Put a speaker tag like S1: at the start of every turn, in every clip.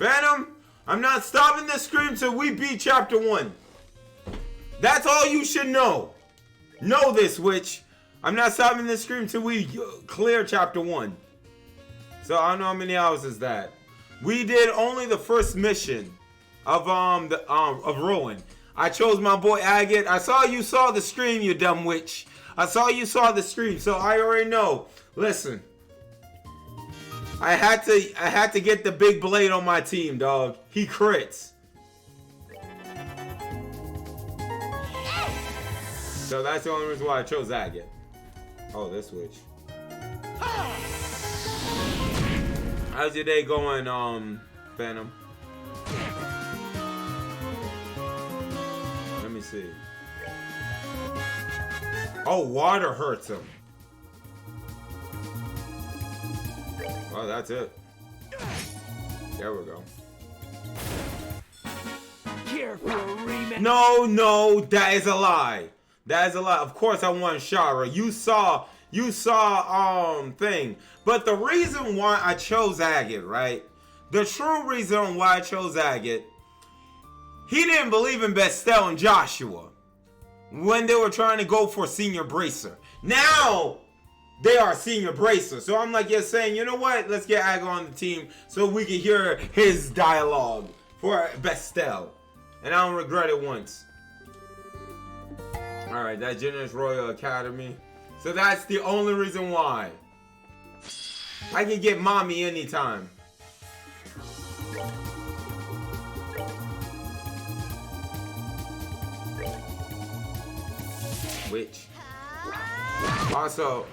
S1: Phantom, I'm not stopping this scream till we beat chapter 1. That's all you should know. Know this, witch. I'm not stopping this scream till we clear chapter 1. So I don't know how many hours is that. We did only the first mission of Ruan. I chose my boy Agate. I saw you saw the stream, you dumb witch. I saw you saw the stream, so I already know. Listen. I had to get the big blade on my team, dog. He crits. So that's the only reason why I chose Agate. Oh, this witch. How's your day going, Phantom? Let me see. Oh, water hurts him. Oh, that's it. There we go. No, that is a lie. That is a lie. Of course I want Shara. You saw thing. But the reason why I chose Agate, right? The true reason why I chose Agate, he didn't believe in Bestel and Joshua when they were trying to go for senior bracer. Now they are senior bracer. So I'm like, saying, you know what? Let's get Agate on the team so we can hear his dialogue for Bestel. And I don't regret it once. Alright, that Generous Royal Academy. So that's the only reason why. I can get mommy anytime. Which? Also,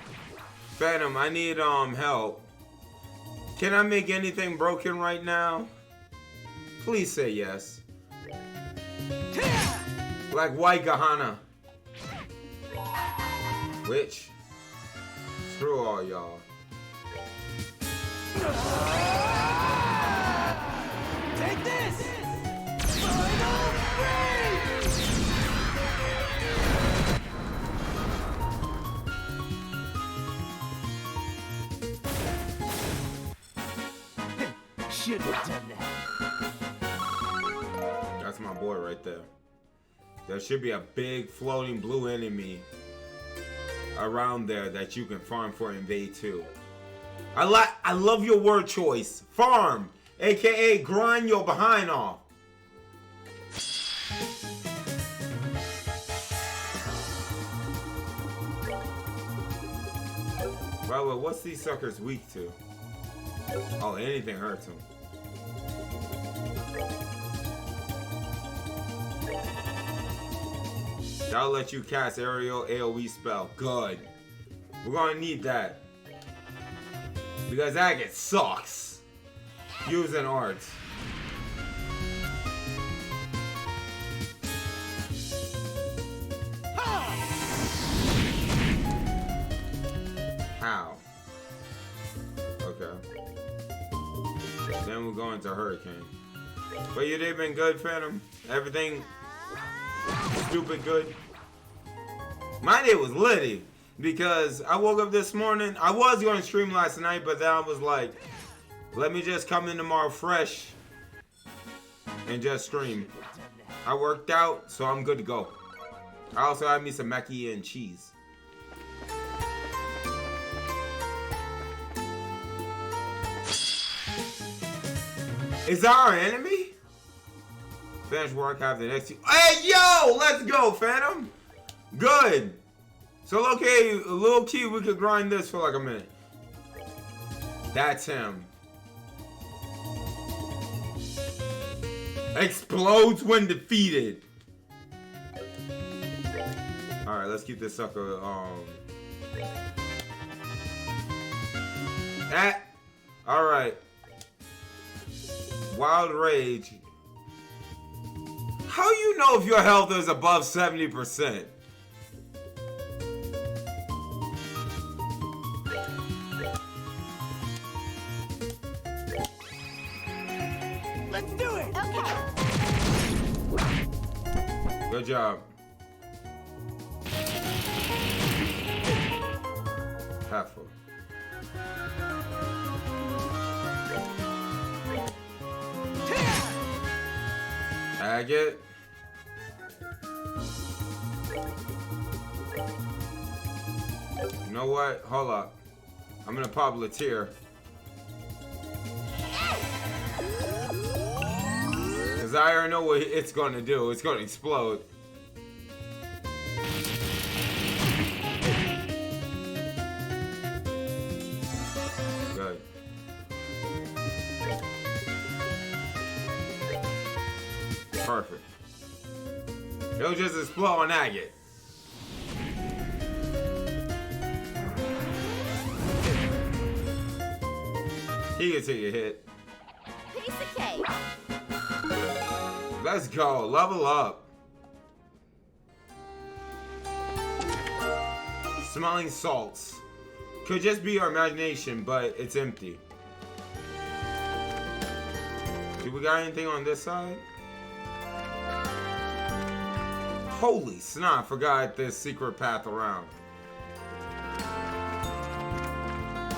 S1: Phantom, I need help. Can I make anything broken right now? Please say yes. Like White Gahana. Which? Screw all y'all.
S2: Take this! Final break! Should have done that.
S1: That's my boy right there. There should be a big floating blue enemy around there that you can farm for Invade 2. I love your word choice. Farm, aka grind your behind off. By the way, what's these suckers weak to? Oh, anything hurts them. That'll let you cast aerial AoE spell. Good. We're gonna need that. Because Agate sucks. Using arts. How? Okay. Then we're going to Hurricane. But your day been good, Phantom? Everything stupid good? My day was litty. Because I woke up this morning. I was going to stream last night, but then I was like, let me just come in tomorrow fresh and just stream. I worked out, so I'm good to go. I also had me some macaroni and cheese. Is that our enemy? Finish work, have the next. Hey, yo! Let's go, Phantom! Good! So, okay, low key, we could grind this for like a minute. That's him. Explodes when defeated. Alright, let's keep this sucker, Alright. Wild Rage. How you know if your health is above 70%?
S2: Let's do it! Okay.
S1: Good job. Agate. You know what? Hold up. I'm gonna pop Latir. Cause I already know what it's gonna do. It's gonna explode. Good. Perfect. It'll just explode on Agate. He can take a hit.
S3: Piece of cake.
S1: Let's go. Level up. Smelling salts. Could just be our imagination, but it's empty. Do we got anything on this side? Holy snot, I forgot this secret path around.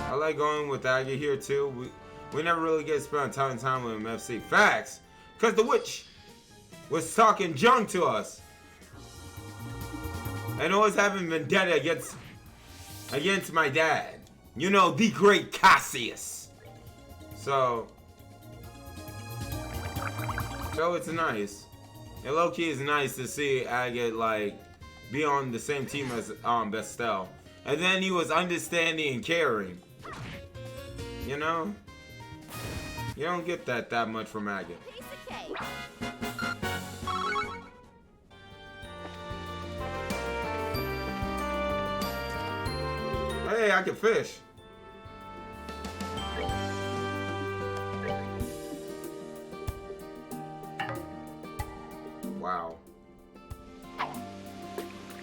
S1: I like going with Agate here too. We never really get to spend time with MFC. Facts! Cause the witch was talking junk to us. And always having vendetta against my dad. You know, the great Cassius. So it's nice. And low-key is nice to see Agate like be on the same team as Bestel. And then he was understanding and caring. You know? You don't get that much from Agate.
S3: Piece of cake.
S1: Hey, I can fish. Wow.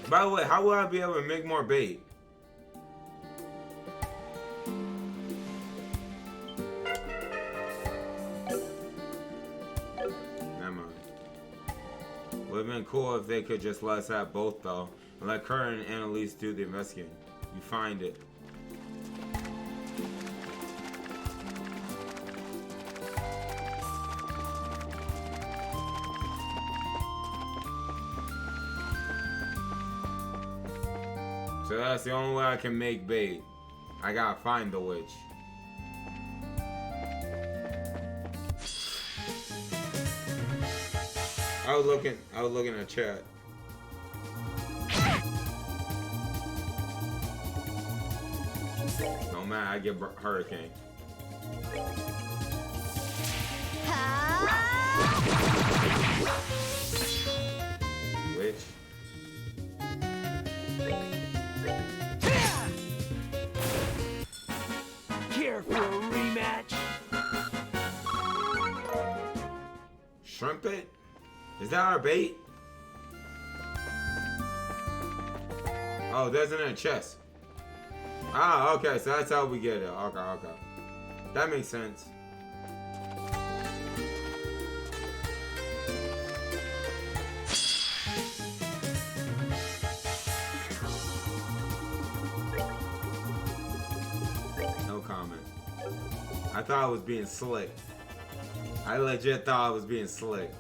S1: By the way, how will I be able to make more bait? Never mind. Would have been cool if they could just let us have both though. And let Kurt and Annalise do the investigating. You find it. So that's the only way I can make bait. I gotta find the witch. I was looking at chat. No man, I get hurricane. Witch.
S2: Care for a rematch?
S1: Shrimp it? Is that our bait? Oh, there's in a chest. Ah, okay, so that's how we get it. Okay. That makes sense. No comment. I thought I was being slick. I legit thought I was being slick.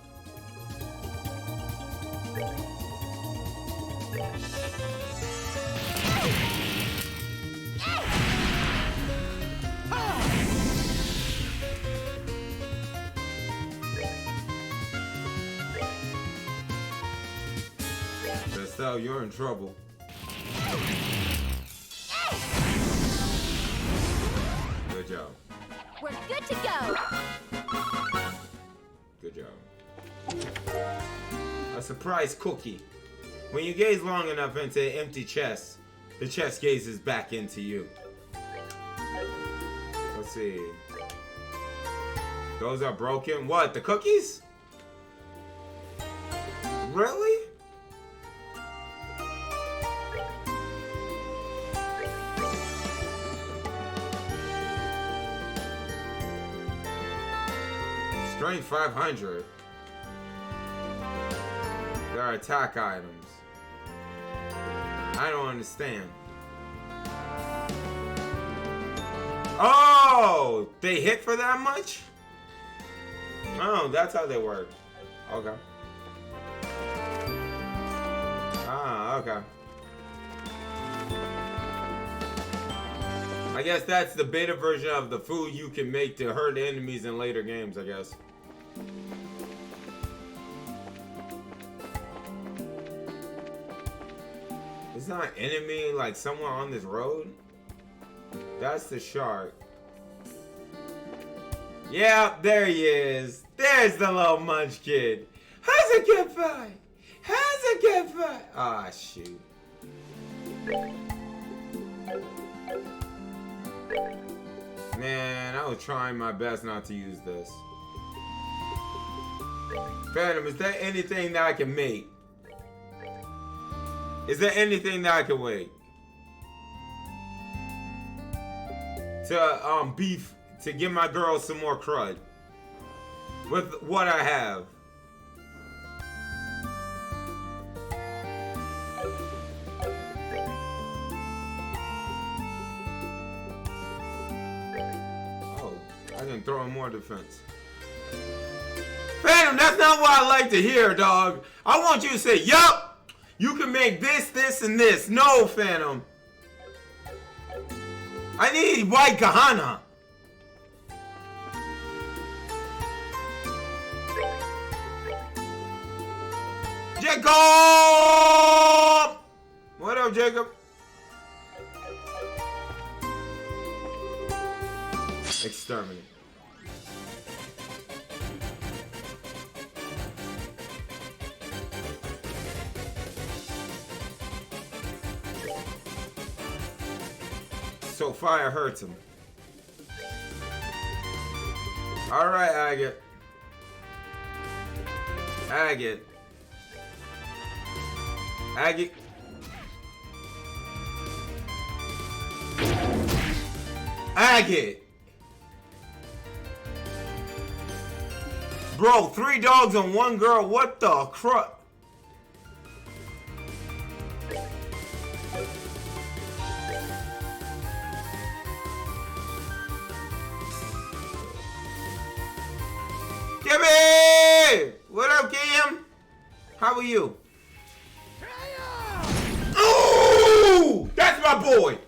S1: So you're in trouble. Good job.
S3: We're good to go.
S1: Good job. A surprise cookie. When you gaze long enough into an empty chest, the chest gazes back into you. Let's see. Those are broken. What? The cookies? Really? Strength 500. There are attack items. I don't understand. Oh! They hit for that much? Oh, that's how they work. Okay. Okay. I guess that's the beta version of the food you can make to hurt enemies in later games, I guess. It's not an enemy like somewhere on this road? That's the shark. Yeah, there he is. There's the little munch kid. How's it get by? How's it get by? Ah, shoot. Man, I was trying my best not to use this. Phantom, is there anything that I can make? Is there anything that I can wait? To beef, to give my girl some more crud. With what I have. Oh, I can throw in more defense. Phantom, that's not what I like to hear, dog. I want you to say, yup, you can make this, this, and this. No, Phantom. I need white Kahana. Jacob! What up, Jacob? Exterminate. So fire hurts him. Alright, Agate. Agate. Agate. Agate. Bro, 3 dogs and 1 girl. What the crap? Kimmy! What up, Kim? How are you? Ooh! That's my boy!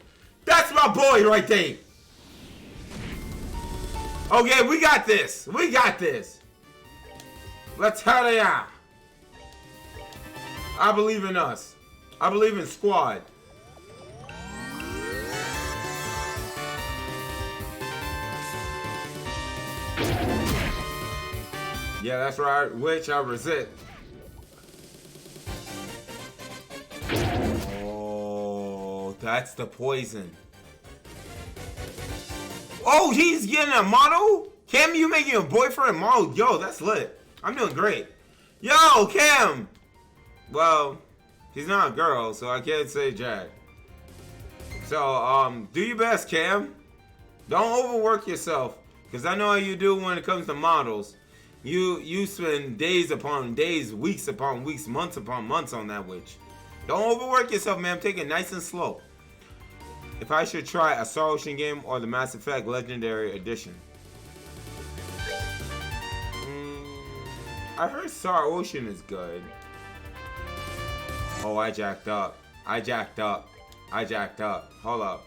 S1: That's my boy right there! Okay, we got this! We got this! Let's hurry up! I believe in us. I believe in squad. Yeah, that's right. Which I resist. Oh, that's the poison. Oh, he's getting a model? Cam, you making a boyfriend model? Yo, that's lit. I'm doing great. Yo, Cam. Well, he's not a girl, so I can't say Jack. So, do your best, Cam. Don't overwork yourself, because I know how you do when it comes to models. You spend days upon days, weeks upon weeks, months upon months on that witch. Don't overwork yourself, man. Take it nice and slow. If I should try a Star Ocean game or the Mass Effect Legendary Edition. I heard Star Ocean is good. Oh, I jacked up. I jacked up. I jacked up. Hold up.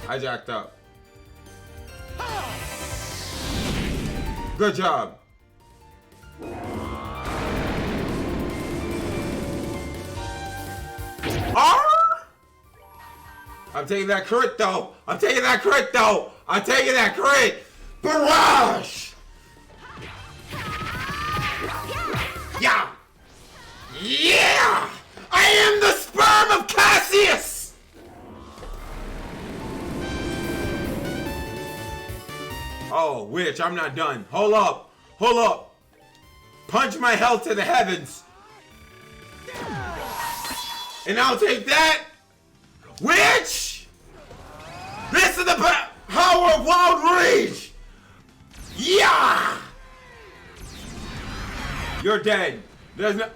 S1: I jacked up. Good job. I'm taking that crit though. I'm taking that crit though. I'm taking that crit. Barrage. Yeah. Yeah. I am the sperm of Cassius. Oh, witch, I'm not done. Hold up. Hold up. Punch my health to the heavens. And I'll take that. Witch! This is the power of Wild Rage! Yeah! You're dead. There's no...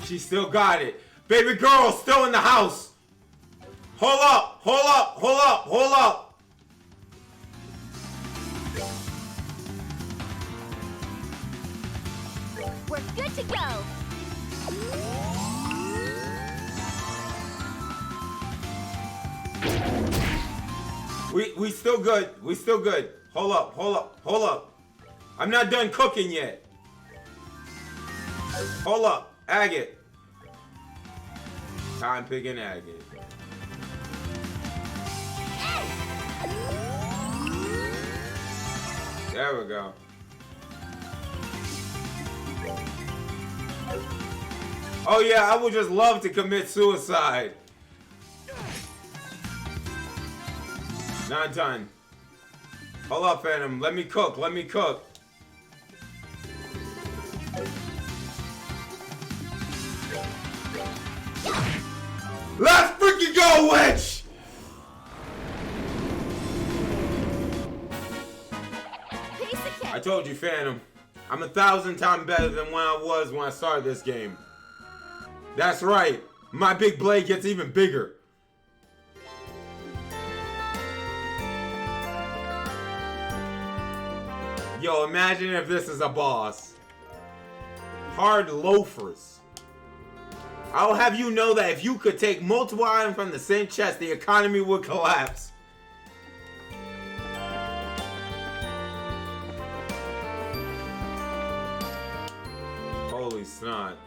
S1: She still got it. Baby girl still in the house. Hold up, hold up, hold up, hold up.
S3: We're good to go.
S1: We still good. We still good. Hold up, hold up, hold up. I'm not done cooking yet. Hold up, agate. Time picking agate. There we go. Oh yeah, I would just love to commit suicide. Not done. Hold up, Phantom. Let me cook. Let me cook. Let's freaking go, witch!
S3: Piece of cake.
S1: I told you, Phantom. I'm 1,000 times better than when I was when I started this game. That's right. My big blade gets even bigger. Yo, imagine if this is a boss. Hard loafers. I'll have you know that if you could take multiple items from the same chest, the economy would collapse. Holy snot.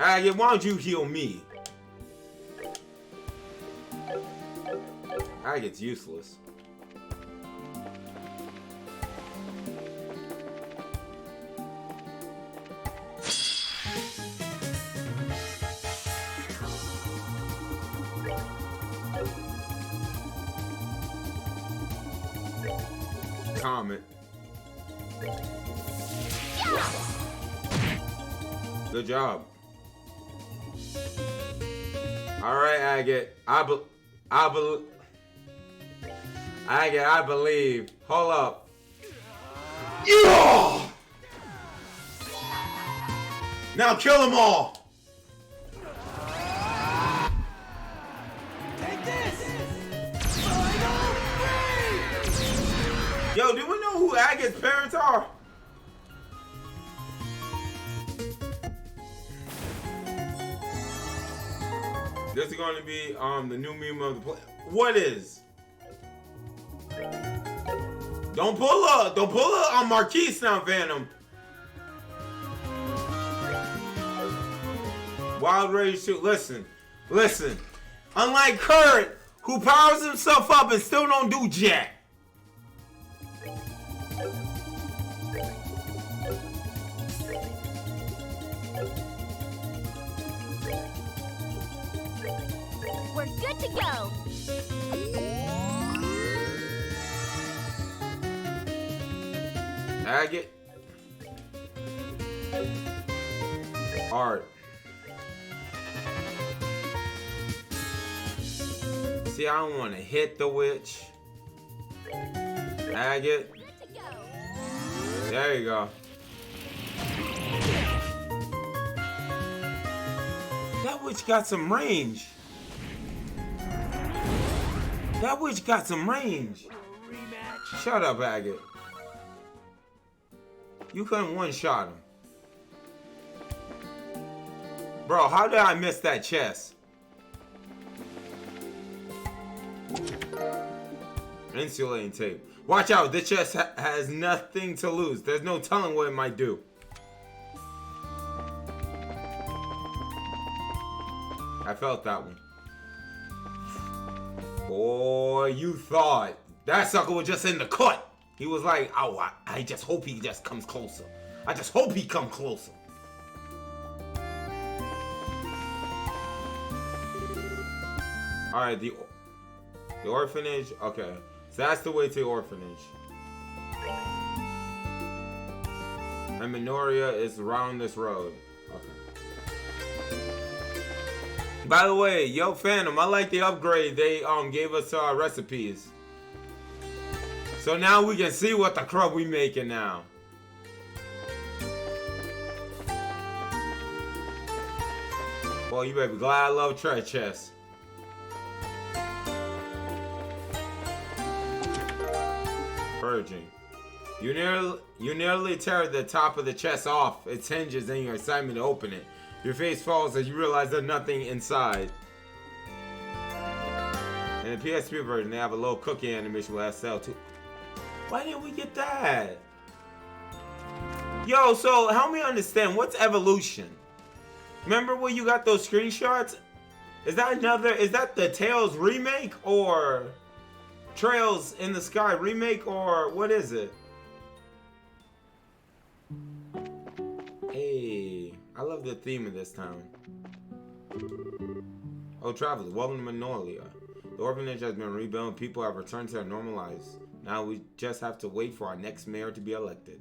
S1: Agate, why don't you heal me? Agate's useless. Comment. Good job. All right, Agate. Agate, I believe. Hold up. Yeah! Now kill them all.
S2: Take this!
S1: Yo, do we know who Agate's parents are? This is going to be the new meme of the play. What is? Don't pull up on Marquise now, Phantom. Wild Rage 2. Listen. Unlike Kurt, who powers himself up and still don't do jack.
S3: We're good to go.
S1: Agate. Art. See, I don't want to hit the witch. Agate.
S3: Good to go.
S1: There you go. That witch got some range. That witch got some range.
S2: Rematch.
S1: Shut up, Agate. You couldn't one-shot him. Bro, how did I miss that chest? Insulating tape. Watch out, this chest has nothing to lose. There's no telling what it might do. I felt that one. Boy, you thought that sucker was just in the cut. He was like, oh, I just hope he just comes closer. I just hope he comes closer. Alright, the orphanage. Okay, so that's the way to the orphanage. And Minoria is around this road. Okay. By the way, yo, Phantom, I like the upgrade they gave us to our recipes. So now we can see what the crud we making now. Well, you better be glad I love treasure chests. Purging. You nearly tear the top of the chest off its hinges in your excitement to open it. Your face falls as you realize there's nothing inside. In the PSP version, they have a little cookie animation with SL too. Why didn't we get that? Yo, so help me understand, what's evolution? Remember when you got those screenshots? Is that the Tails remake or Trails in the Sky remake or what is it? Hey, I love the theme of this town. Oh, travelers, welcome to Magnolia. The orphanage has been rebuilt and people have returned to their normal lives. Now we just have to wait for our next mayor to be elected.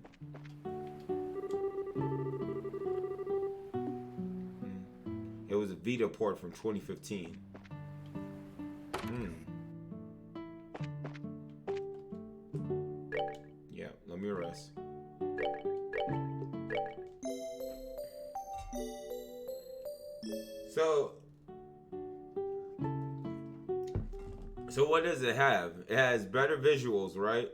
S1: It was a Vita port from 2015. Yeah, let me rest. So what does it have? It has better visuals, right?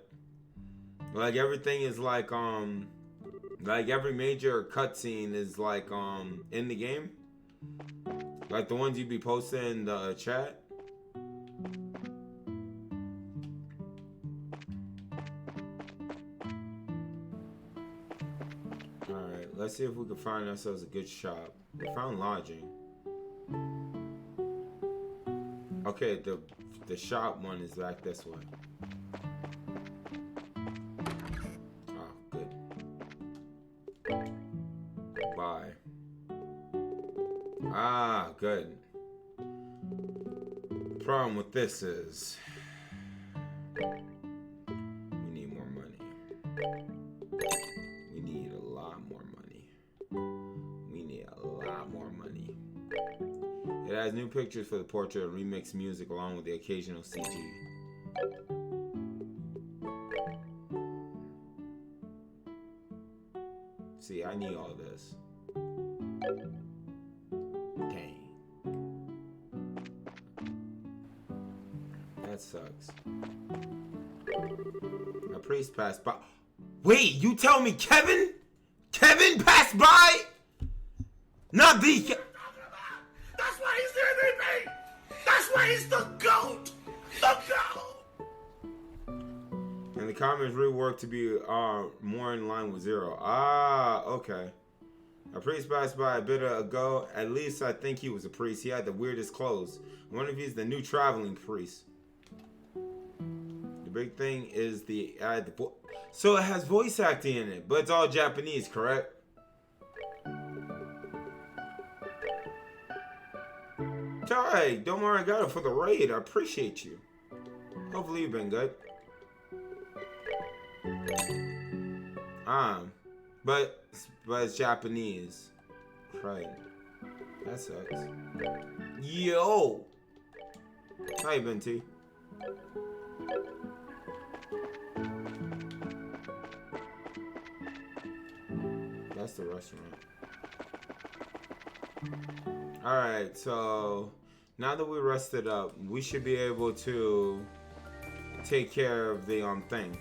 S1: Like everything is like every major cutscene is like in the game. Like the ones you be posting in the chat. Alright, let's see if we can find ourselves a good shop. We found lodging. Okay, the shop one is back this way. Oh, good. Bye. Ah, good. The problem with this is we need more money. We need a lot more money. We need a lot more money. It has new pictures for the portrait and remixed music along with the occasional CG. See, I need all this. Dang. That sucks. A priest passed by. Wait, you tell me Kevin? Kevin passed by? Not the...
S2: That's why he's the MVP! That's why he's the GOAT! The GOAT!
S1: And the comments reworked to be more in line with Zero. Ah, okay. A priest passed by a bit ago. At least I think he was a priest. He had the weirdest clothes. I wonder if he's the new traveling priest. The big thing is so it has voice acting in it, but it's all Japanese, correct? It's alright. Don't worry, I got it for the raid. I appreciate you. Hopefully you've been good. But it's Japanese. Right. That sucks. Yo! How you been, T? That's the restaurant. Alright, so now that we rested up, we should be able to take care of the thing.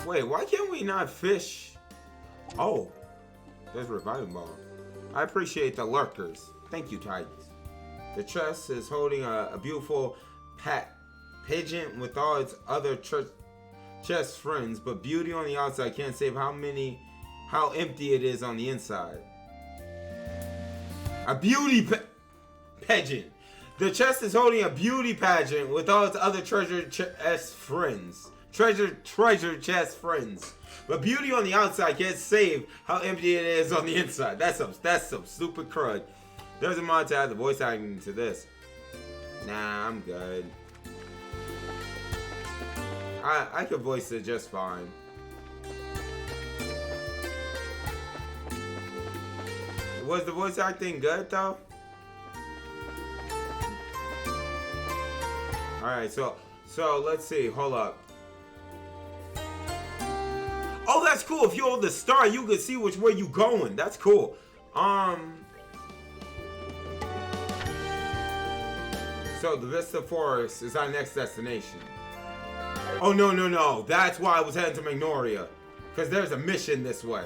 S1: Wait, why can't we not fish? Oh, there's reviving ball. I appreciate the lurkers. Thank you, Tigers. The chest is holding a beautiful pigeon with all its other chest friends, but beauty on the outside can't save how empty it is on the inside. A beauty pageant. The chest is holding a beauty pageant with all its other treasure chest friends. Treasure chest friends. But beauty on the outside can't save how empty it is on the inside. That's some stupid crud. There's a mod to add the voice acting to this. Nah, I'm good. I could voice it just fine. Was the voice acting good though? Alright, so let's see. Hold up. Oh, that's cool. If you hold the star, you can see which way you going. That's cool. So the Vista Forest is our next destination. Oh, no, no, no. That's why I was heading to Magnolia. Because there's a mission this way.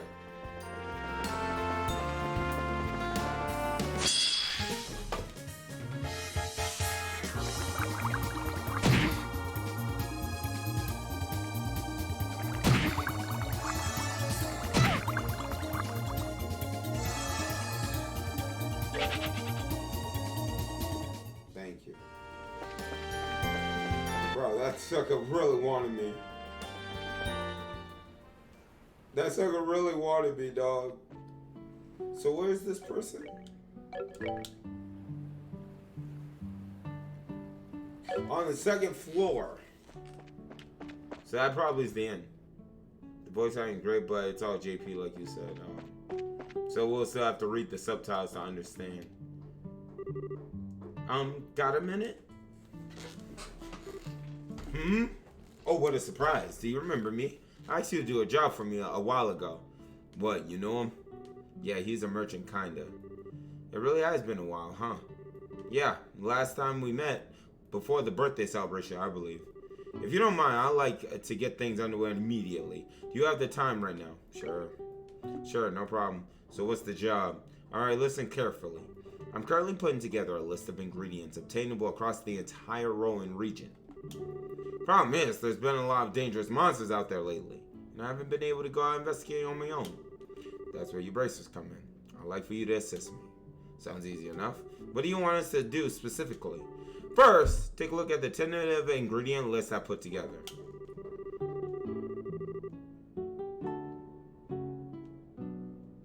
S1: Thank you. Bro, that sucker really wanted me. That sucker really wanted me, dog. So where's this person? On the second floor. So that probably is the end. The voice acting great, but it's all JP like you said. So we'll still have to read the subtitles to understand. Got a minute? Oh, what a surprise. Do you remember me? I asked you to do a job for me a while ago. What, you know him? Yeah, he's a merchant, kinda. It really has been a while, huh? Yeah, last time we met, before the birthday celebration, I believe. If you don't mind, I'd like to get things underway immediately. Do you have the time right now? Sure. Sure, no problem. So what's the job? Alright, listen carefully. I'm currently putting together a list of ingredients obtainable across the entire Ruan region. Problem is, there's been a lot of dangerous monsters out there lately, and I haven't been able to go out investigating on my own. That's where you bracers come in. I'd like for you to assist me. Sounds easy enough. What do you want us to do specifically? First, take a look at the tentative ingredient list I put together.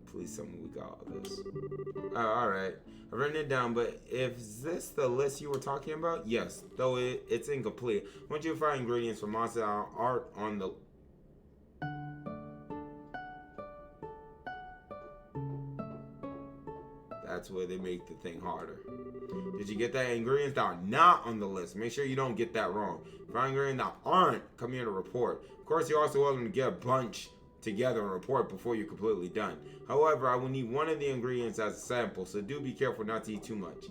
S1: Please tell me we got all this. Alright. I've written it down, but is this the list you were talking about? Yes, though it's incomplete. I want you to find ingredients for monster art on the... That's where they make the thing harder. Did you get that? Ingredients that are not on the list. Make sure you don't get that wrong. Find ingredients that aren't, come here to report. Of course, you're also welcome to get a bunch together and report before you're completely done. However, I will need one of the ingredients as a sample, so do be careful not to eat too much.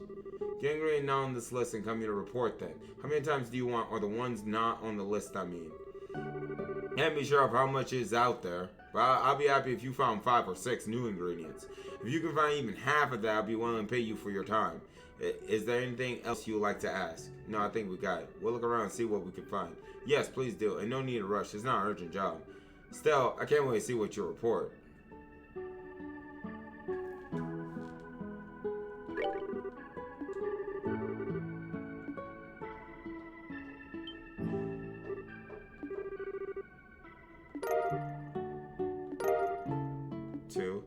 S1: Get ingredient not on this list and come here to report then. How many times do you want, or the ones not on the list, I mean? Can't be sure of how much is out there, but I'll be happy if you found 5 or 6 new ingredients. If you can find even half of that, I'll be willing to pay you for your time. Is there anything else you would like to ask? No, I think we got it. We'll look around and see what we can find. Yes, please do, and no need to rush. It's not an urgent job. Still, I can't wait to see what you report. Two.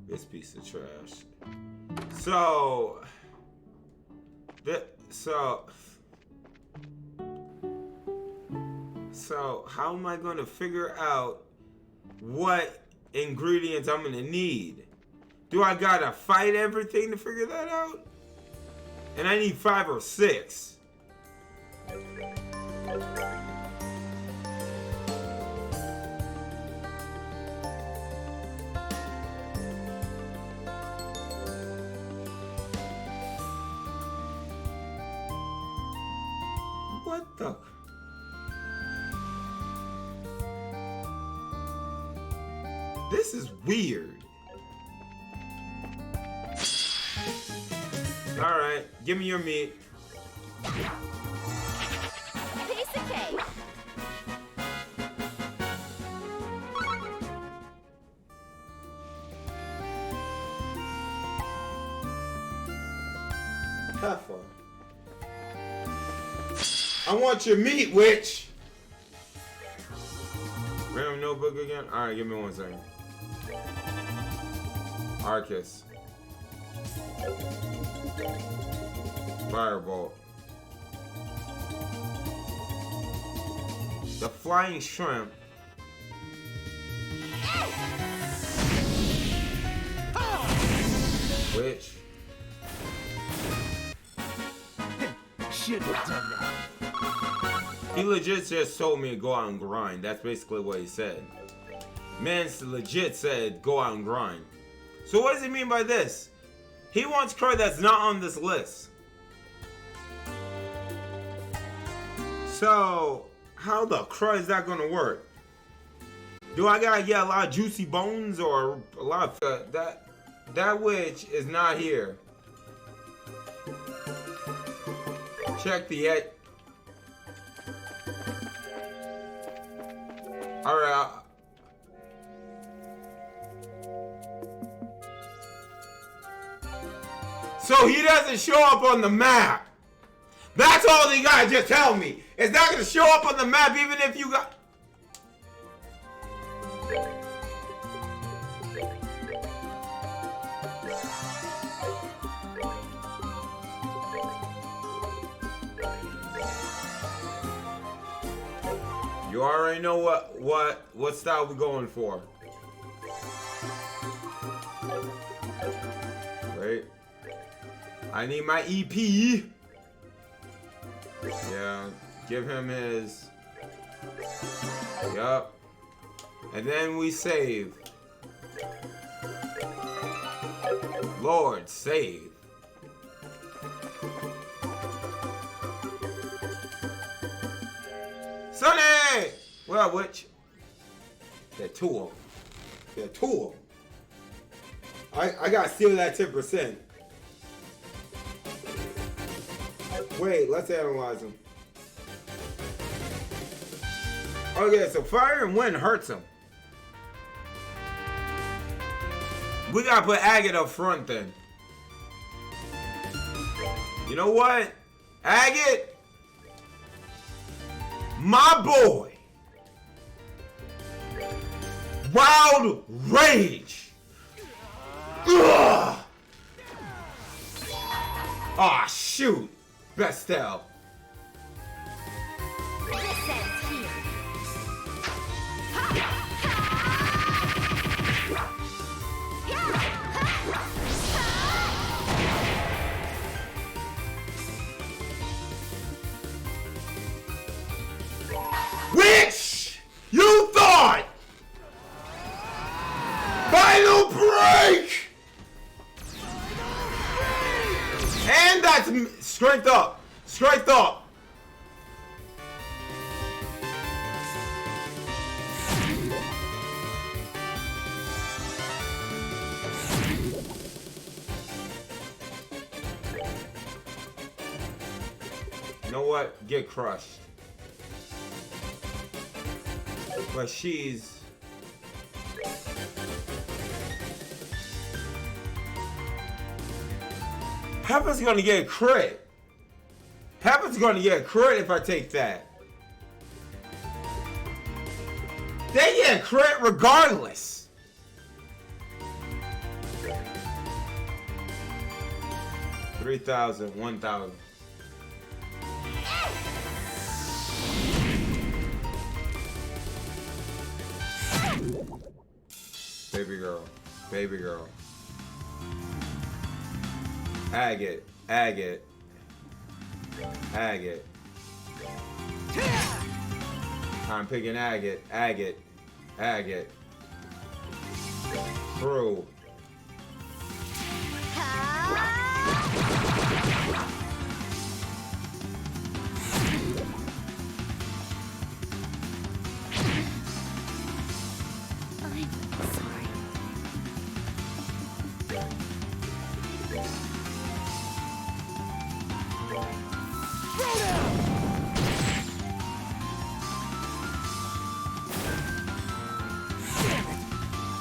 S1: This piece of trash. So how am I going to figure out what ingredients I'm going to need? Do I got to fight everything to figure that out? And I need 5 or 6. What the... This is weird. Alright, give me your meat.
S3: Piece of cake.
S1: Heifer. I want your meat, witch! Random notebook again? Alright, give me 1 second. Arcus. Firebolt. The flying shrimp. Witch.
S2: Should have done that.
S1: He legit just told me to go out and grind. That's basically what he said. Man legit said go out and grind. So what does he mean by this? He wants Croy that's not on this list. So, how the crud is that gonna work? Do I gotta get a lot of juicy bones or a lot of that witch is not here. Check the edge. Alright. So he doesn't show up on the map. That's all they gotta just tell me. It's not gonna show up on the map even if you got... You already know what style we're going for. Wait. I need my EP. Yeah, give him his. Yup. And then we save. Lord, save. Sonny! Well, which? They're two of them. They're two of them. I gotta steal that 10%. Wait, let's analyze them. Okay, so fire and wind hurts him. We gotta put Agate up front then. You know what? Agate, my boy. Wild Rage. Ugh. Aw, shoot. Bestel.
S3: This ends here.
S1: Which you thought final break, and that's strength up, strength up. You know what? Get crushed. But she's... Pepper's gonna get a crit. Pepper's gonna get a crit if I take that. They get a crit regardless. $3,000, $1,000. Baby girl, baby girl. Agate, Agate, Agate. I'm picking Agate, Agate, Agate. Through.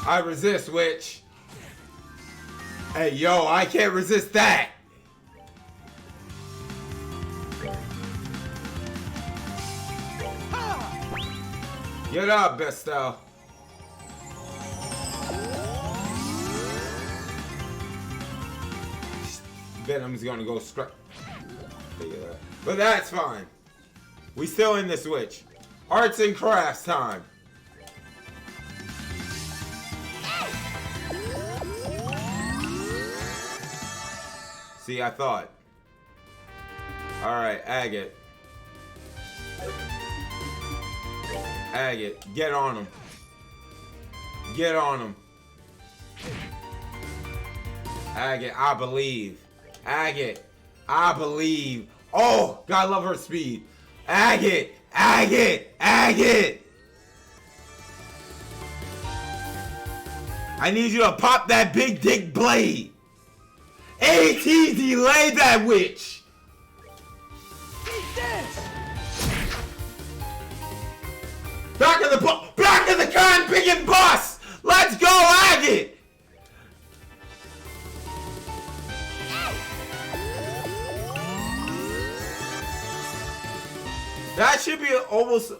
S1: I resist, witch. Hey, yo, I can't resist that. Get up, Bestel. Venom's gonna go straight. But that's fine. We still in this witch. Arts and crafts time. See, I thought. Alright, Agate. Agate, get on him. Get on him. Agate, I believe. Agate, I believe. Oh, God, love her speed. Agate, Agate, Agate. I need you to pop that big dick blade. AT, delay that witch. Back of the con picking bus. Let's go, Agate. That should be almost.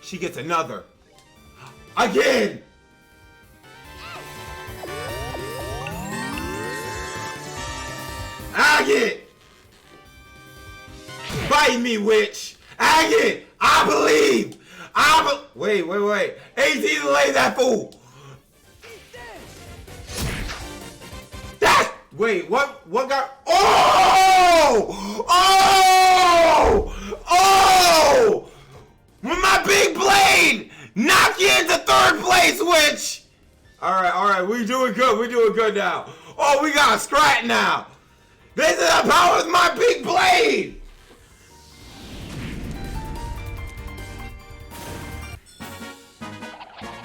S1: She gets another. Again. Agate. Bite me, witch. Agate. I believe. Wait. AT to lay that fool. Wait, what got? Oh! With my big blade, knock you into third place, witch. All right, we doing good now. Oh, we got a scrat now. This is the power of my big blade.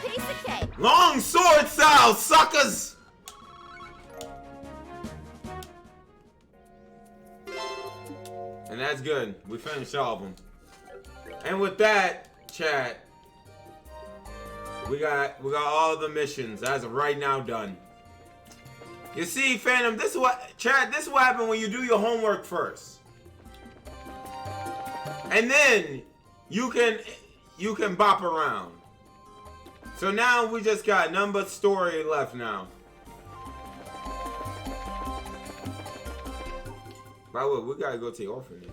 S3: Piece of cake.
S1: Long sword style, suckers. And that's good. We finished all of them. And with that, chat, we got all the missions as of right now done. You see, Phantom, this is what happened when you do your homework first. And then you can bop around. So now we just got none but story left now. By the way, we gotta go to the orphanage.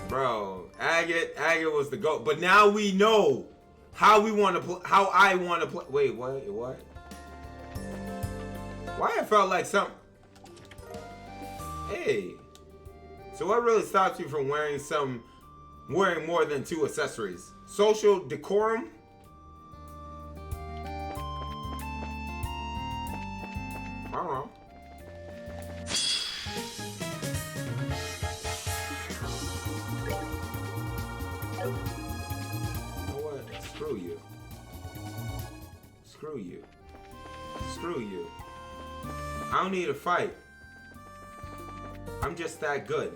S1: Bro, Agate was the GOAT. But now we know how we want to play, how I want to play. Wait, what? Why I felt like something. Hey. So what really stops you from wearing more than 2 accessories? Social decorum? I don't know. Screw you. I don't need to fight. I'm just that good.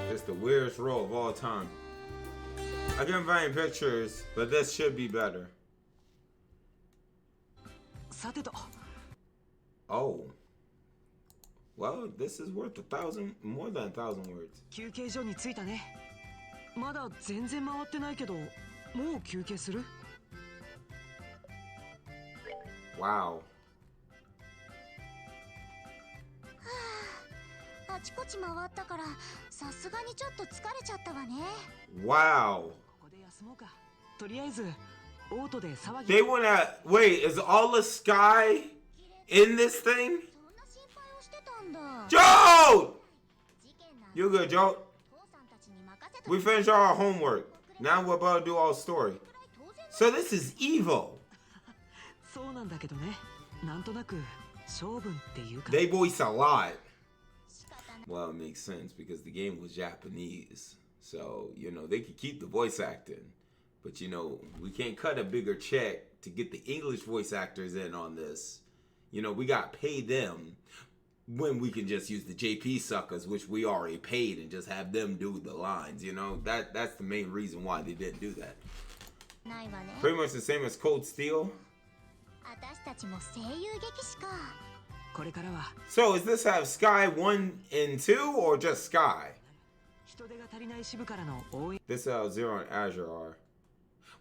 S1: It's the weirdest role of all time. I can't find pictures, but this should be better. Oh. Well, this is worth more than 1,000 words.
S4: 休憩所に着いたね。まだ全然回ってないけど、もう休憩する？
S1: Wow.
S3: あちこち回ったからさすがにちょっと疲れちゃったわね。
S1: Wow.
S4: ここで休もうか。とりあえずオートで騒ぎ。
S1: They wanna wait. Is all the sky in this thing? Joe! You good, Joe? We finished our homework. Now we're about to do our story. So this is evil.
S4: そうなんだけどね。なんとなく性分っていうか。
S1: They voice a lot. Well, it makes sense because the game was Japanese. So, they could keep the voice acting. But, we can't cut a bigger check to get the English voice actors in on this. We got to pay them when we can just use the JP suckers, which we already paid, and just have them do the lines. That's the main reason why they didn't do that. Pretty much the same as Cold Steel. So is this have Sky 1 and 2 or just Sky? This is how Zero and Azure are.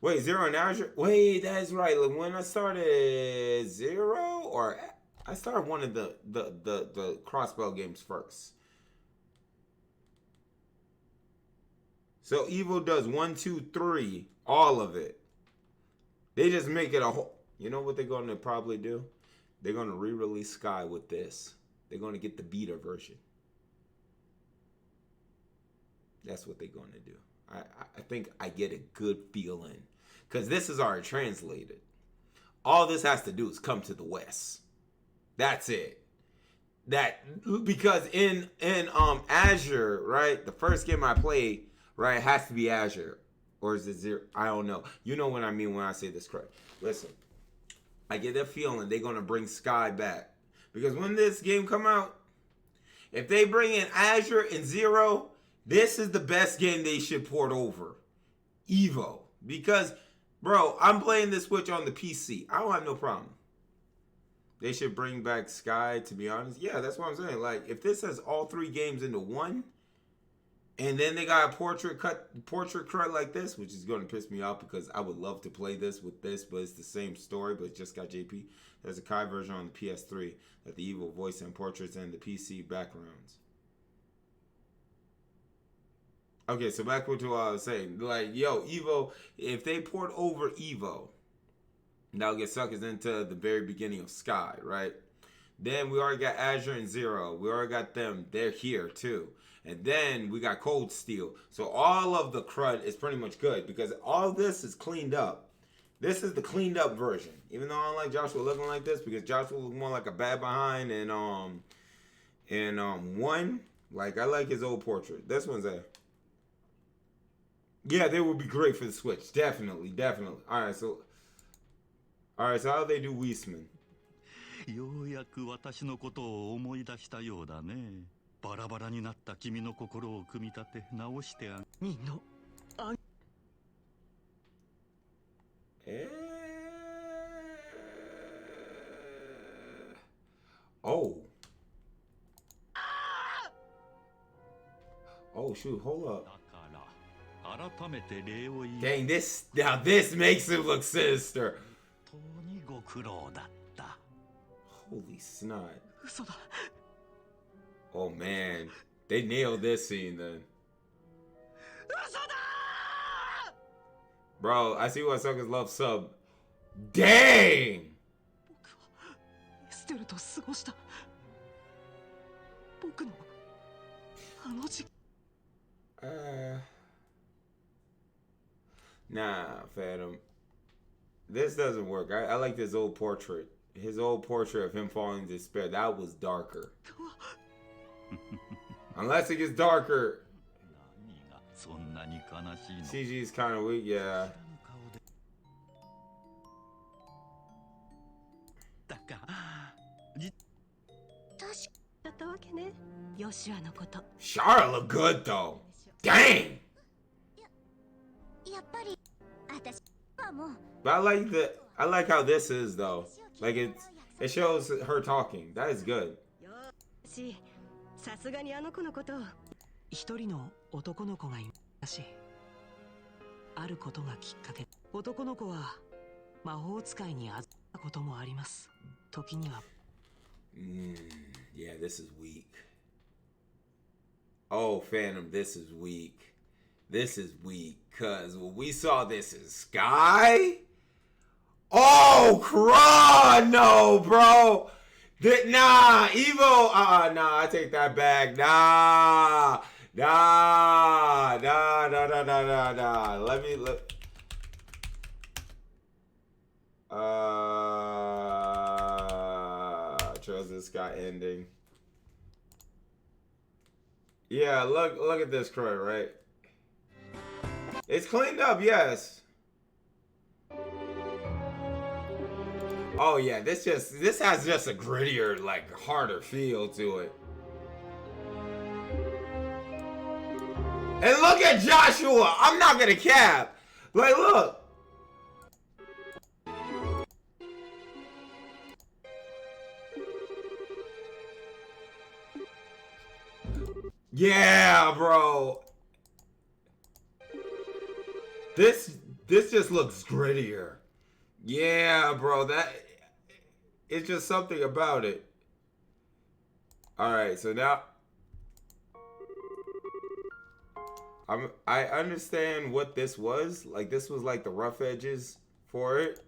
S1: Wait, Zero and Azure? Wait, that's right. When I started Zero, or I started one of the Crossbow games first. So Evil does 1, 2, 3, all of it. They just make it a whole. You know what they're going to probably do? They're going to re-release Sky with this. They're going to get the beta version. That's what they're going to do. I think I get a good feeling. Because this is already translated. All this has to do is come to the West. That's it. Because in Azure, right? The first game I played, right, has to be Azure. Or is it zero? I don't know. You know what I mean when I say this correct. Listen. I get that feeling they're going to bring Sky back. Because when this game come out, if they bring in Azure and Zero, this is the best game they should port over. Evo. Because, bro, I'm playing this Switch on the PC. I don't have no problem. They should bring back Sky, to be honest. Yeah, that's what I'm saying. Like, if this has all 3 games into one, and then they got a portrait cut like this, which is going to piss me off because I would love to play this with this, but it's the same story, but it's just got JP. There's a Kai version on the PS3 that the evil voice and portraits and the PC backgrounds. Okay, so back to what I was saying. Like, yo, Evo, if they port over Evo, that'll get suckers into the very beginning of Sky, right? Then we already got Azure and Zero. We already got them. They're here, too. And then we got Cold Steel. So all of the crud is pretty much good because all this is cleaned up. This is the cleaned up version. Even though I don't like Joshua looking like this because Joshua looks more like a bad behind and one. Like, I like his old portrait. This one's a... Yeah, they would be great for the Switch. Definitely. Alright, so how do they do Weisman?
S5: ようやく私のことを思い出したようだね。バラバラになった君の心を組み立て直してあげ。
S1: Oh shoot, hold up.
S5: だから改めて礼を言い。
S1: Dang, this makes it look sinister.
S5: 本当にご苦労だった。
S1: Holy snot.
S4: 嘘だ。
S1: Oh man, they nailed this scene then.
S4: 嘘だ。
S1: Bro, I see why suckers love sub. Dang!
S4: 僕はエステルと過ごした僕のあの時
S1: Nah, Phantom. This doesn't work. I like this old portrait. His old portrait of him falling in despair. That was darker. Unless it gets darker.
S5: 何がそんなに悲しいの。
S1: CG is kind of weak, yeah.
S5: だが、
S3: 確かだったわけね。ヨシュアのこと。
S1: Shara look good though. Dang!
S3: やっぱり私はもう。
S1: But I like how this is though. Like it shows her talking. That is good.
S6: よし、さすがにあの子のことを。
S4: 一人の男の子がいたし、あることがきっかけ。男の子は魔法使いに預かったこともあります。時には。
S1: Yeah, this is weak. Oh, Phantom, this is weak. This is weak, cause when we saw this in Sky. Oh, no, bro. Nah, Evo. Nah, I take that back. Nah. Let me look. Trust this guy ending. Yeah, look at this crow, right? It's cleaned up, yes. Oh yeah, this has just a grittier, like harder feel to it. And look at Joshua. I'm not gonna cap. Like, look. Yeah, bro. This just looks grittier. Yeah, bro. It's just something about it. All right, so now I understand what this was. Like, this was like the rough edges for it.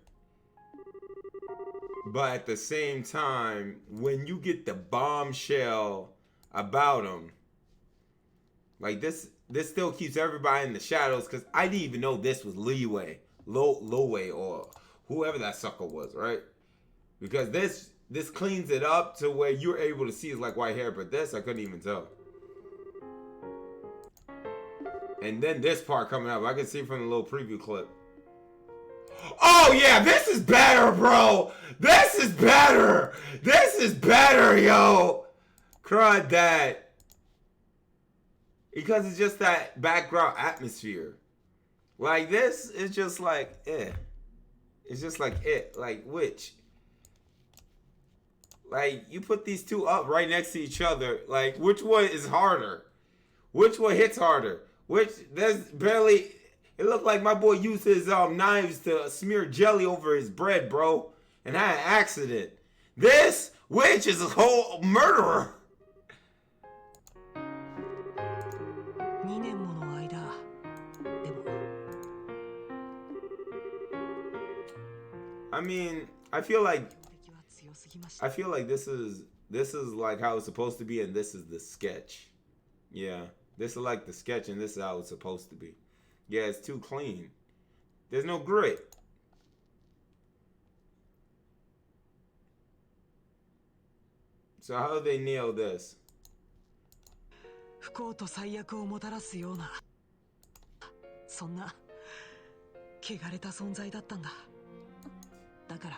S1: But at the same time, when you get the bombshell about him, like this still keeps everybody in the shadows, because I didn't even know this was Lowe or whoever that sucker was, right? Because this cleans it up to where you're able to see it's like white hair, but this I couldn't even tell. And then this part coming up, I can see from the little preview clip. Oh yeah, this is better, bro. This is better. This is better, yo. Crud that. Because it's just that background atmosphere. Like this is just like, it's just like it. Like which? Like you put these two up right next to each other. Like which one is harder? Which one hits harder? Which there's barely. It looked like my boy used his knives to smear jelly over his bread, bro, and had an accident. This witch is a whole murderer. I mean, I feel like this is like how it's supposed to be, and this is the sketch. Yeah, this is like the sketch, and this is how it's supposed to be. Yeah, it's too clean. There's no grit. So how do they nail this?
S4: 不幸と最悪をもたらすようなそんな汚れた存在だったんだ。だから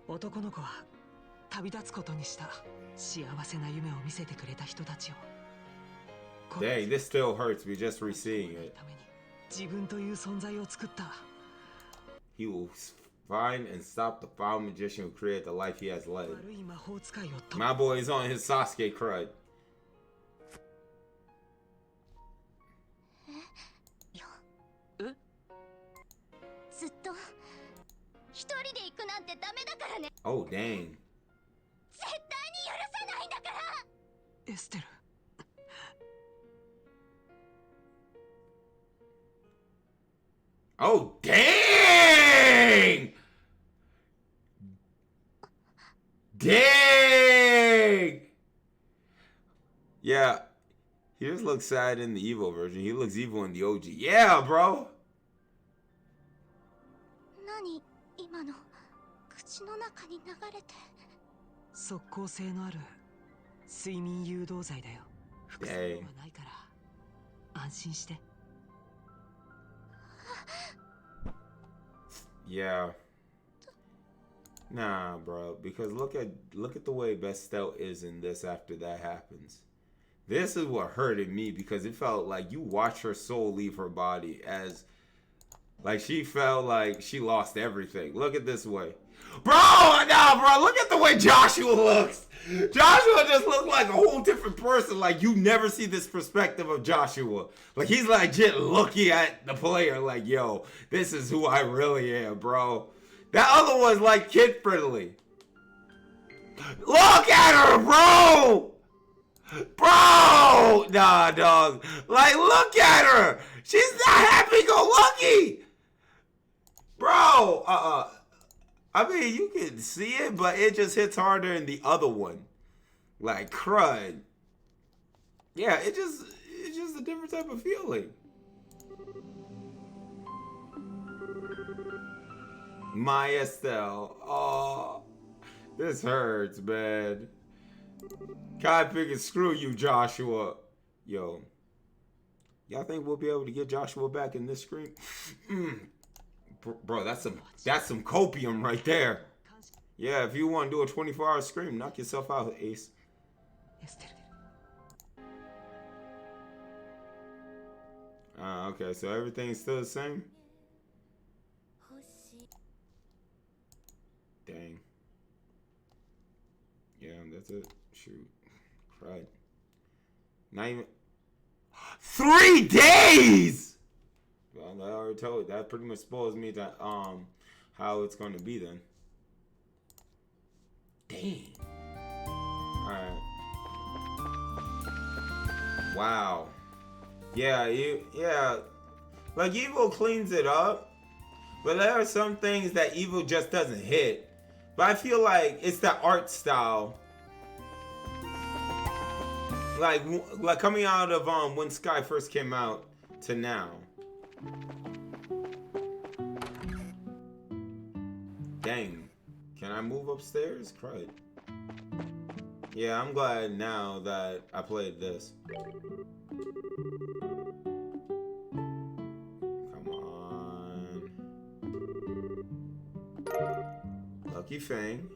S4: 男の子は旅立つことにした。幸せな夢を見せてくれた人たちを。
S1: Dang, this still hurts me just re-seeing it.
S4: 自分という存在を作った。
S1: He will find and stop the foul magician who created the life he has led. My boy is on his Sasuke crud.
S3: ずっと一人で行くなんてダメだからね。
S1: Oh dang.
S3: 絶対に許さないんだから。
S4: エステル。
S1: Oh dang! Dang! Yeah, he just looks sad in the evil version. He looks evil in the OG. Yeah, bro.
S3: 何今の口の中に流れて。
S4: 即効性のある睡眠誘導剤だよ。副作用はないから安心して。
S1: Yeah. Nah, bro. Because look at the way Bestel is in this after that happens. This is what hurted me, because it felt like you watch her soul leave her body as like she felt like she lost everything. Look at this way. Bro, nah, bro. Look at the way Joshua looks. Joshua just looked like a whole different person. Like you never see this perspective of Joshua. Like he's legit looking at the player like, yo, this is who I really am, bro. That other one's like kid friendly. Look at her, bro. Bro, nah, dog. Like look at her. She's not happy-go-lucky. Bro, I mean, you can see it, but it just hits harder in the other one. Like crud. Yeah, it's just a different type of feeling. My Estelle. Oh, this hurts, man. God figured, screw you, Joshua. Yo. Y'all think we'll be able to get Joshua back in this screen? Bro, that's some copium right there. Yeah, if you want to do a 24-hour scream, knock yourself out, Ace. Okay, so everything's still the same? Dang. Yeah, that's it. Shoot. Cried. Not even... 3 days! Well, I already told you. That pretty much spoils me that how it's going to be then. Dang. Alright. Wow. Yeah, like Evo cleans it up, But there are some things that evil just doesn't hit. But I feel like it's the art style. Like coming out of when Sky first came out to now. Dang. Can I move upstairs? Crud. Yeah, I'm glad now that I played this. Come on. Lucky Fang.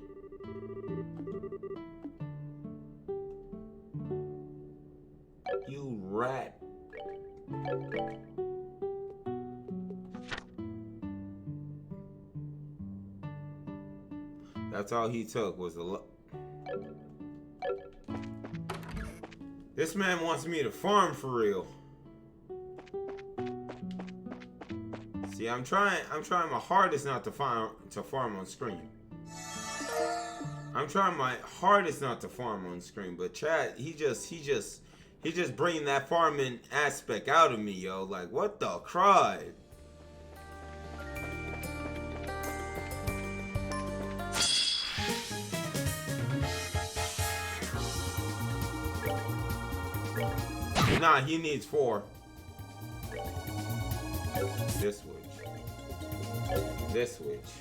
S1: You rat. That's all he took was the This man wants me to farm for real. See, I'm trying my hardest not to farm on screen. I'm trying my hardest not to farm on screen, but Chad, he just bringing that farming aspect out of me, yo. Like, what the crud? Nah, he needs 4. This switch. This switch.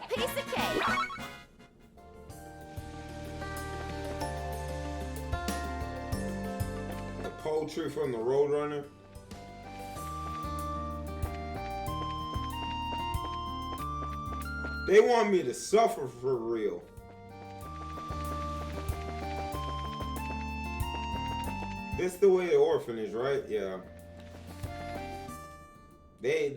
S3: Piece of cake.
S1: The poultry from the Roadrunner. They want me to suffer for real. This the way the orphanage, right? Yeah. They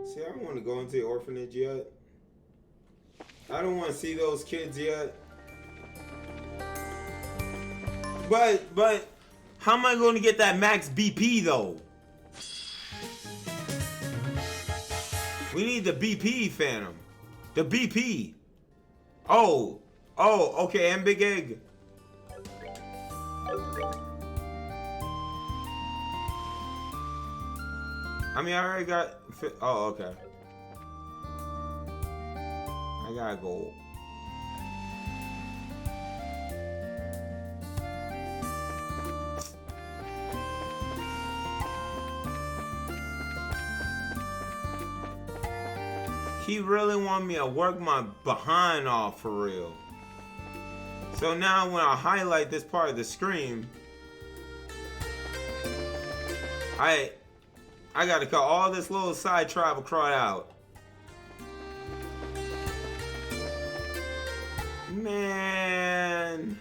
S1: see, I don't want to go into the orphanage yet. I don't want to see those kids yet. But how am I going to get that max BP though? We need the BP, Phantom. The BP. Oh, okay, and Big Egg. I mean, I already got... Oh, okay. I gotta go. He really want me to work my behind off for real. So now when I highlight this part of the screen, I gotta cut all this little side travel crowd out. Man.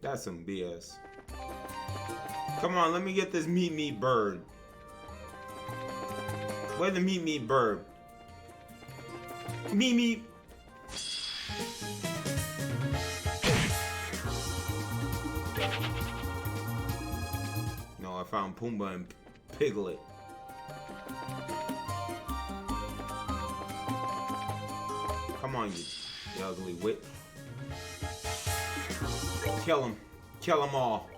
S1: That's some BS. Come on, let me get this meat bird. Where's the meat bird? Meat. No, I found Pumbaa and Piglet. Come on, you ugly wit. Kill him. Kill them all.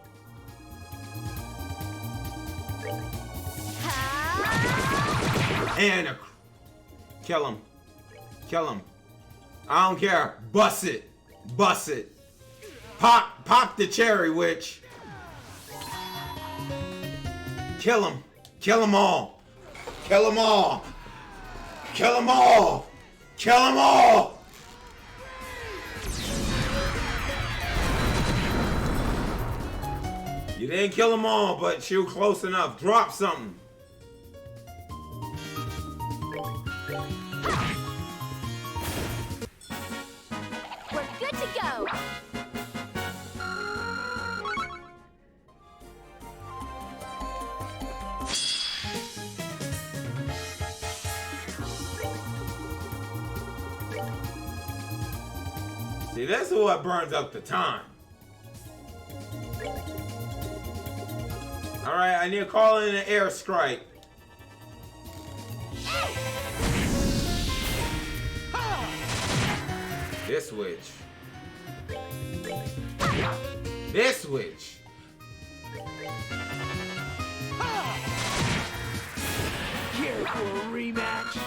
S1: And kill him. Kill him. I don't care. Bust it. Bust it. Pop the cherry, witch. Kill him. Kill them all. Kill them all. Kill them all. Kill them all. You didn't kill them all, but you were close enough. Drop something.
S3: We're good to go.
S1: See, this is what burns up the time. Alright, I need to call in an air strike. This witch. This witch.
S2: Here for a rematch.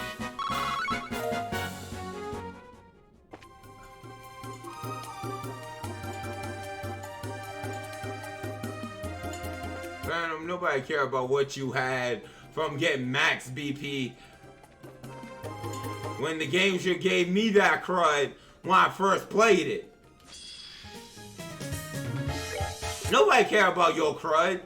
S1: Phantom, nobody care about what you had from getting max BP. When the game should gave me that crud when I first played it. Nobody care about your crud.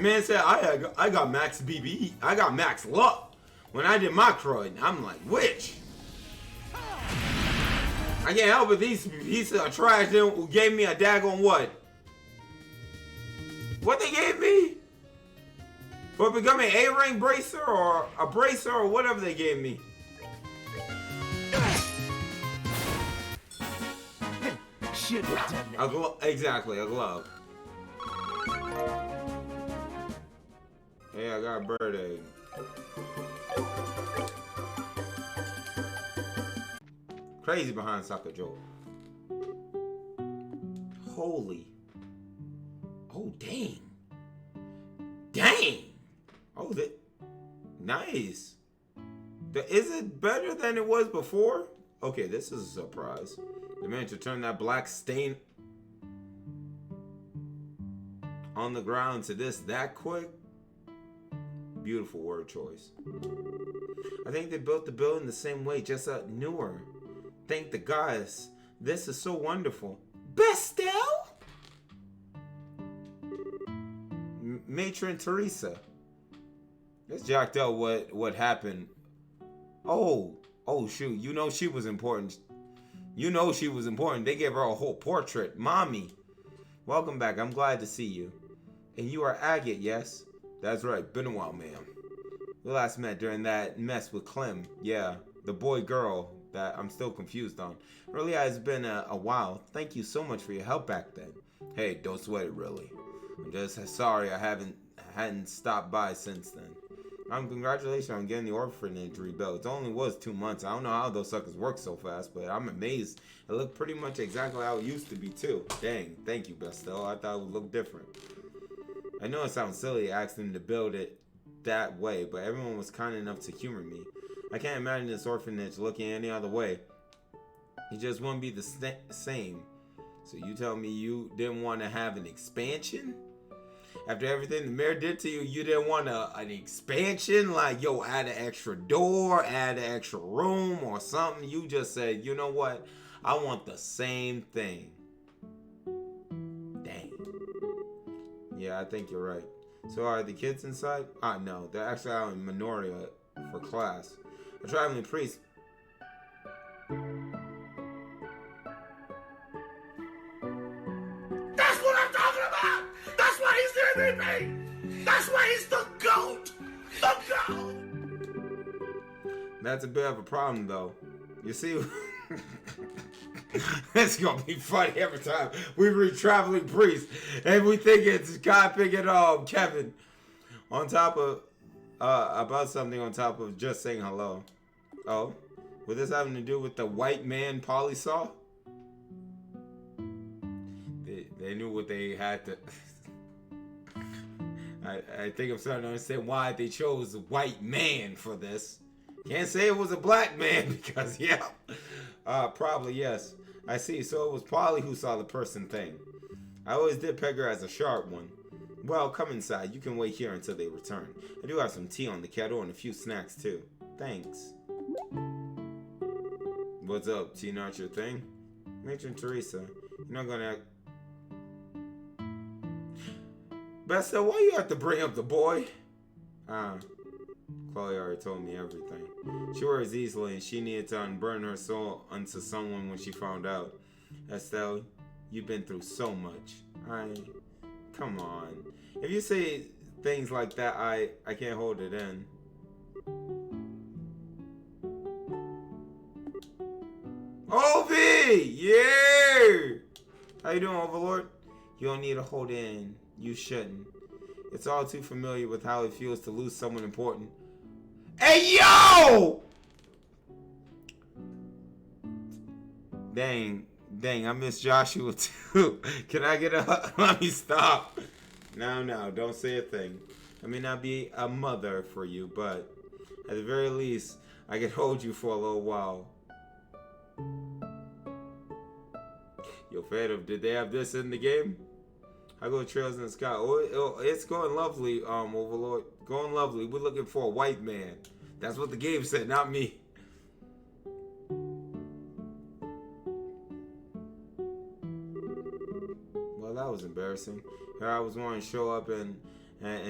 S1: Man said I got max BB. I got max luck when I did my crud. I'm like, which? I can't help it. These pieces of trash who gave me a daggone what? What they gave me? For becoming a A-ring bracer or a bracer or whatever they gave me.
S2: Should have done that.
S1: A glove. Exactly, a glove. Hey, I got a bird egg. Crazy behind Soccer Joe. Holy. Oh, dang. Dang. Oh, that. Nice. Is it better than it was before? Okay, this is a surprise. The man to turn that black stain on the ground to this that quick. Beautiful word choice. I think they built the building the same way, just newer. Thank the gods. This is so wonderful. Bestel? Matron Teresa. Let's jacked up what happened. Oh shoot. You know she was important. You know she was important. They gave her a whole portrait. Mommy. Welcome back. I'm glad to see you. And you are Agate, yes? That's right. Been a while, ma'am. We last met during that mess with Clem. Yeah, the boy-girl that I'm still confused on. Really has been a while. Thank you so much for your help back then. Hey, don't sweat it, really. I'm just sorry I hadn't stopped by since then. Congratulations on getting the orphanage rebuilt. It only was 2 months. I don't know how those suckers work so fast, but I'm amazed. It looked pretty much exactly how it used to be, too. Dang, thank you, Bestel. I thought it would look different. I know it sounds silly asking them to build it that way, but everyone was kind enough to humor me. I can't imagine this orphanage looking any other way. It just wouldn't be the same. So you tell me you didn't want to have an expansion? After everything the mayor did to you, you didn't want an expansion? Like, yo, add an extra door, add an extra room or something? You just said, you know what? I want the same thing. Dang. Yeah, I think you're right. So are the kids inside? No. They're actually out in Minoria for class. A traveling priest.
S2: That's what I'm talking about! That's why he's the MVP! That's why he's the GOAT! The GOAT!
S1: That's a bit of a problem, though. You see, it's gonna be funny every time we read Traveling Priest and we think it's God picking Kevin on top of about something on top of just saying hello. Oh, with this having to do with the white man polysaw? They knew what they had to. I think I'm starting to understand why they chose white man for this. Can't say it was a black man because, yeah. Probably, yes. I see. So it was Polly who saw the person thing. I always did peg her as a sharp one. Well, come inside. You can wait here until they return. I do have some tea on the kettle and a few snacks, too. Thanks. What's up? Tea not your thing? Matron Teresa, you're not gonna... Besta, why you have to bring up the boy? Chloe already told me everything. She worries easily and she needed to unburn her soul unto someone when she found out. Estelle, you've been through so much. Come on. If you say things like that, I can't hold it in. OV! Yeah! How you doing, Overlord? You don't need to hold in. You shouldn't. It's all too familiar with how it feels to lose someone important. Hey, yo! Dang, I miss Joshua too. Can I get a hug? Let me stop. No, don't say a thing. I may not be a mother for you, but at the very least, I can hold you for a little while. Yo, Phantom, did they have this in the game? I go trails in the sky. Oh, it's going lovely, Overlord. Going lovely. We're looking for a white man. That's what the game said, not me. Well, that was embarrassing. Here I was wanting to show up and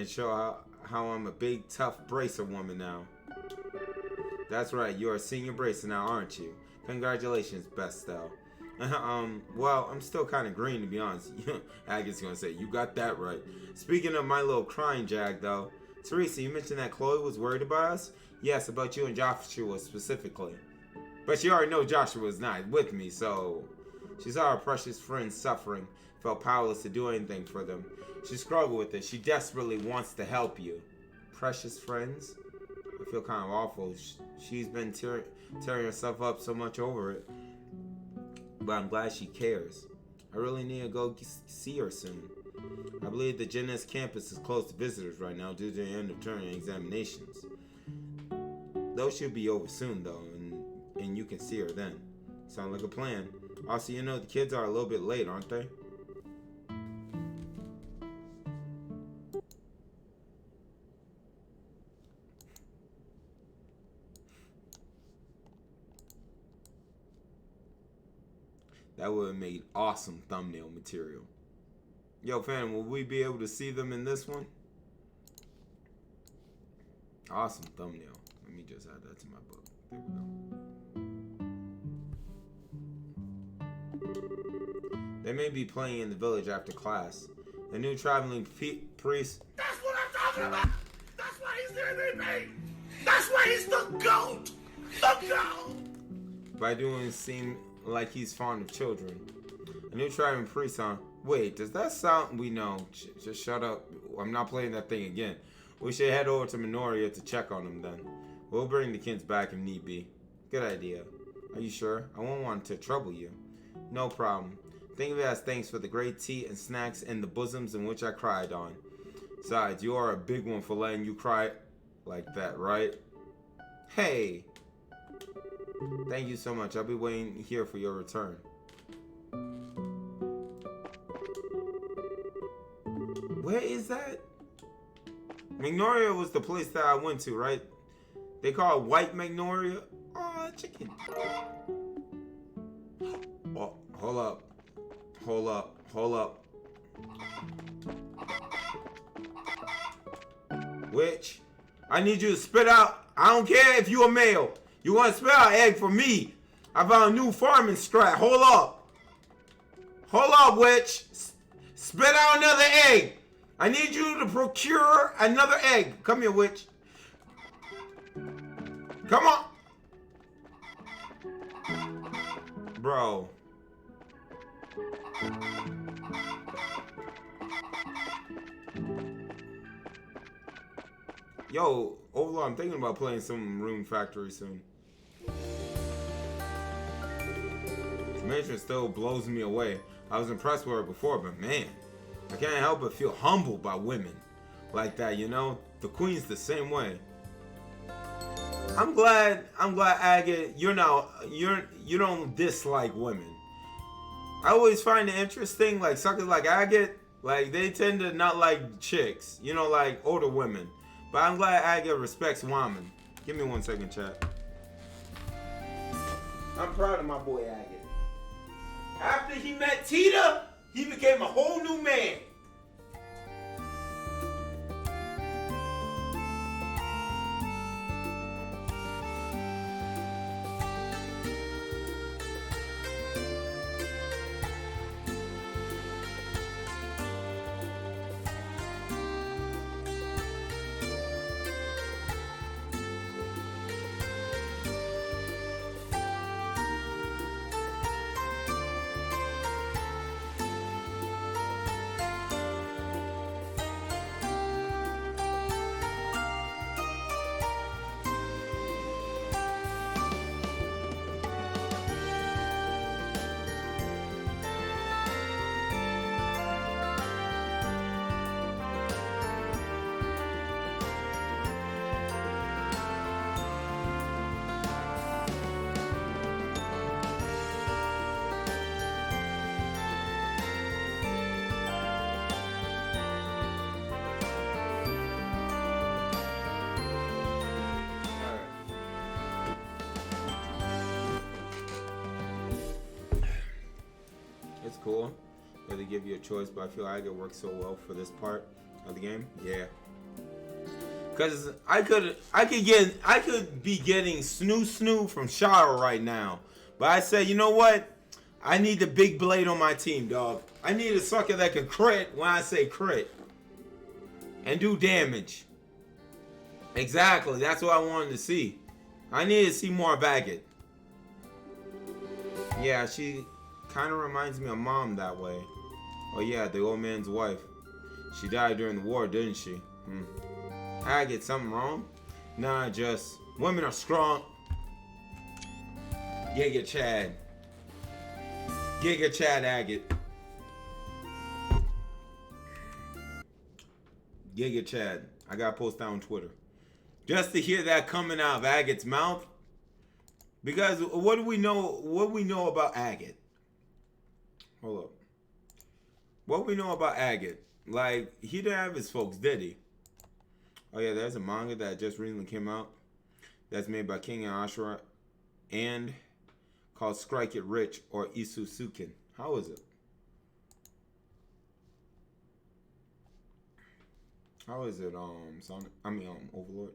S1: show how I'm a big, tough bracer woman now. That's right. You're a senior bracer now, aren't you? Congratulations, Bestel. Well, I'm still kind of green, to be honest. Agate's gonna say, you got that right. Speaking of my little crying jag, though. Teresa, you mentioned that Chloe was worried about us? Yes, about you and Joshua specifically. But she already knows Joshua is not with me, so... She saw her precious friends suffering, felt powerless to do anything for them. She struggled with it. She desperately wants to help you. Precious friends? I feel kind of awful. She's been tearing herself up so much over it. But I'm glad she cares. I really need to go see her soon. I believe the Genes campus is closed to visitors right now due to the end of term examinations. Those should be over soon though, and you can see her then. Sounds like a plan. Also, you know the kids are a little bit late, aren't they? That would have made awesome thumbnail material. Yo, fam, will we be able to see them in this one? Awesome thumbnail. Let me just add that to my book. There we go. They may be playing in the village after class. The new traveling priest...
S2: That's what I'm talking about! That's why he's the MVP! That's why he's the GOAT! The GOAT!
S1: By doing it seem like he's fond of children. A new traveling priest, huh? Wait, does that sound... We know. Just shut up. I'm not playing that thing again. We should head over to Minoria to check on them then. We'll bring the kids back if need be. Good idea. Are you sure? I won't want to trouble you. No problem. Think of it as thanks for the great tea and snacks and the bosoms in which I cried on. Besides, you are a big one for letting you cry like that, right? Hey! Thank you so much. I'll be waiting here for your return. Where is that? Magnolia was the place that I went to, right? They call it White Magnolia. Oh, chicken. Oh, hold up. Hold up. Hold up. Witch, I need you to spit out. I don't care if you a male. You want to spit out an egg for me. I found a new farming strat. Hold up. Hold up, witch. Spit out another egg. I need you to procure another egg. Come here, witch. Come on. Bro. Yo, overall, I'm thinking about playing some Rune Factory soon. Matron still blows me away. I was impressed with her before, but man, I can't help but feel humbled by women like that, you know? The queen's the same way. I'm glad Agate, you don't dislike women. I always find it interesting, like suckers like Agate, like they tend to not like chicks, you know, like older women. But I'm glad Agate respects women. Give me 1 second, chat. I'm proud of my boy Agate. After he met Tita, he became a whole new man. cool. Where they give you a choice, but I feel like it works so well for this part of the game. Yeah. Cause I could be getting snoo from Shara right now. But I said, you know what? I need the big blade on my team, dog. I need a sucker that can crit when I say crit. And do damage. Exactly. That's what I wanted to see. I needed to see more of Agate. Yeah, she kind of reminds me of Mom that way. Oh yeah, the old man's wife. She died during the war, didn't she? Agate, something wrong? Nah, just women are strong. Giga Chad. Giga Chad Agate. Giga Chad. I gotta post that on Twitter. Just to hear that coming out of Agate's mouth. Because what do we know? What we know about Agate? Hold up. What we know about Agate? Like, he didn't have his folks, did he? Oh yeah, there's a manga that just recently came out. That's made by King and Ashura. And called Strike It Rich or Isusuken. How is it? How is it, Sonic? Overlord?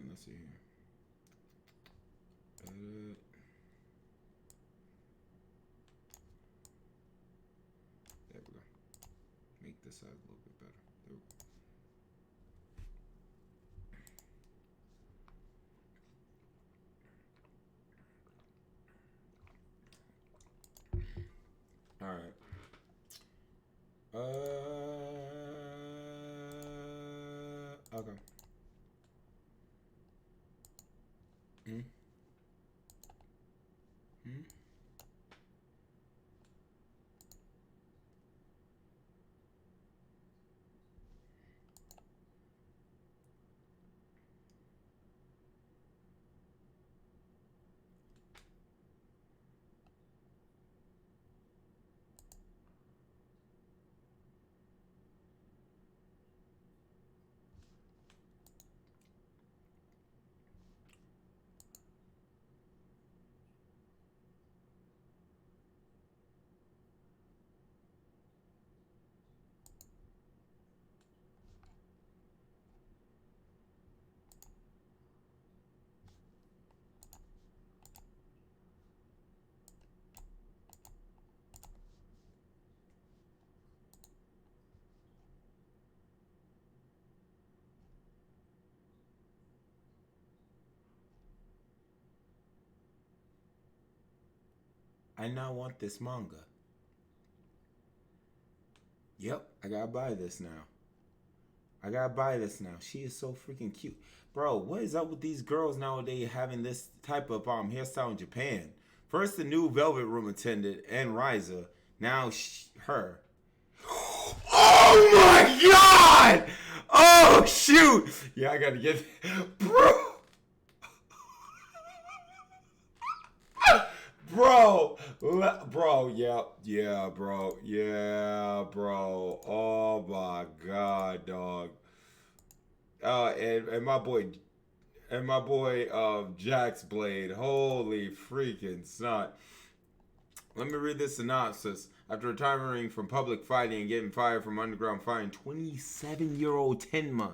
S1: Let's see here. There we go. Make this size a little bit better. There we go. All right. Okay. I now want this manga. Yep, I gotta buy this now. She is so freaking cute. Bro, what is up with these girls nowadays having this type of hairstyle in Japan? First the new Velvet Room attendant and Riza. Now her. Oh my god! Oh shoot! Yeah, I gotta get... Bro! Bro, yeah, bro. Oh my god, dog. And my boy, Jax Blade. Holy freaking snot. Let me read this synopsis. After retiring from public fighting and getting fired from underground fighting, 27-year-old Tenma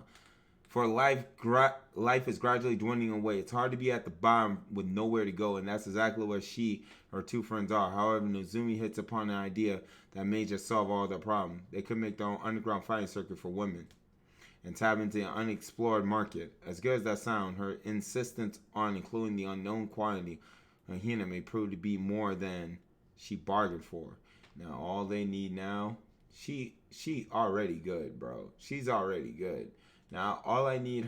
S1: for life is gradually dwindling away. It's hard to be at the bottom with nowhere to go, and that's exactly where she her two friends are. However, Nozumi hits upon an idea that may just solve all their problems. They could make their own underground fighting circuit for women and tap into an unexplored market. As good as that sounds, her insistence on including the unknown quantity of Hina may prove to be more than she bargained for. Now, all they need now, she already good, bro. She's already good. Now, all I need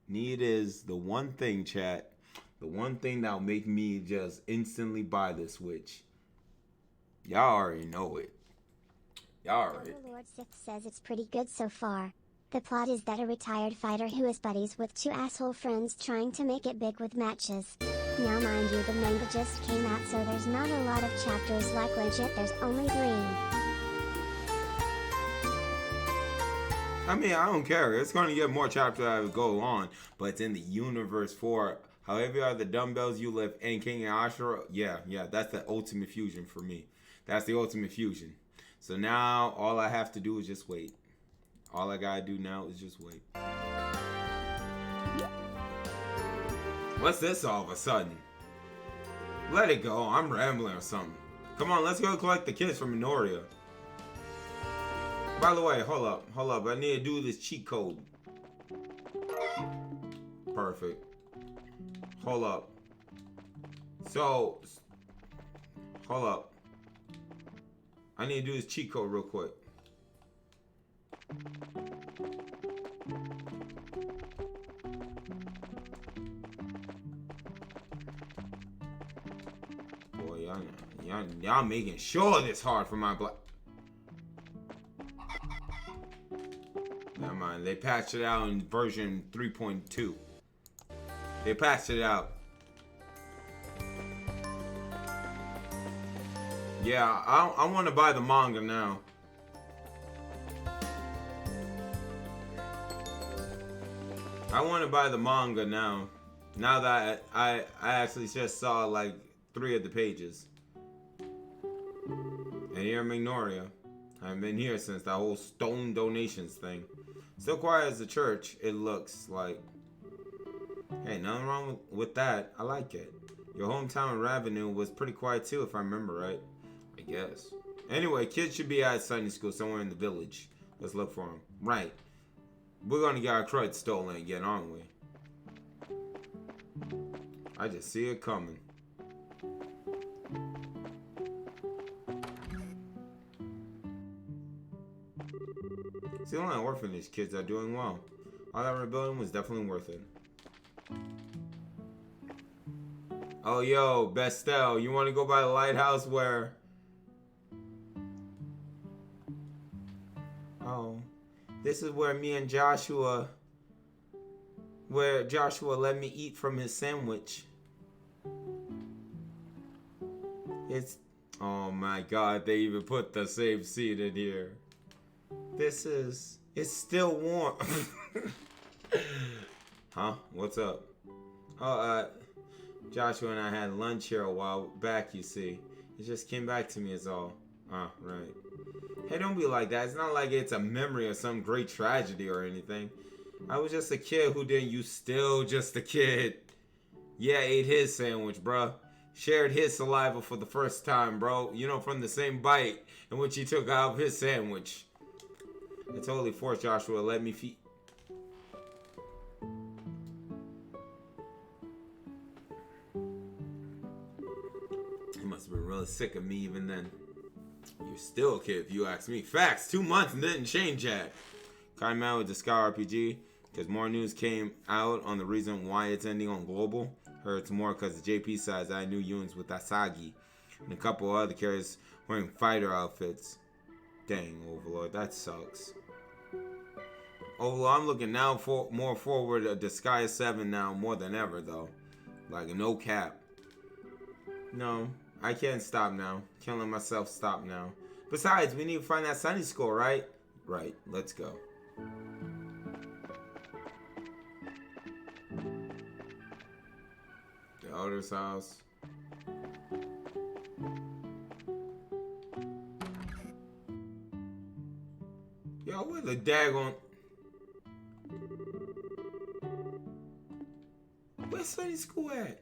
S1: is the one thing, chat. The one thing that'll make me just instantly buy the Switch. Y'all already know it. Y'all already.
S3: Lord Sith says it's pretty good so far. The plot is that a retired fighter who is buddies with two asshole friends trying to make it big with matches. Now mind you, the manga just came out, so there's not a lot of chapters, like legit there's only 3.
S1: I mean, I don't care. It's going to get more chapters as we go on, but it's in the universe for however you are the dumbbells you lift and King and Ashura. Yeah, that's the ultimate fusion for me. That's the ultimate fusion. So now all I have to do is just wait. All I gotta do now is just wait. What's this all of a sudden? Let it go. I'm rambling or something. Come on, let's go collect the kids from Minoria. By the way, hold up. I need to do this cheat code. Perfect. Hold up. So, hold up. I need to do this cheat code real quick. Boy, y'all making sure this hard for my black. Never mind, they patched it out in version 3.2. They patched it out. Yeah, I want to buy the manga now. I want to buy the manga now. Now that I actually just saw like 3 of the pages. And here in Mignoria. I haven't been here since that whole stone donations thing. Still quiet as a church, it looks like. Hey, nothing wrong with that. I like it. Your hometown in Ravenel was pretty quiet too, if I remember right. I guess. Anyway, kids should be at Sunday school somewhere in the village. Let's look for them. Right. We're gonna get our crud stolen again, aren't we? I just see it coming. See, only orphanage kids are doing well. All that rebuilding was definitely worth it. Oh, yo, Bestel, you want to go by the lighthouse where... Oh, this is where me and Joshua... Where Joshua let me eat from his sandwich. It's... Oh my god, they even put the same seat in here. This is... It's still warm. Huh? What's up? Oh, Joshua and I had lunch here a while back, you see. It just came back to me is all. Ah, right. Hey, don't be like that. It's not like it's a memory of some great tragedy or anything. I was just a kid who didn't... You still just a kid. Yeah, ate his sandwich, bruh. Shared his saliva for the first time, bro. You know, from the same bite in which he took out of his sandwich. I totally forced Joshua to let me feed... He must have been really sick of me even then. You're still a kid if you ask me. Facts, 2 months and didn't change that. Came out with the Sky RPG because more news came out on the reason why it's ending on global. Heard it's more because the JP size I knew units with Asagi and a couple other characters wearing fighter outfits. Dang, Overlord, that sucks. Overlord, I'm looking now for more forward to Disguise 7 now more than ever though. Like no cap. No, I can't stop now. Can't let myself stop now. Besides, we need to find that Sunday school, right? Right, let's go. The elder's house. Yo, where the daggone... Where's Sunday school at?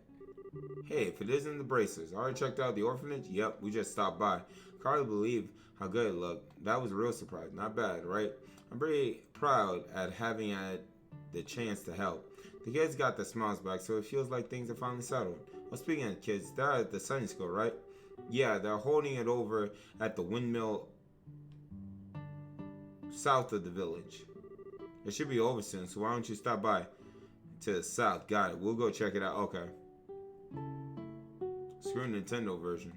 S1: Hey, if it isn't the braces. Already checked out the orphanage? Yep, we just stopped by. Can't hardly believe how good it looked. That was a real surprise. Not bad, right? I'm pretty proud at having had the chance to help. The kids got their smiles back, so it feels like things are finally settled. Well, speaking of kids, they're at the Sunday school, right? Yeah, they're holding it over at the windmill south of the village. It should be over soon, so why don't you stop by to the south? Got it. We'll go check it out. Okay. Screw Nintendo version.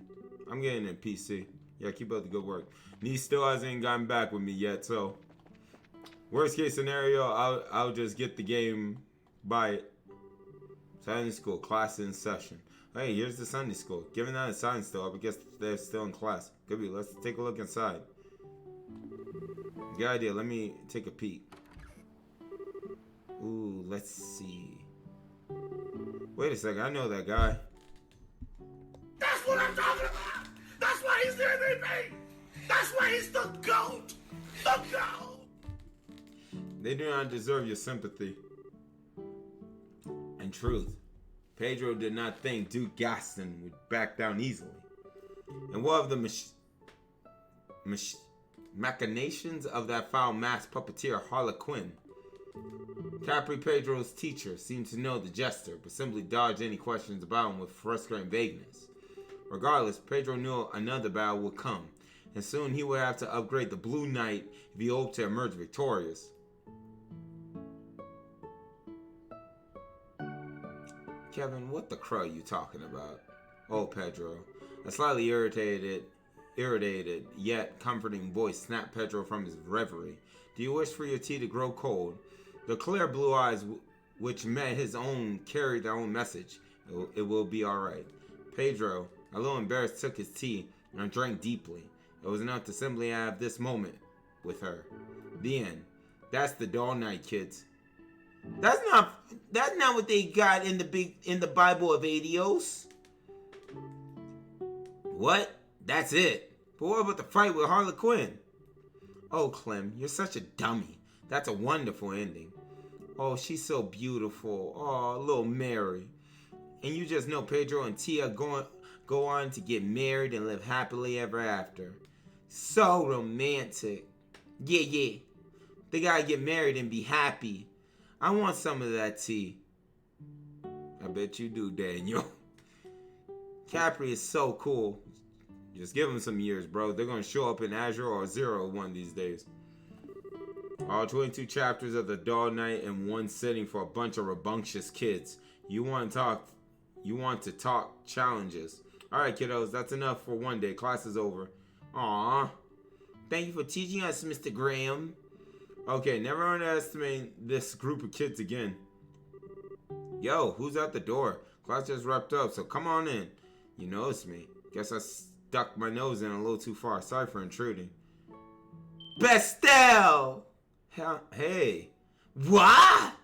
S1: I'm getting a PC. Yeah, keep up the good work. Nee still hasn't gotten back with me yet, so worst case scenario, I'll just get the game, buy it. Sunday school, class in session. Hey, here's the Sunday school. Given that it's sign still up, I guess they're still in class. Could be. Let's take a look inside. Good idea. Let me take a peek. Ooh, let's see. Wait a second. I know that guy.
S2: That's what I'm talking about. That's why he's the MVP. That's why he's the GOAT. The GOAT.
S1: They do not deserve your sympathy. In truth, Pedro did not think Duke Gaston would back down easily. And what of the machinations of that foul-masked puppeteer Harlequin? Capri, Pedro's teacher, seemed to know the jester, but simply dodged any questions about him with frustrating vagueness. Regardless, Pedro knew another battle would come, and soon he would have to upgrade the Blue Knight if he hoped to emerge victorious. Kevin, what the crow are you talking about? Oh, Pedro. A slightly irritated yet comforting voice snapped Pedro from his reverie. Do you wish for your tea to grow cold? The clear blue eyes which met his own carried their own message. It will be alright. Pedro, a little embarrassed, took his tea and drank deeply. It was enough to simply have this moment with her. The end. That's the dull night, kids. That's not what they got in the Bible of Adios. What? That's it. But what about the fight with Harlequin? Oh, Clem, you're such a dummy. That's a wonderful ending. Oh, she's so beautiful. Oh, little Mary. And you just know Pedro and Tia go on to get married and live happily ever after. So romantic. Yeah. They gotta get married and be happy. I want some of that tea. I bet you do, Daniel. Capri is so cool. Just give him some years, bro. They're going to show up in Azure or Zero one of these days. All 22 chapters of the Dull Night in one sitting for a bunch of rambunctious kids. You want to talk challenges. Alright, kiddos. That's enough for one day. Class is over. Aww. Thank you for teaching us, Mr. Graham. Okay, never underestimate this group of kids again. Yo, who's at the door? Class just wrapped up, so come on in. You noticed me. Guess I stuck my nose in a little too far. Sorry for intruding. Bestel! Hey. What?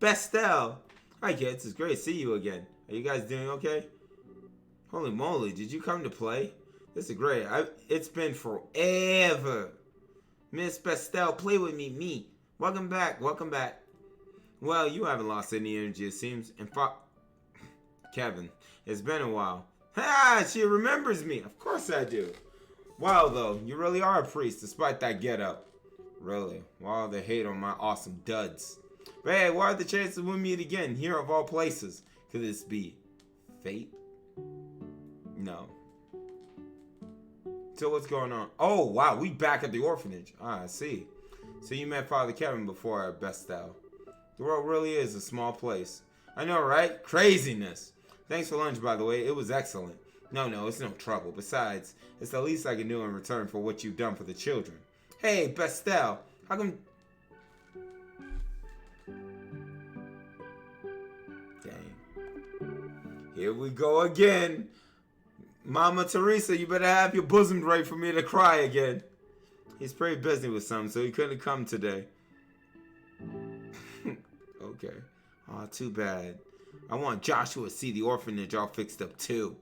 S1: Bestel. Hi, kids. It's great to see you again. Are you guys doing okay? Holy moly, did you come to play? This is great. It's been forever. Miss Bestel, play with me. Welcome back. Well, you haven't lost any energy, it seems. And Kevin, it's been a while. Ha! She remembers me. Of course I do. Wow, though, you really are a priest, despite that getup. Really? Wow, the hate on my awesome duds. But hey, what are the chances we meet again, here of all places? Could this be fate? No. So what's going on? Oh, wow, we back at the orphanage. Ah, I see. So you met Father Kevin before at Bestel. The world really is a small place. I know, right? Craziness. Thanks for lunch, by the way. It was excellent. No, it's no trouble. Besides, it's the least I can do in return for what you've done for the children. Hey, Bestel, how come... Dang. Here we go again. Mama Teresa, you better have your bosom right for me to cry again. He's pretty busy with something, so he couldn't come today. Okay. Aw, too bad. I want Joshua to see the orphanage all fixed up too.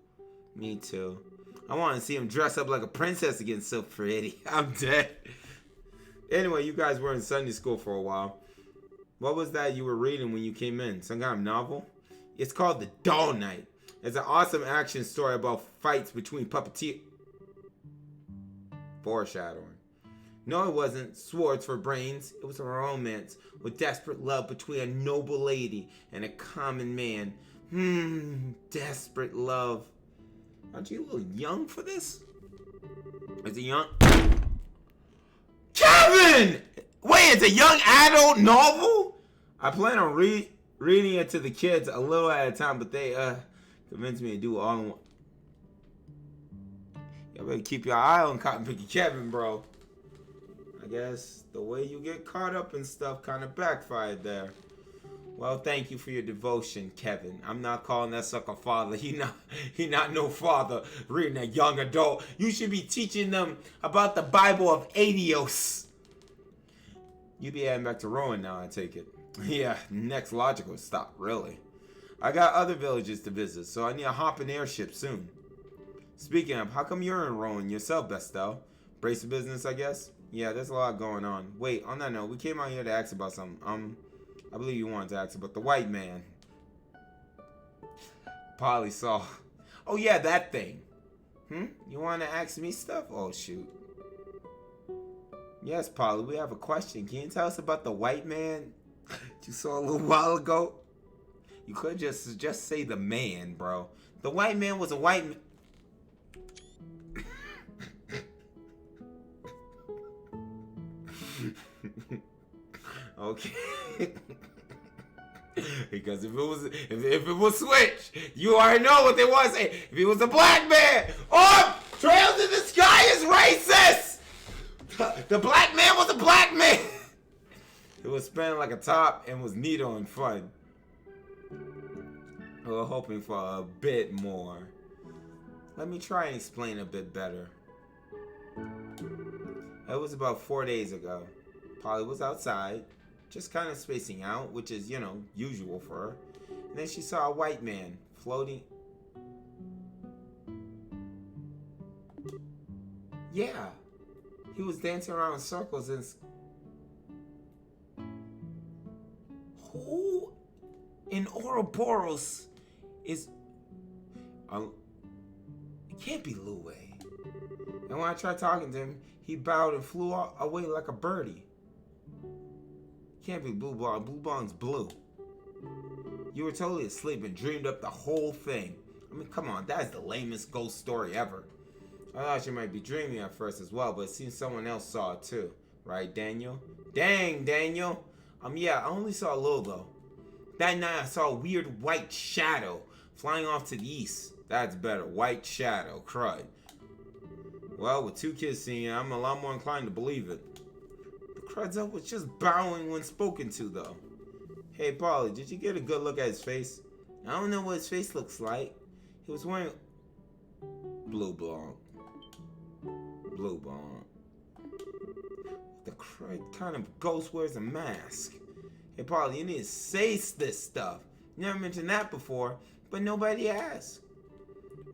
S1: Me too. I want to see him dress up like a princess again, so pretty. I'm dead. Anyway, you guys were in Sunday school for a while. What was that you were reading when you came in? Some kind of novel? It's called The Dull Night. It's an awesome action story about fights between puppeteers. Foreshadowing. No, it wasn't swords for brains. It was a romance with desperate love between a noble lady and a common man. Desperate love. Aren't you a little young for this? Is it young? Kevin! Wait, it's a young adult novel? I plan on reading it to the kids a little at a time, but they convinced me to do it all in one. better keep your eye on Cotton Picky Kevin, bro. I guess the way you get caught up in stuff kind of backfired there. Well, thank you for your devotion, Kevin. I'm not calling that sucker father. He not no father reading a young adult. You should be teaching them about the Bible of Adios. You be heading back to Ruan now, I take it. Yeah, next logical stop, really. I got other villages to visit, so I need to hop an airship soon. Speaking of, how come you're in Ruan yourself, Bestel? Brace of business, I guess? Yeah, there's a lot going on. Wait, on that note, we came out here to ask about something. I believe you wanted to ask about the white man. Polly saw. Oh yeah, that thing. You want to ask me stuff? Oh shoot. Yes, Polly, we have a question. Can you tell us about the white man you saw a little while ago? You could just say the man, bro. The white man was a white man. Okay. Because if it was Switch, you already know what they want to say. If he was a black man, oh, Trails in the Sky is racist. The black man was a black man. It was spinning like a top and was neato and fun. We were hoping for a bit more. Let me try and explain a bit better. It was about 4 days ago. Polly was outside, just kind of spacing out, which is, you know, usual for her. And then she saw a white man floating. Yeah, he was dancing around in circles and... Who in Ouroboros is... It can't be Lue. And when I tried talking to him, he bowed and flew away like a birdie. Can't be Blue Bong. Blue Bong's blue. You were totally asleep and dreamed up the whole thing. I mean, come on, that is the lamest ghost story ever. I thought you might be dreaming at first as well, but it seems someone else saw it too. Right, Daniel? Dang, Daniel. Yeah, I only saw a little though. That night I saw a weird white shadow flying off to the east. That's better. White shadow. Crud. Well, with two kids seeing it, I'm a lot more inclined to believe it. The crud's up was just bowing when spoken to, though. Hey, Polly, did you get a good look at his face? I don't know what his face looks like. He was wearing... Blue Blanc. Blue Blanc. The crud kind of ghost wears a mask. Hey, Polly, you need to say this stuff. Never mentioned that before, but nobody asked.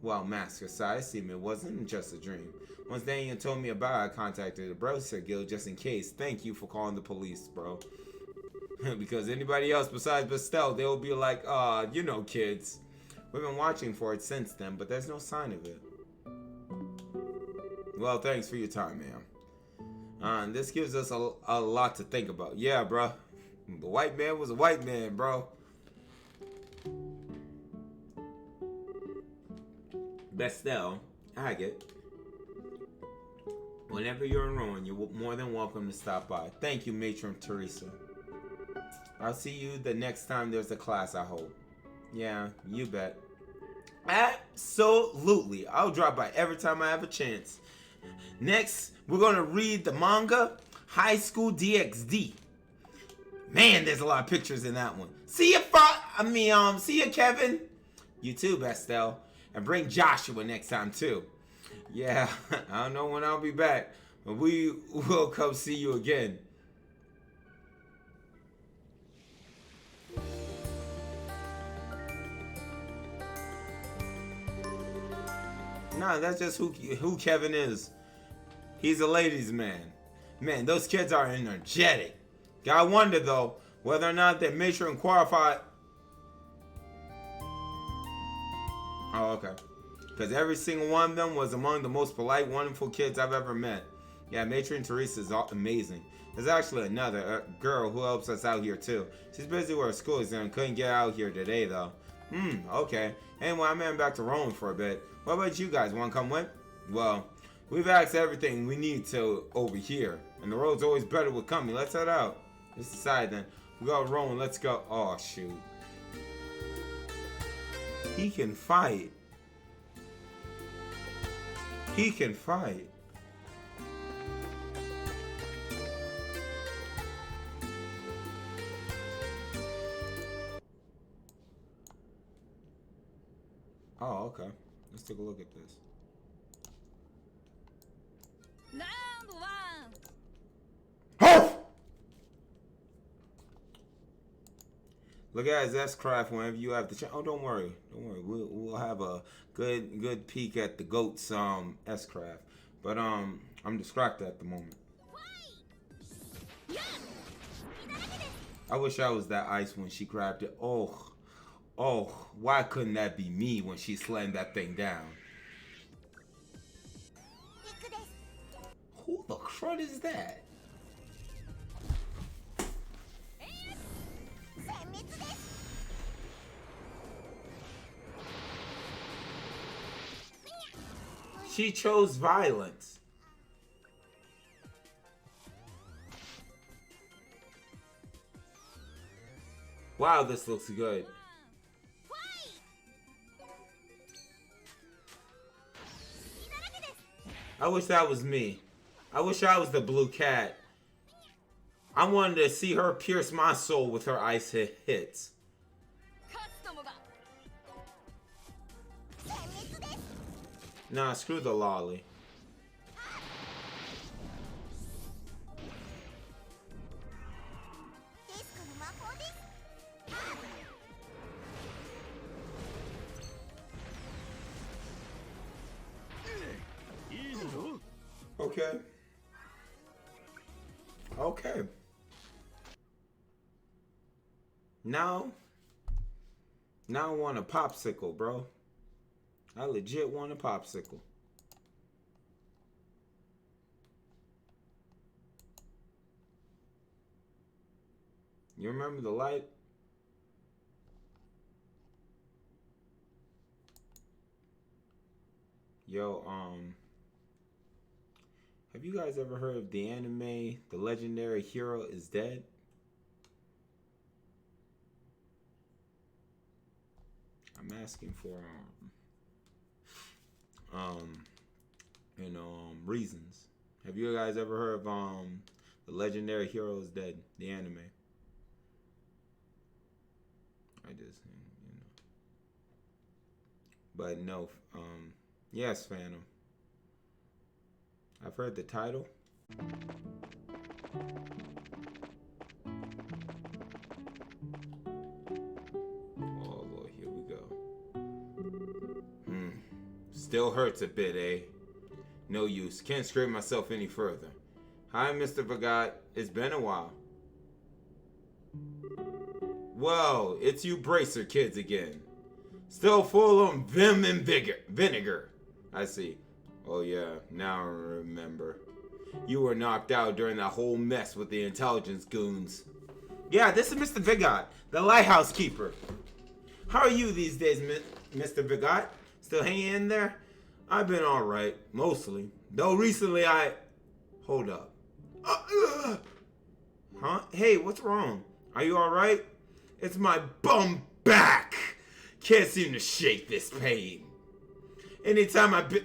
S1: Well, mask aside, it seemed it wasn't just a dream. Once Daniel told me about it, I contacted the Brotherhood Guild just in case. Thank you for calling the police, bro. Because anybody else besides Bestel, they'll be like, you know, kids. We've been watching for it since then, but there's no sign of it. Well, thanks for your time, man. This gives us a lot to think about. Yeah, bro. The white man was a white man, bro. Bestel, Agate. Whenever you're in Ruan, you're more than welcome to stop by. Thank you, Matron Teresa. I'll see you the next time there's a class, I hope. Yeah, you bet. Absolutely. I'll drop by every time I have a chance. Next, we're going to read the manga High School DxD. Man, there's a lot of pictures in that one. See ya, see ya, Kevin. You too, Bestel. And bring Joshua next time, too. Yeah, I don't know when I'll be back, but we will come see you again. Nah, that's just who Kevin is. He's a ladies' man. Man, those kids are energetic. Gotta wonder, though, whether or not their matron qualified. Oh, okay. Because every single one of them was among the most polite, wonderful kids I've ever met. Yeah, Matron Teresa is amazing. There's actually another girl who helps us out here, too. She's busy with her school exam, couldn't get out here today, though. Okay. Anyway, I'm heading back to Rome for a bit. What about you guys? Want to come with? Well, we've asked everything we need to over here. And the road's always better with company. Let's head out. Let's decide then. We go to Rome, let's go. Oh, shoot. He can fight. He can fight. Oh, okay. Let's take a look at this.
S7: Round one.
S1: Huff! Look at his S-Craft whenever you have the chance. Oh, don't worry. Don't worry. We'll have a good peek at the GOAT's S-Craft. But I'm distracted at the moment. I wish I was that ice when she grabbed it. Oh, why couldn't that be me when she slammed that thing down? Who the crud is that? She chose violence. Wow, this looks good. I wish that was me. I wish I was the blue cat. I wanted to see her pierce my soul with her ice hits. Nah, screw the lolly. Okay. Okay. Now I want a popsicle, bro. I legit want a popsicle. You remember the light? Yo, have you guys ever heard of the anime The Legendary Hero is Dead? I'm asking for reasons. Have you guys ever heard of The Legendary Hero is Dead, the anime? I just, But no, yes, Phantom. I've heard the title. Oh Lord, here we go. Still hurts a bit, eh? No use. Can't scrape myself any further. Hi, Mr. Vagat. It's been a while. Whoa, it's you bracer kids again. Still full of vim and vinegar. I see. Oh yeah, now I remember. You were knocked out during that whole mess with the intelligence goons. Yeah, this is Mr. Vigot, the lighthouse keeper. How are you these days, Mr. Vigot? Still hanging in there? I've been alright, mostly. Though recently Hold up. Huh? Hey, what's wrong? Are you alright? It's my bum back! Can't seem to shake this pain. Anytime I've been...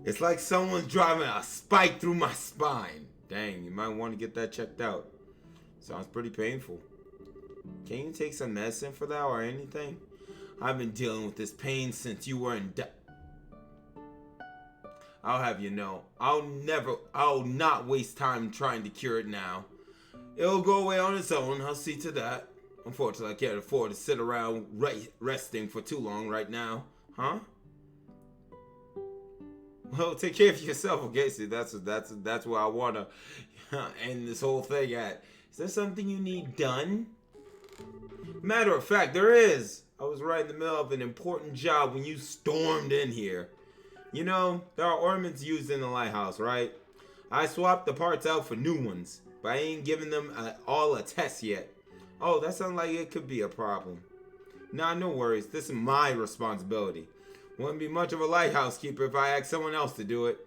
S1: It's like someone's driving a spike through my spine. Dang, you might want to get that checked out. Sounds pretty painful. Can you take some medicine for that or anything? I've been dealing with this pain since you were in I'll have you know, I'll not waste time trying to cure it now. It'll go away on its own, I'll see to that. Unfortunately, I can't afford to sit around resting for too long right now. Huh? Well, take care of yourself, okay? See, that's where I want to end this whole thing at. Is there something you need done? Matter of fact, there is. I was right in the middle of an important job when you stormed in here. You know, there are ornaments used in the lighthouse, right? I swapped the parts out for new ones, but I ain't giving them all a test yet. Oh, that sounds like it could be a problem. Nah, no worries. This is my responsibility. Wouldn't be much of a lighthouse keeper if I asked someone else to do it.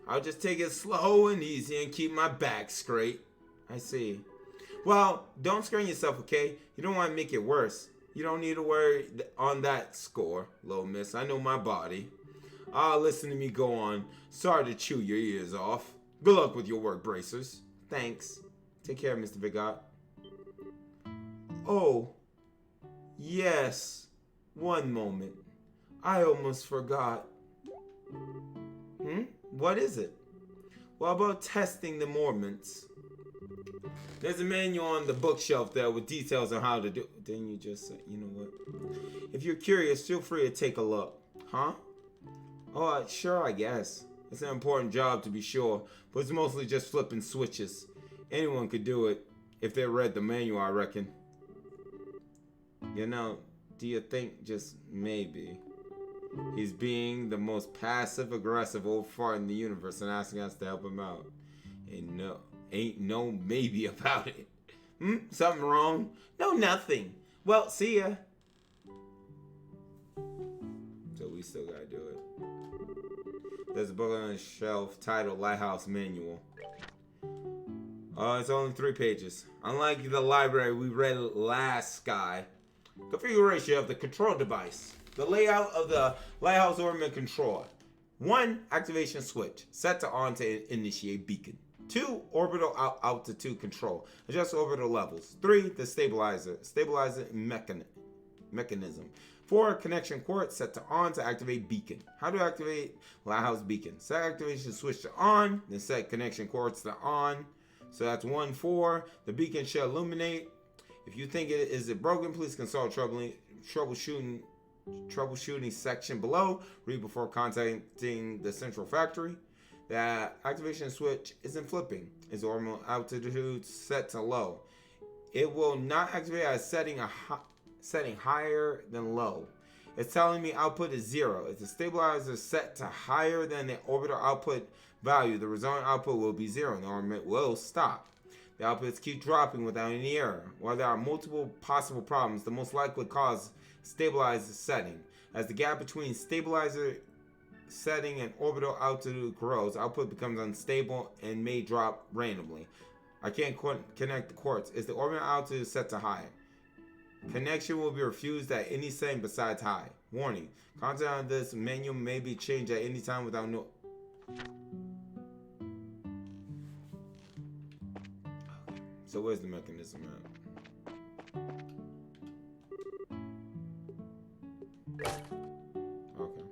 S1: I'll just take it slow and easy and keep my back straight. I see. Well, don't strain yourself, okay? You don't want to make it worse. You don't need to worry on that score, little miss. I know my body. Listen to me go on. Sorry to chew your ears off. Good luck with your work, bracers. Thanks. Take care, Mr. Bigot. Oh, yes. One moment. I almost forgot. What is it? What about testing the movements? There's a manual on the bookshelf there with details on how to do it. Didn't you just say, you know what? If you're curious, feel free to take a look. Huh? Oh, sure, I guess. It's an important job to be sure, but it's mostly just flipping switches. Anyone could do it if they read the manual, I reckon. You know, do you think just maybe he's being the most passive-aggressive old fart in the universe and asking us to help him out? Ain't no maybe about it. Something wrong? No, nothing. Well, see ya. So we still gotta do it. There's a book on the shelf titled Lighthouse Manual. It's only 3 pages. Unlike the library we read last, Sky. Configuration of the control device. The layout of the Lighthouse Ornament controller. 1. Activation switch. Set to on to initiate beacon. 2. Orbital altitude control. Adjust orbital levels. 3. The stabilizer. Stabilizer mechanism. 4. Connection quartz set to on to activate beacon. How to activate Lighthouse beacon? Set activation switch to on, then set connection quartz to on. So that's 1, 4. The beacon shall illuminate. If you think it is broken, please consult troubleshooting section below. Read before contacting the central factory. The activation switch isn't flipping. Its orbital altitude set to low. It will not activate as setting higher than low. It's telling me output is 0. If the stabilizer is set to higher than the orbital output value, the resulting output will be 0 and the ornament will stop. The outputs keep dropping without any error. While there are multiple possible problems, the most likely cause is stabilizer setting. As the gap between stabilizer setting and orbital altitude grows, output becomes unstable and may drop randomly. I can't connect the quartz. Is the orbital altitude set to high? Connection will be refused at any setting besides high. Warning. Content on this menu may be changed at any time without no... So where's the mechanism at? Okay.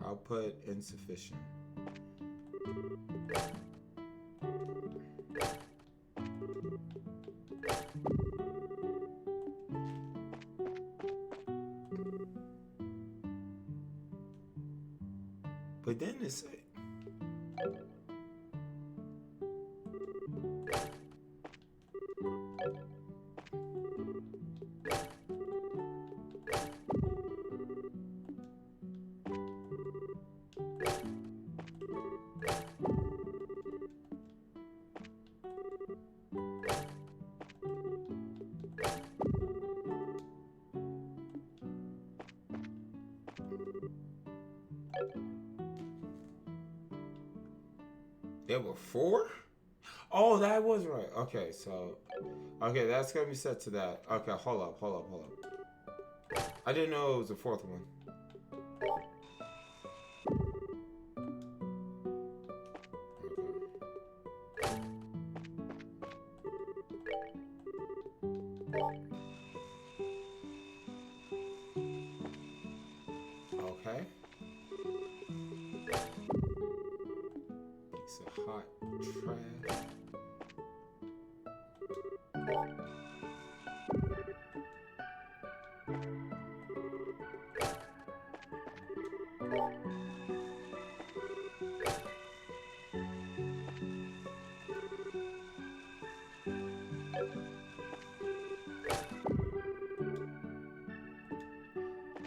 S1: Output insufficient. But then it's there were 4? Oh, that was right. Okay, so... Okay, that's gonna be set to that. Okay, hold up. I didn't know it was the 4th one. Okay. Piece of hot trash.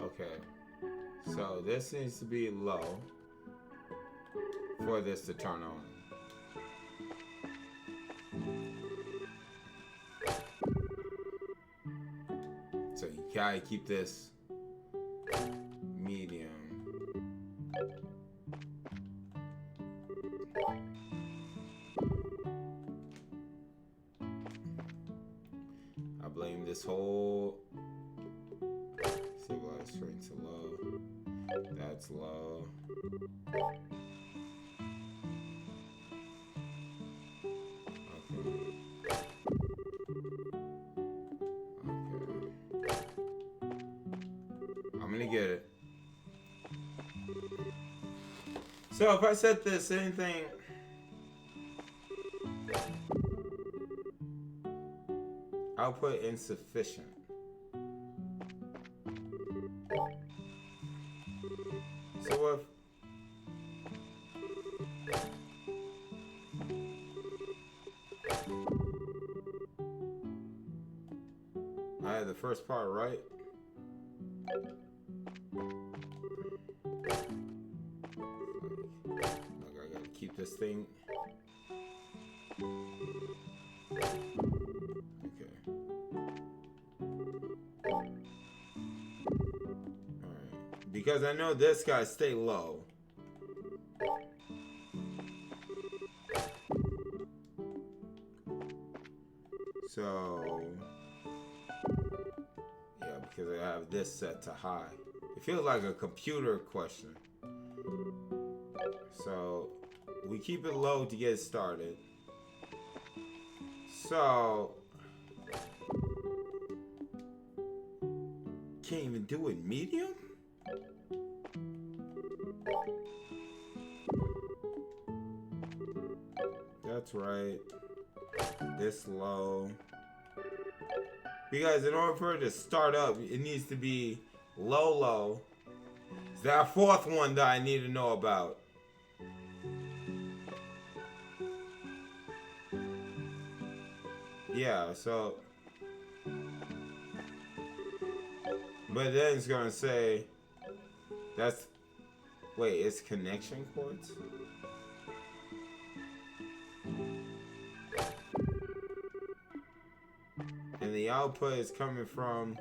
S1: Okay, so this needs to be low for this to turn on. Gotta keep this medium. I blame this whole stabilize strength to low. That's low. I'm gonna get it. So if I set this anything, output insufficient. So what? I had the first part right. Like I gotta keep this thing. Okay. Alright. Because I know this guy stay low. So yeah, because I have this set to high. It feels like a computer question. So we keep it low to get started. So can't even do it medium? That's right. This low. Because in order for it to start up, it needs to be low, low. Is there a fourth one that I need to know about? Yeah, so. But then it's gonna say, that's, wait, it's connection chords? And the output is coming from,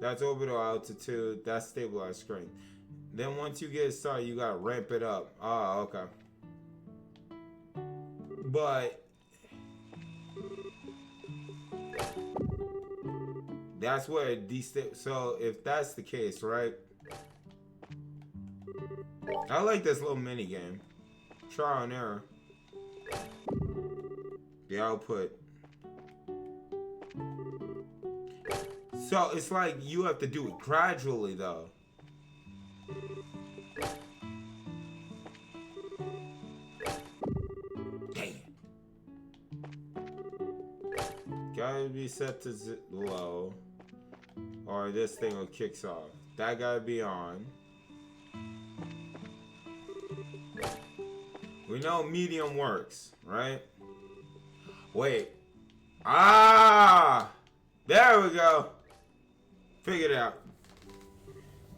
S1: that's orbital altitude, that's stabilized strength. Then once you get it started, you gotta ramp it up. Ah, okay. But that's where it so if that's the case, right? I like this little mini game. Trial and error. The output. So it's like you have to do it gradually though. Damn. Gotta be set to low. Or this thing will kicks off. That gotta be on. We know medium works, right? Wait. Ah! There we go. Figured it out.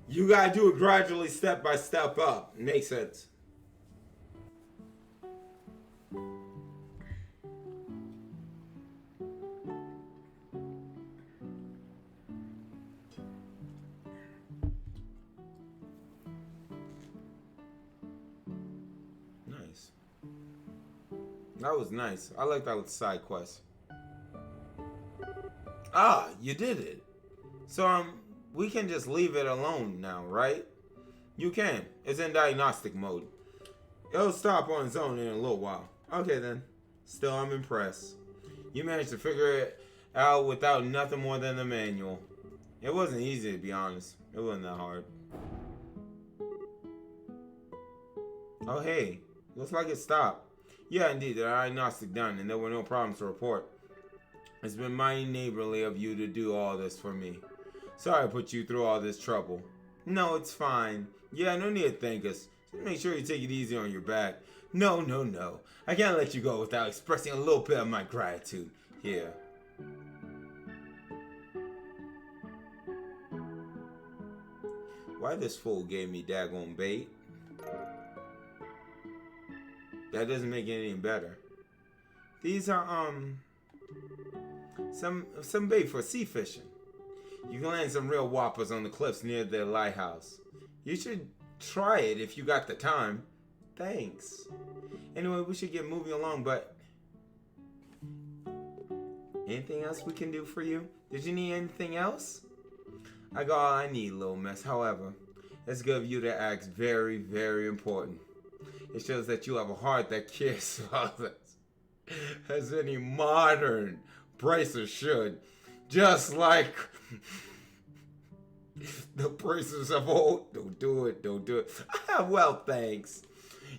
S1: You gotta do it gradually, step by step up. Makes sense. Nice. That was nice. I like that with side quest. Ah, you did it. So we can just leave it alone now, right? You can. It's in diagnostic mode. It'll stop on its own in a little while. Okay then. Still, I'm impressed. You managed to figure it out without nothing more than the manual. It wasn't easy, to be honest. It wasn't that hard. Oh hey, looks like it stopped. Yeah, indeed, the diagnostic done, and there were no problems to report. It's been mighty neighborly of you to do all this for me. Sorry I put you through all this trouble. No, it's fine. Yeah, no need to thank us. Just make sure you take it easy on your back. No, no, no. I can't let you go without expressing a little bit of my gratitude. Here. Why this fool gave me daggone bait? That doesn't make it any better. These are, some bait for sea fishing. You can land some real whoppers on the cliffs near the lighthouse. You should try it if you got the time. Thanks. Anyway, we should get moving along, but... Anything else we can do for you? Did you need anything else? I got all I need, little miss. However, it's good of you to ask. Very, very important. It shows that you have a heart that cares about us. As any modern bracer should. Just like the bracers of old. Don't do it. Don't do it. Well, thanks.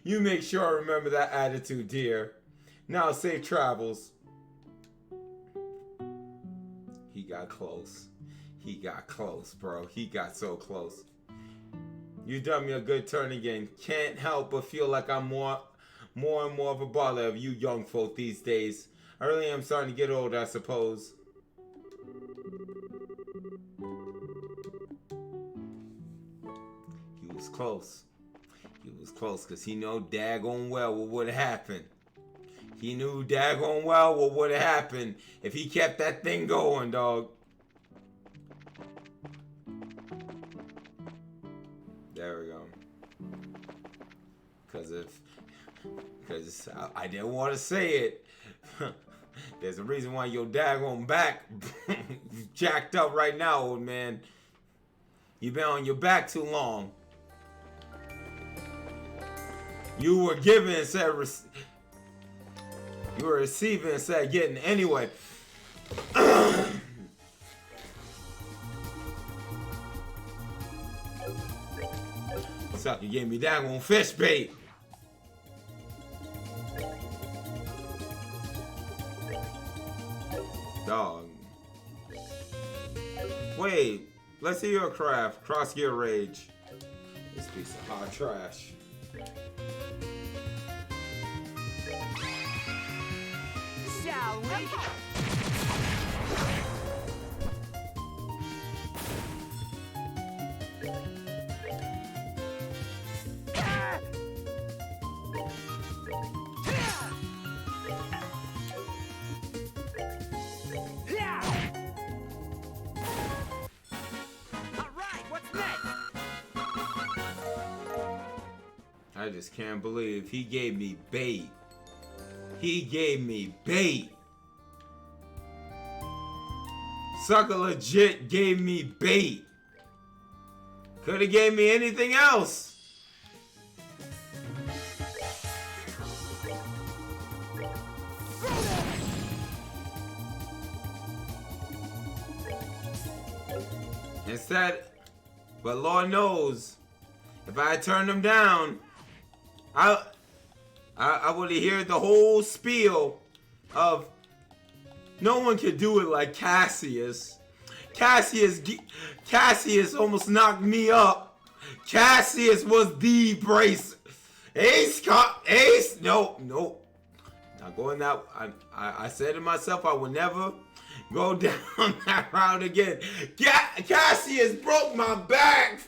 S1: You make sure I remember that attitude, dear. Now, safe travels. He got close. He got close, bro. He got so close. You done me a good turn again. Can't help but feel like I'm more and more of a bother of you young folk these days. I really am starting to get old, I suppose. He was close. He was close because he knew daggone well what would have happened. He knew daggone well what would have happened if he kept that thing going, dog. There we go. Because I didn't want to say it. There's a reason why your daggone back jacked up right now, old man. You've been on your back too long. You were giving instead of you were receiving instead of getting. Anyway. Sucker gave me daggone fish bait. Dog. Wait, let's see your craft. Cross gear rage. This piece of hot trash.
S6: Shall we?
S1: I just can't believe he gave me bait. He gave me bait. Sucker legit gave me bait. Could have gave me anything else. Instead, but Lord knows, if I had turned him down, I would have heard the whole spiel of no one could do it like Cassius. Cassius almost knocked me up. Cassius was the bracer. Ace, nope. Not going that. I said to myself I would never go down that route again. Cassius broke my back.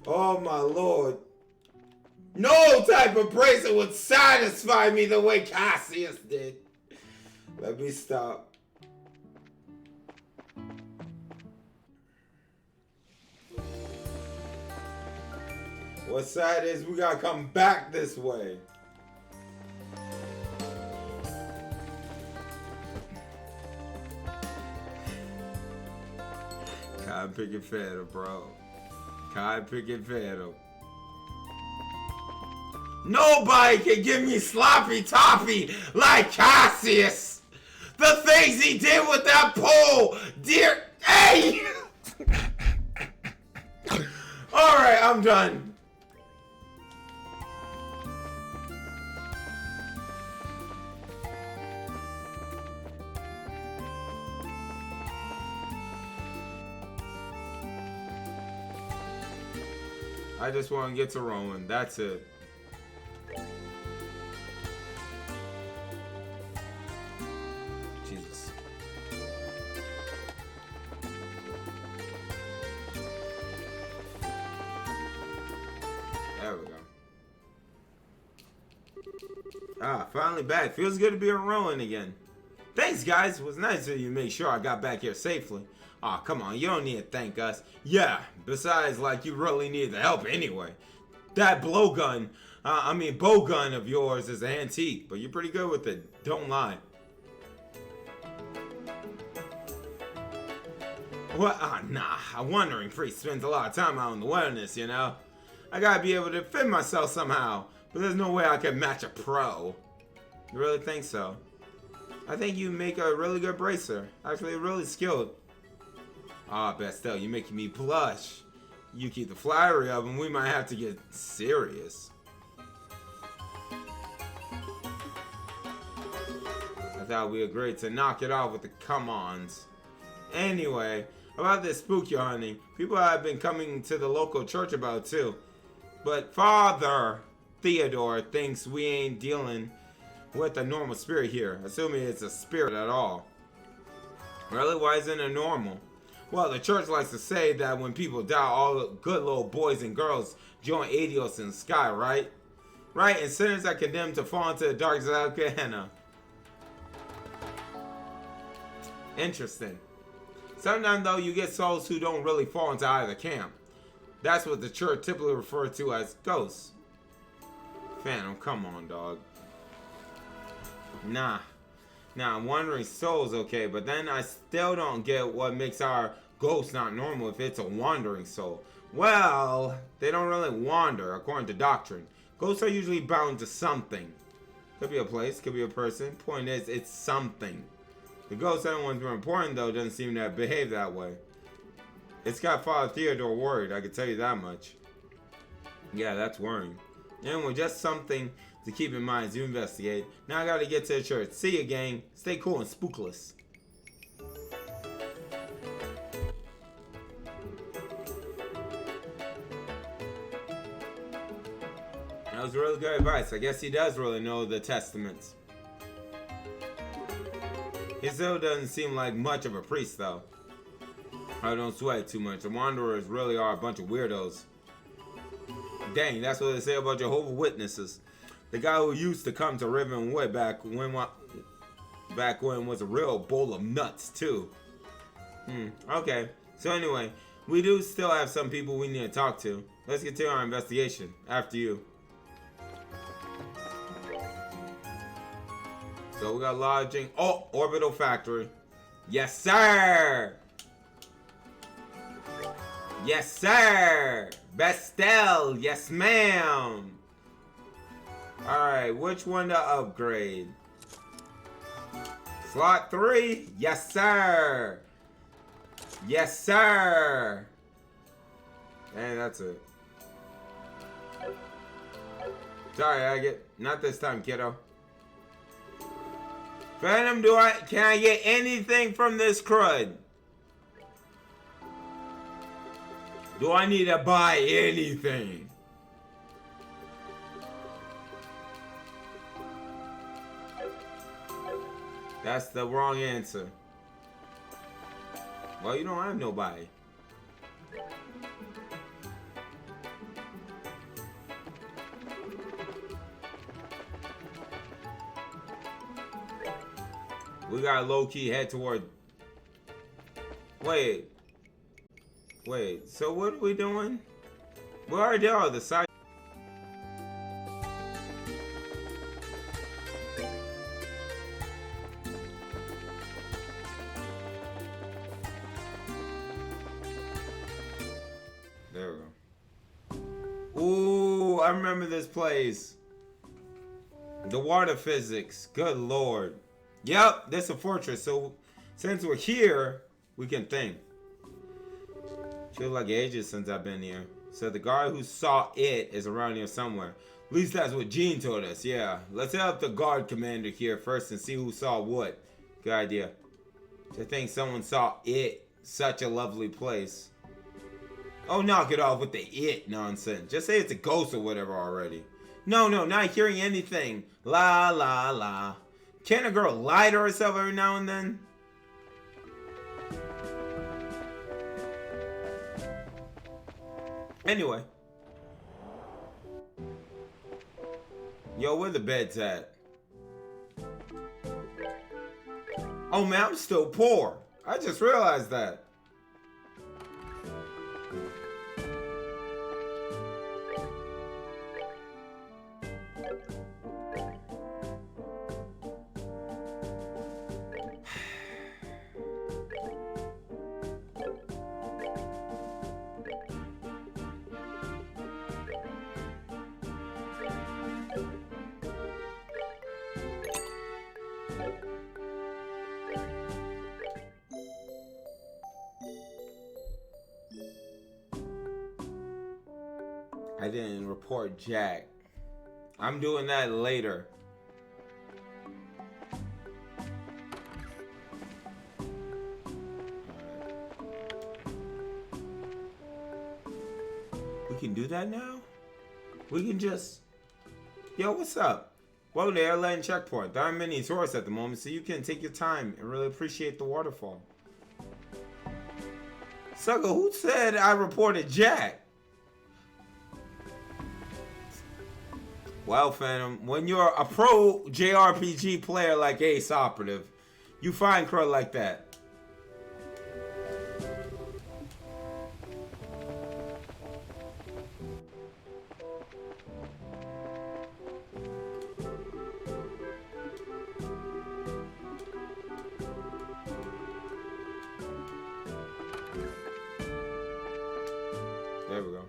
S1: Oh my Lord. No type of bracer would satisfy me the way Cassius did. Let me stop. What's sad is we gotta come back this way. Cotton picking fatal, bro. Cotton picking fatal. Nobody can give me sloppy toppy like Cassius. The things he did with that pole, dear. Hey! Alright, I'm done. I just want to get to Roman. That's it. Jesus. There we go. Ah, finally back. Feels good to be a Rowan again. Thanks, guys. It was nice of you to make sure I got back here safely. Aw, come on. You don't need to thank us. Yeah, besides, like, you really need the help anyway. That bow gun of yours is an antique, but you're pretty good with it. Don't lie. What? Nah. A wandering priest spends a lot of time out in the wilderness, you know? I gotta be able to defend myself somehow, but there's no way I can match a pro. You really think so? I think you make a really good bracer. Actually, really skilled. Ah, Bastel, you're making me blush. You keep the flattery up and we might have to get serious. I thought we agreed to knock it off with the come-ons. Anyway, about this spook you're hunting, people have been coming to the local church about too. But Father Theodore thinks we ain't dealing with a normal spirit here, assuming it's a spirit at all. Really? Why isn't it normal? Well, the church likes to say that when people die, all the good little boys and girls join Adios in the sky, right? Right, and sinners are condemned to fall into the dark side of Gehenna. Interesting. Sometimes, though, you get souls who don't really fall into either camp. That's what the church typically refers to as ghosts. Phantom, come on, dog. Nah, wandering soul's okay, but then I still don't get what makes our ghost not normal if it's a wandering soul. Well, they don't really wander, according to doctrine. Ghosts are usually bound to something. Could be a place, could be a person. Point is, it's something. The ghost everyone's more important, though, doesn't seem to behave that way. It's got Father Theodore worried, I can tell you that much. Yeah, that's worrying. Anyway, just something to keep in mind as you investigate. Now I gotta get to the church. See ya, gang. Stay cool and spookless. That was really good advice. I guess he does really know the testaments. He still doesn't seem like much of a priest, though. I don't sweat too much. The Wanderers really are a bunch of weirdos. Dang, that's what they say about Jehovah's Witnesses. The guy who used to come to Riven Wood back when was a real bowl of nuts, too. Okay. So anyway, we do still have some people we need to talk to. Let's continue our investigation. After you. So we got lodging. Oh, orbital factory. Yes, sir. Yes, sir. Bestel. Yes, ma'am. Alright, which one to upgrade? Slot 3. Yes, sir. Yes, sir. And that's it. Sorry, Agate. Not this time, kiddo. Phantom, can I get anything from this crud? Do I need to buy anything? That's the wrong answer. Well, you don't have nobody. We got low-key head toward... Wait, so what are we doing? Where are they all? The side... There we go. Ooh, I remember this place. The water physics. Good lord. Yep, this is a fortress, so since we're here, we can think. Feels like ages since I've been here. So the guy who saw it is around here somewhere. At least that's what Gene told us, yeah. Let's help the guard commander here first and see who saw what. Good idea. To think someone saw it. Such a lovely place. Oh, knock it off with the it nonsense. Just say it's a ghost or whatever already. No, not hearing anything. La, la, la. Can't a girl lie to herself every now and then? Anyway. Yo, where the bed's at? Oh man, I'm still poor. I just realized that. I didn't report Jack. I'm doing that later. We can do that now? We can just... Yo, what's up? Welcome to Airline Checkpoint. There aren't many tourists at the moment, so you can take your time and really appreciate the waterfall. Sucker, who said I reported Jack? Well, Phantom, when you're a pro JRPG player like Ace Operative, you find Crow like that. There we go.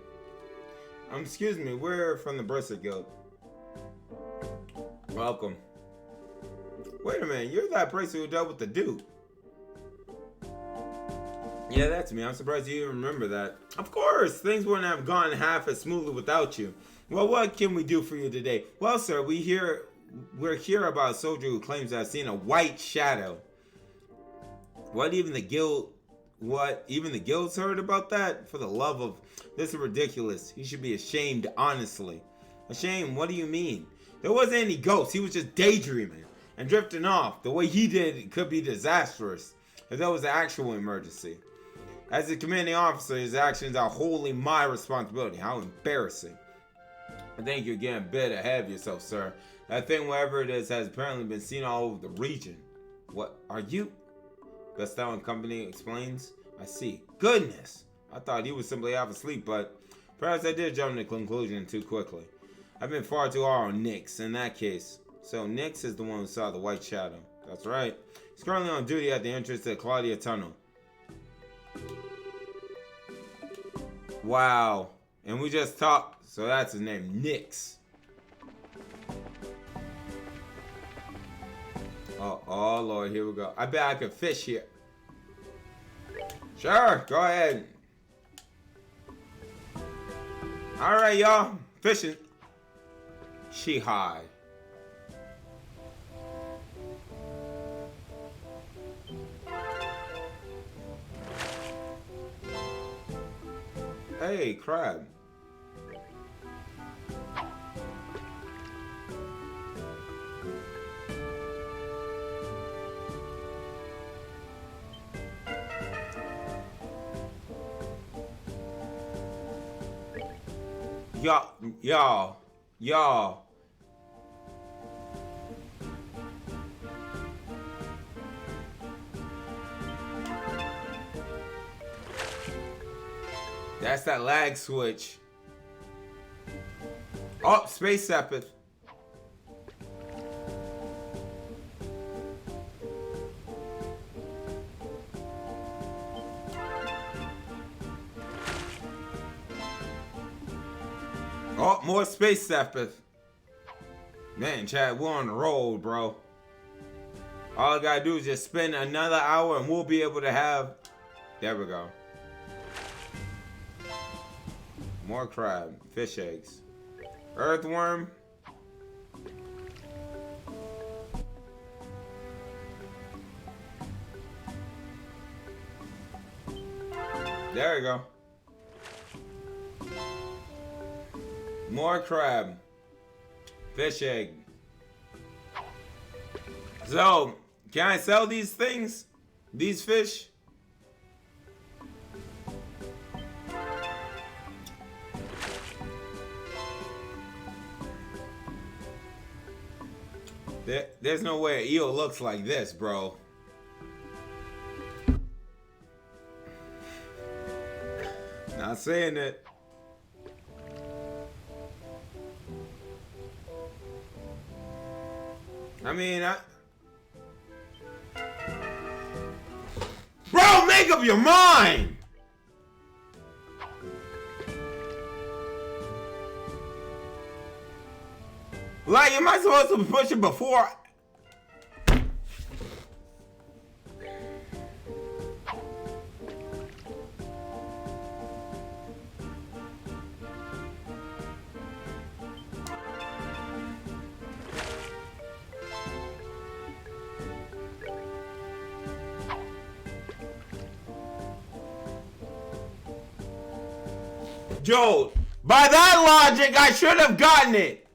S1: Excuse me, we're from the Brisket Guild. Welcome. Wait a minute, you're that person who dealt with the Duke. Yeah, that's me. I'm surprised you even remember that. Of course, things wouldn't have gone half as smoothly without you. Well, what can we do for you today? Well, sir, we're here about a soldier who claims to have seen a white shadow. Even the guild's heard about that? For the love of... This is ridiculous. You should be ashamed, honestly. Ashamed? What do you mean? There wasn't any ghost. He was just daydreaming and drifting off. The way he did it could be disastrous if there was an actual emergency. As the commanding officer, his actions are wholly my responsibility. How embarrassing. I think you're getting a bit ahead of yourself, sir. That thing, whatever it is, has apparently been seen all over the region. What are you? Bestel and Company explains. I see. Goodness! I thought he was simply half asleep, but perhaps I did jump to the conclusion too quickly. I've been far too hard on Nix in that case. So Nix is the one who saw the white shadow. That's right. He's currently on duty at the entrance to the Claudia Tunnel. Wow. And we just talked. So that's his name, Nix. Oh Lord, here we go. I bet I could fish here. Sure, go ahead. Alright, y'all. Fishing. She high. Hey, crab. Y'all. That's that lag switch. Oh, space Sepith. Oh, more space Sepith. Man, Chad, we're on the road, bro. All I gotta do is just spend another hour and we'll be able to have... There we go. More crab. Fish eggs. Earthworm. There we go. More crab. Fish egg. So, can I sell these things? These fish? There's no way an eel looks like this, bro. Not saying it. I mean, bro, make up your mind! Like, am I supposed to push it before? Joe, by that logic, I should have gotten it.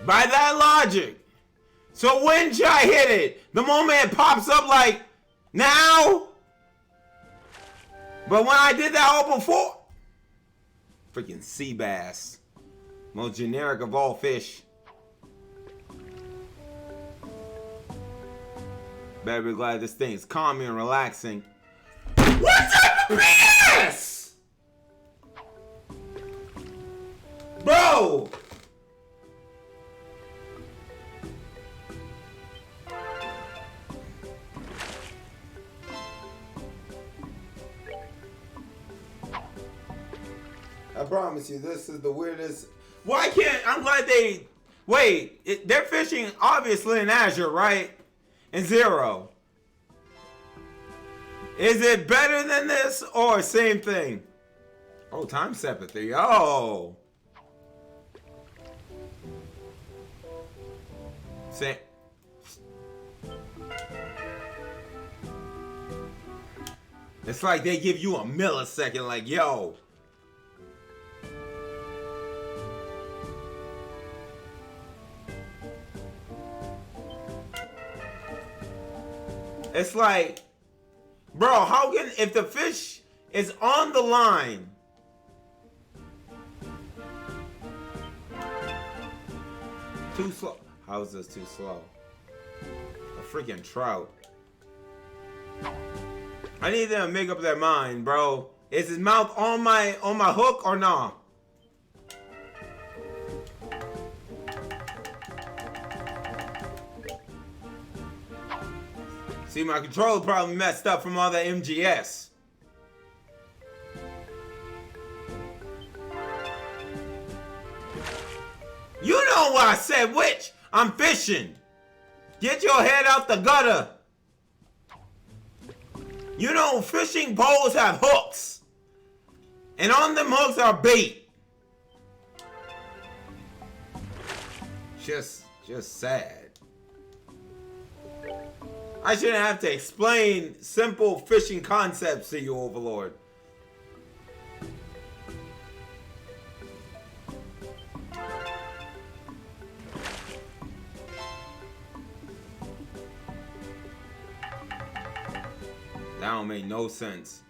S1: By that logic. So when should I hit it? The moment it pops up like, now? But when I did that all before? Freaking sea bass. Most generic of all fish. Better be glad this thing is calming and relaxing. What type of BS? Bro! I promise you, this is the weirdest. Why can't, I'm glad they, wait, they're fishing obviously in Azure, right? And Zero. Is it better than this or same thing? Oh, time sympathy. Oh. Same. It's like they give you a millisecond, like, yo. It's like, bro, how can, if the fish is on the line, too slow. How is this too slow? A freaking trout. I need them to make up their mind, bro. Is his mouth on my hook or not? See, my controller probably messed up from all that MGS. You know what I said, which? I'm fishing. Get your head out the gutter. You know, fishing poles have hooks. And on them hooks are bait. Just sad. I shouldn't have to explain simple fishing concepts to you, Overlord. That don't make no sense.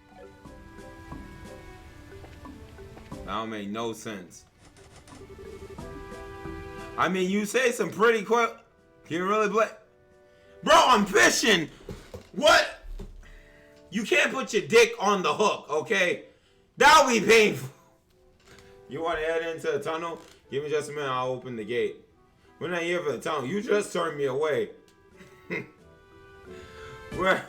S1: That don't make no sense. I mean, you say some pretty quick. Can you really blame? Bro, I'm fishing. What? You can't put your dick on the hook, okay? That'll be painful. You want to head into the tunnel? Give me just a minute. I'll open the gate. We're not here for the tunnel. You just turned me away. Where?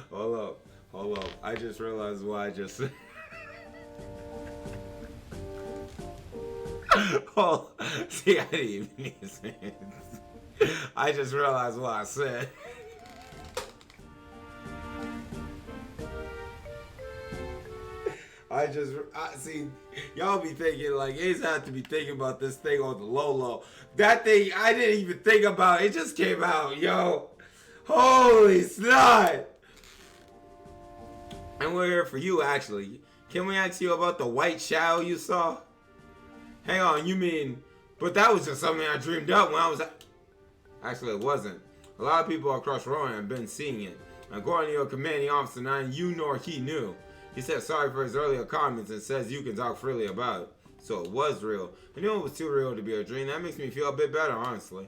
S1: Hold up. I just realized what I just said. Oh, see, I didn't even need to say it. I just realized what I said. See, y'all be thinking like Ace had to be thinking about this thing on the low. That thing I didn't even think about. It just came out, yo. Holy snot! And we're here for you, actually. Can we ask you about the white shadow you saw? Hang on, you mean... But that was just something I dreamed up when I was... Actually, it wasn't. A lot of people across Ruan have been seeing it. According to your commanding officer, neither you nor he knew. He said sorry for his earlier comments and says you can talk freely about it. So it was real. I knew it was too real to be a dream. That makes me feel a bit better, honestly.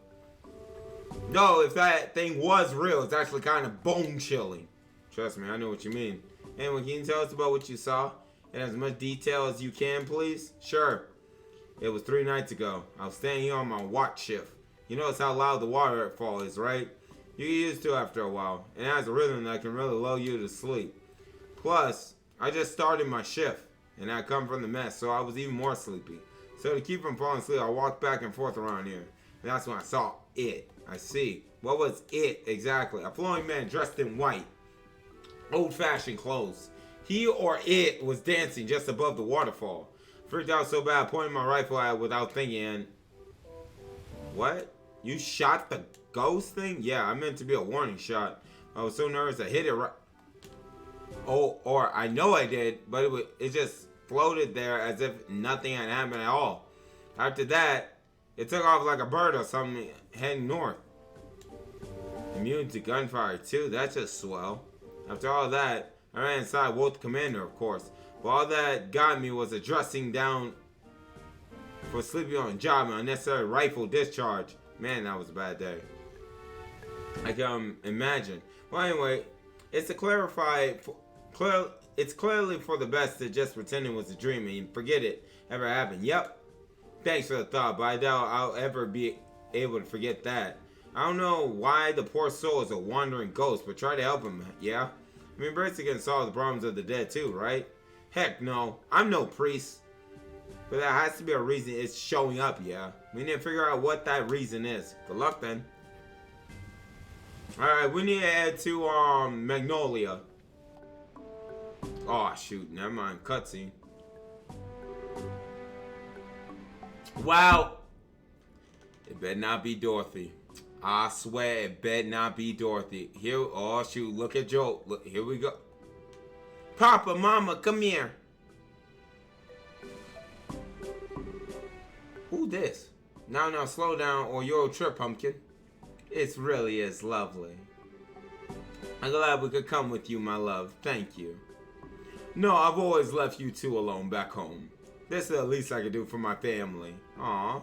S1: No, if that thing was real, it's actually kind of bone chilling. Trust me, I know what you mean. Anyway, can you tell us about what you saw? In as much detail as you can, please? Sure. It was 3 nights ago. I was staying here on my watch shift. You notice how loud the waterfall is, right? You get used to it after a while. And it has a rhythm that can really lull you to sleep. Plus, I just started my shift. And I come from the mess, so I was even more sleepy. So to keep from falling asleep, I walked back and forth around here. And that's when I saw it. I see. What was it exactly? A flowing man dressed in white. Old-fashioned clothes. He or it was dancing just above the waterfall. Freaked out so bad, I pointed my rifle at it without thinking and... What? You shot the ghost thing? Yeah, I meant to be a warning shot. I was so nervous I hit it right... Oh, or I know I did, but it just floated there as if nothing had happened at all. After that, it took off like a bird or something heading north. Immune to gunfire too, that's just swell. After all that, I ran inside, woke the commander, of course. But all that got me was a dressing down for sleeping on a job and unnecessary rifle discharge. Man, that was a bad day. I can imagine. Well, anyway, it's to clarify... It's clearly for the best to just pretend it was a dream and forget it ever happened. Yep. Thanks for the thought, but I doubt I'll ever be able to forget that. I don't know why the poor soul is a wandering ghost, but try to help him, yeah? I mean, priests can solve the problems of the dead too, right? Heck no. I'm no priest. But there has to be a reason it's showing up, yeah? We need to figure out what that reason is. Good luck then. Alright, we need to head to Magnolia. Oh shoot, never mind. Cutscene. Wow. It better not be Dorothy. I swear it better not be Dorothy. Here, oh shoot, look at Joe. Look, here we go. Papa, Mama, come here. Who this? Now, slow down or you'll trip, pumpkin. It really is lovely. I'm glad we could come with you, my love. Thank you. No, I've always left you two alone back home. This is the least I could do for my family. Aw.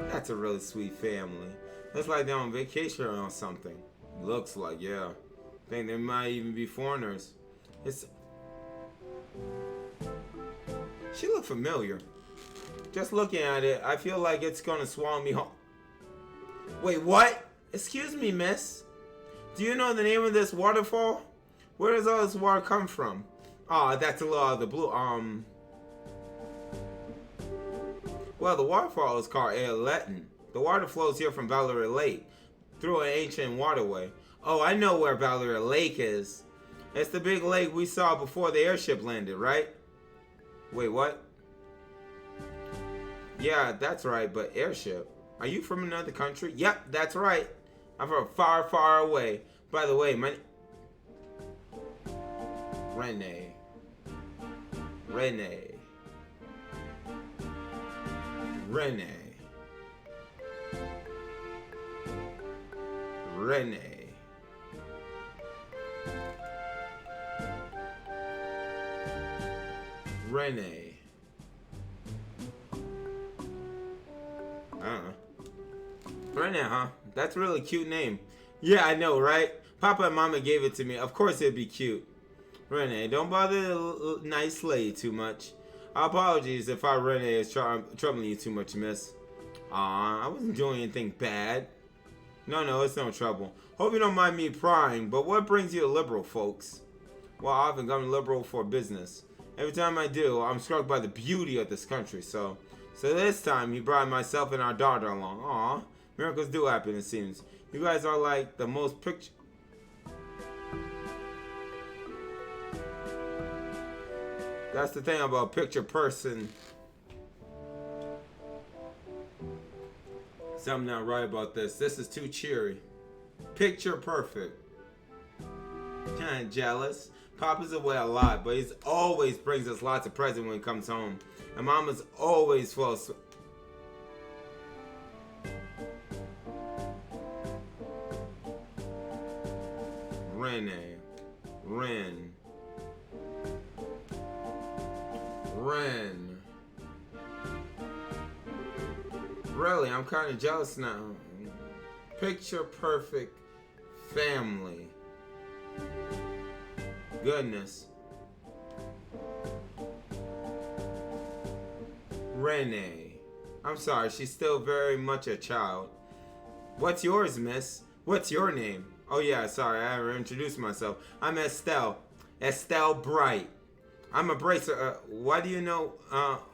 S1: That's a really sweet family. Looks like they're on vacation or something. Looks like, yeah. Think they might even be foreigners. She looked familiar. Just looking at it, I feel like it's gonna swallow me home. Wait, what? Excuse me, miss. Do you know the name of this waterfall? Where does all this water come from? Oh, that's a lot of the blue. Well, the waterfall is called Chillin. The water flows here from Valeria Lake through an ancient waterway. Oh, I know where Valeria Lake is. It's the big lake we saw before the airship landed, right? Wait, what? Yeah, that's right, but airship. Are you from another country? Yep, that's right. I'm from far, far away. By the way, my... Renee. Renee. Renee. Renee. Renee. Renee, huh? That's a really cute name. Yeah, I know, right? Papa and Mama gave it to me. Of course it'd be cute. Renee, don't bother the nice lady too much. Apologies if our Renee is troubling you too much, miss. I wasn't doing anything bad. No, it's no trouble. Hope you don't mind me prying, but what brings you to Liberal, folks? Well, I've been going Liberal for business. Every time I do, I'm struck by the beauty of this country, so this time, he brought myself and our daughter along. Aw, miracles do happen, it seems. You guys are like the most picture... That's the thing about picture person. Something not right about this. This is too cheery. Picture perfect. Kinda jealous. Papa's away a lot, but he always brings us lots of presents when he comes home. And Mama's always full of... Renee. Ren. Really, I'm kind of jealous now. Picture perfect family. Goodness. Renee. I'm sorry, she's still very much a child. What's yours, miss? What's your name? Oh yeah, sorry, I haven't introduced myself. I'm Estelle. Estelle Bright. I'm a bracer. Why do you know?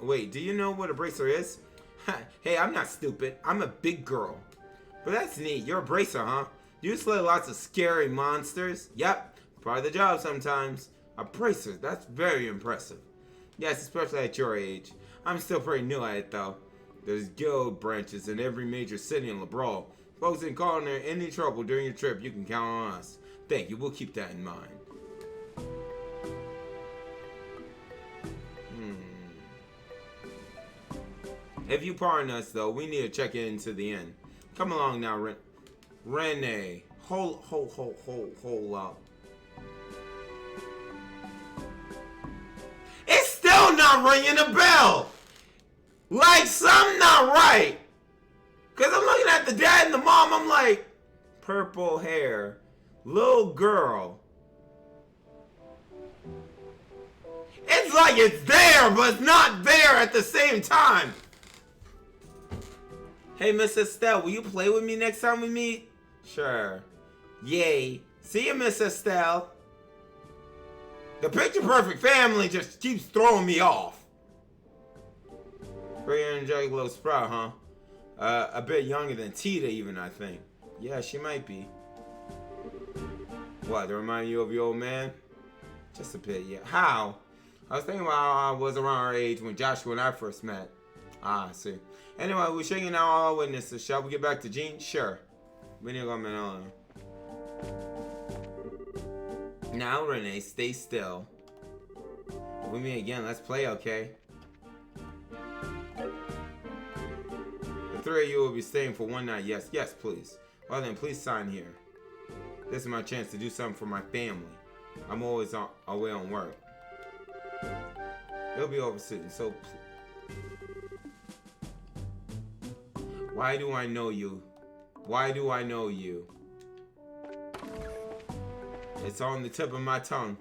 S1: Wait, do you know what a bracer is? Hey, I'm not stupid. I'm a big girl. But that's neat. You're a bracer, huh? You slay lots of scary monsters? Yep. Part of the job sometimes. A bracer. That's very impressive. Yes, especially at your age. I'm still pretty new at it, though. There's guild branches in every major city in LeBron. Folks in calling there any trouble during your trip, you can count on us. Thank you. We'll keep that in mind. If you pardon us, though, we need to check into the inn. Come along now, Renee. Hold up. It's still not ringing a bell. Like something not right. Cause I'm looking at the dad and the mom. I'm like, purple hair, little girl. It's like it's there, but it's not there at the same time. Hey, Miss Estelle, will you play with me next time we meet? Sure. Yay. See you, Miss Estelle. The picture perfect family just keeps throwing me off. Pretty energetic little sprout, huh? A bit younger than Tita even, I think. Yeah, she might be. What, to remind you of your old man? Just a bit, yeah. How? I was thinking about how I was around her age when Joshua and I first met. Ah, I see. Anyway, we're shaking out all our witnesses. Shall we get back to Jean? Sure. We need to go on. Now, Renee, stay still. If we meet again, let's play, okay? The three of you will be staying for one night. Yes, yes, please. Well then, please sign here. This is my chance to do something for my family. I'm always away on work. It'll be over soon, so why do I know you? Why do I know you? It's on the tip of my tongue.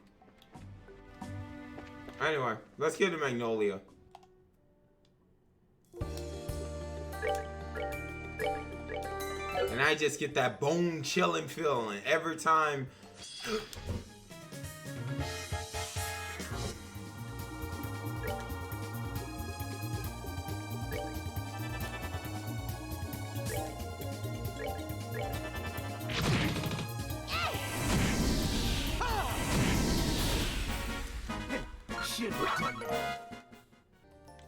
S1: Anyway, let's get to Magnolia. And I just get that bone chilling feeling every time.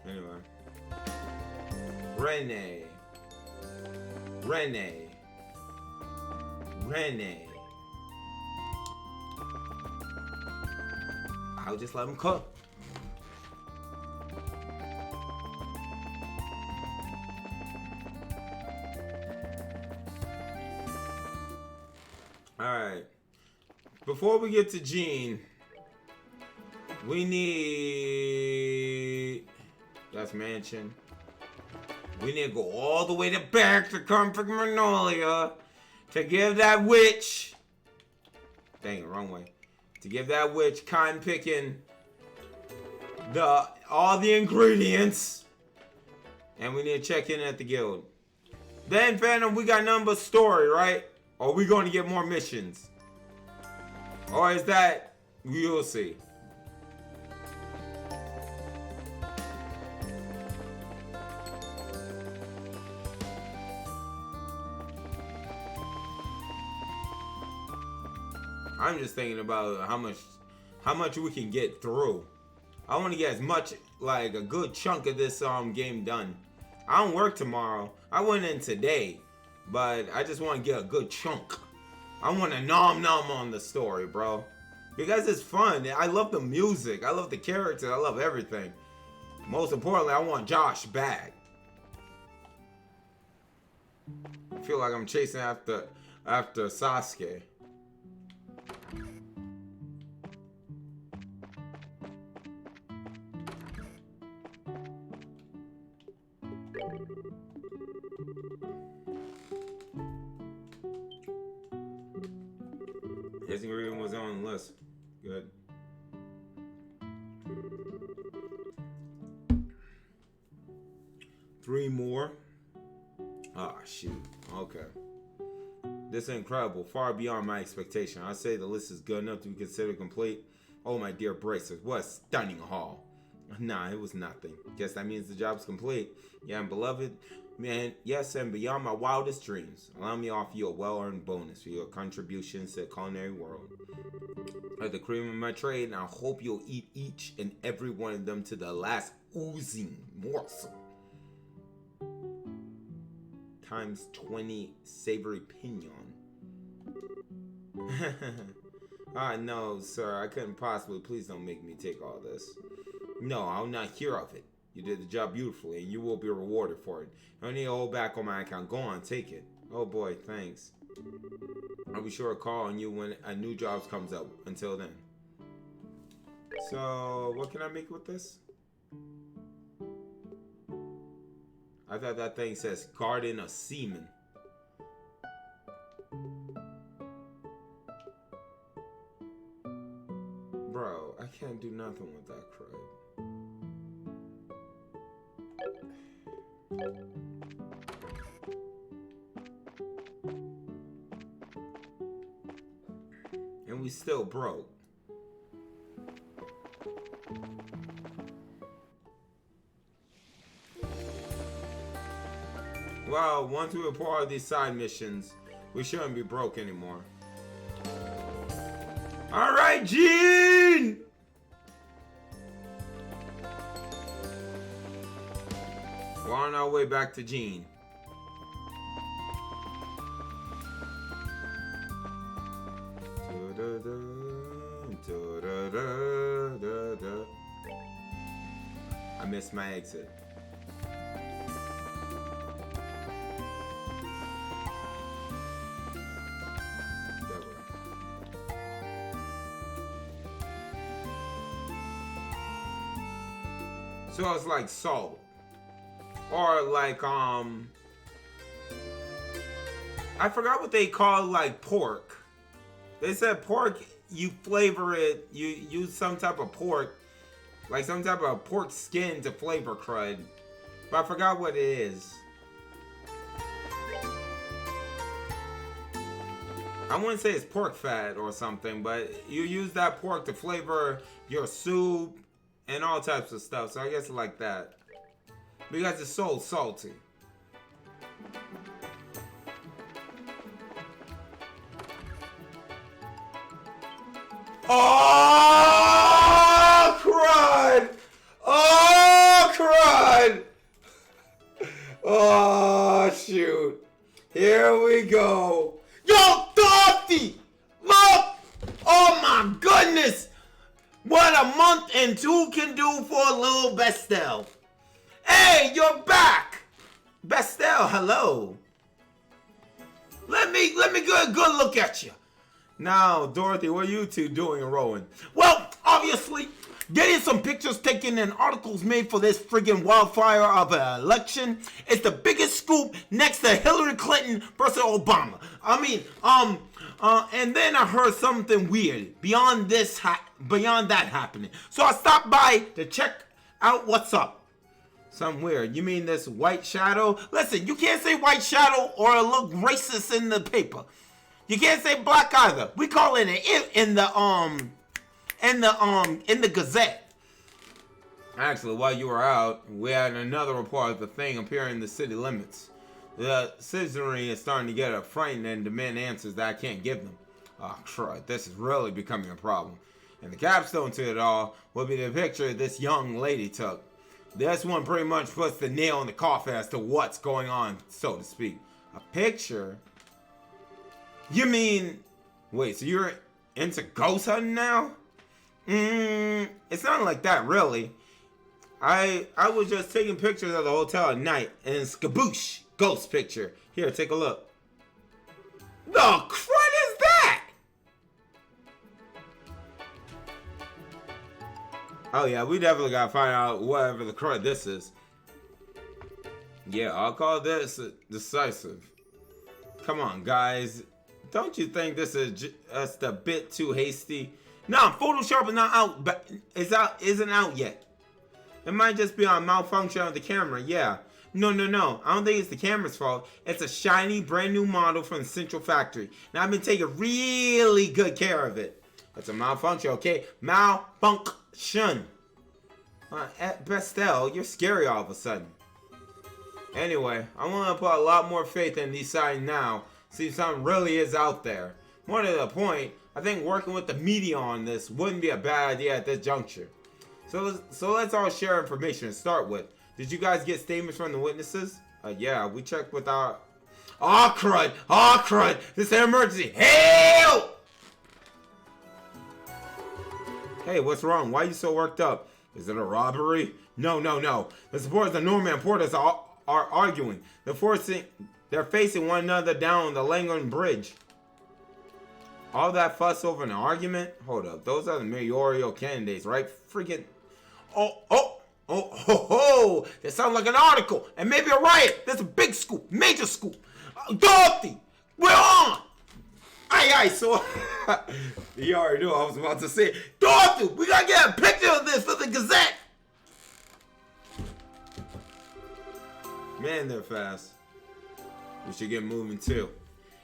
S1: Anyway. Renee. I'll just let him cook. Alright. Before we get to Jean, we need... That's mansion. We need to go all the way to back to Comfort Magnolia to give that witch... Dang it, wrong way. To give that witch cotton picking all the ingredients. And we need to check in at the guild. Then, Phantom, we got nothing but story, right? Or are we going to get more missions? Or is that... We'll see. I'm just thinking about how much we can get through. I want to get as much, like a good chunk of this game done. I don't work tomorrow. I went in today, but I just want to get a good chunk. I want to nom on the story, bro, because it's fun. I love the music. I love the characters. I love everything. Most importantly, I want Josh back. I feel like I'm chasing after Sasuke. Guessing ingredient was on the list. Good. Three more. Ah, shoot. Okay. This is incredible. Far beyond my expectation. I say the list is good enough to be considered complete. Oh, my dear bracers. What a stunning haul. Nah, it was nothing. Guess that means the job's complete. Yeah, and beloved, man, yes, and beyond my wildest dreams, allow me to offer you a well-earned bonus for your contributions to the culinary world. Are the cream of my trade, and I hope you'll eat each and every one of them to the last oozing morsel. Times 20 savory pinion. No, sir, I couldn't possibly. Please don't make me take all this. No, I'll not hear of it. You did the job beautifully, and you will be rewarded for it. I need to hold back on my account. Go on, take it. Oh boy, thanks. I'll be sure to call on you when a new job comes up. Until then. So, what can I make with this? I thought that thing says Garden of Seamen. Bro, I can't do nothing with that crud. And we still broke. Well, once we were part of these side missions, we shouldn't be broke anymore. Alright, Gene! We're on our way back to Gene. I missed my exit. So it's like salt. Or like, I forgot what they call like pork. They said pork, you flavor it, you use some type of pork, like some type of pork skin to flavor crud. But I forgot what it is. I wouldn't say it's pork fat or something, but you use that pork to flavor your soup and all types of stuff. So I guess like that. Because it's so salty. Oh, crud! Oh, crud! Oh, shoot. Here we go. Yo, Dorothy! Look! Oh, my goodness! What a month and two can do for a little Bestel. Hey, you're back! Bestel, hello. Let me get a good look at you. Now, Dorothy, what are you two doing, Rowan? Well, obviously, getting some pictures taken and articles made for this friggin' wildfire of an election. It's the biggest scoop next to Hillary Clinton versus Obama. I mean, and then I heard something weird beyond that happening. So I stopped by to check out what's up. Something weird. You mean this white shadow? Listen, you can't say white shadow or it look racist in the paper. You can't say black either. We call it in the Gazette. Actually, while you were out, we had another report of the thing appearing in the city limits. The citizenry is starting to get frightened and demand answers that I can't give them. Oh, crud. This is really becoming a problem. And the capstone to it all will be the picture this young lady took. This one pretty much puts the nail in the coffin as to what's going on, so to speak. A picture? You mean... Wait, so you're into ghost hunting now? It's not like that, really. I was just taking pictures of the hotel at night, and skaboosh, ghost picture. Here, take a look. The crud is that? Oh yeah, we definitely gotta find out whatever the crud this is. Yeah, I'll call this decisive. Come on, guys. Don't you think this is just a bit too hasty? Nah, Photoshop is not out, but isn't out yet. It might just be on malfunction of the camera, yeah. No. I don't think it's the camera's fault. It's a shiny, brand new model from the Central Factory. And I've been taking really good care of it. It's a malfunction, okay? Malfunction. At Bestel, you're scary all of a sudden. Anyway, I want to put a lot more faith in these signs now. See if something really is out there. More to the point, I think working with the media on this wouldn't be a bad idea at this juncture. So let's all share information to start with. Did you guys get statements from the witnesses? Yeah, we checked with our... Aw, crud! This is an emergency! Help! Hey, what's wrong? Why are you so worked up? Is it a robbery? No. The supporters of Norman and Portis are arguing. They're facing one another down the Langhorne Bridge. All that fuss over an argument? Hold up. Those are the mayoral candidates, right? Freaking... Oh, that sounds like an article, and maybe a riot. That's a big scoop, major scoop. Dorothy, we're on. Aye, so you already knew I was about to say, Dorothy, we gotta get a picture of this for the Gazette. Man, they're fast. We should get moving too.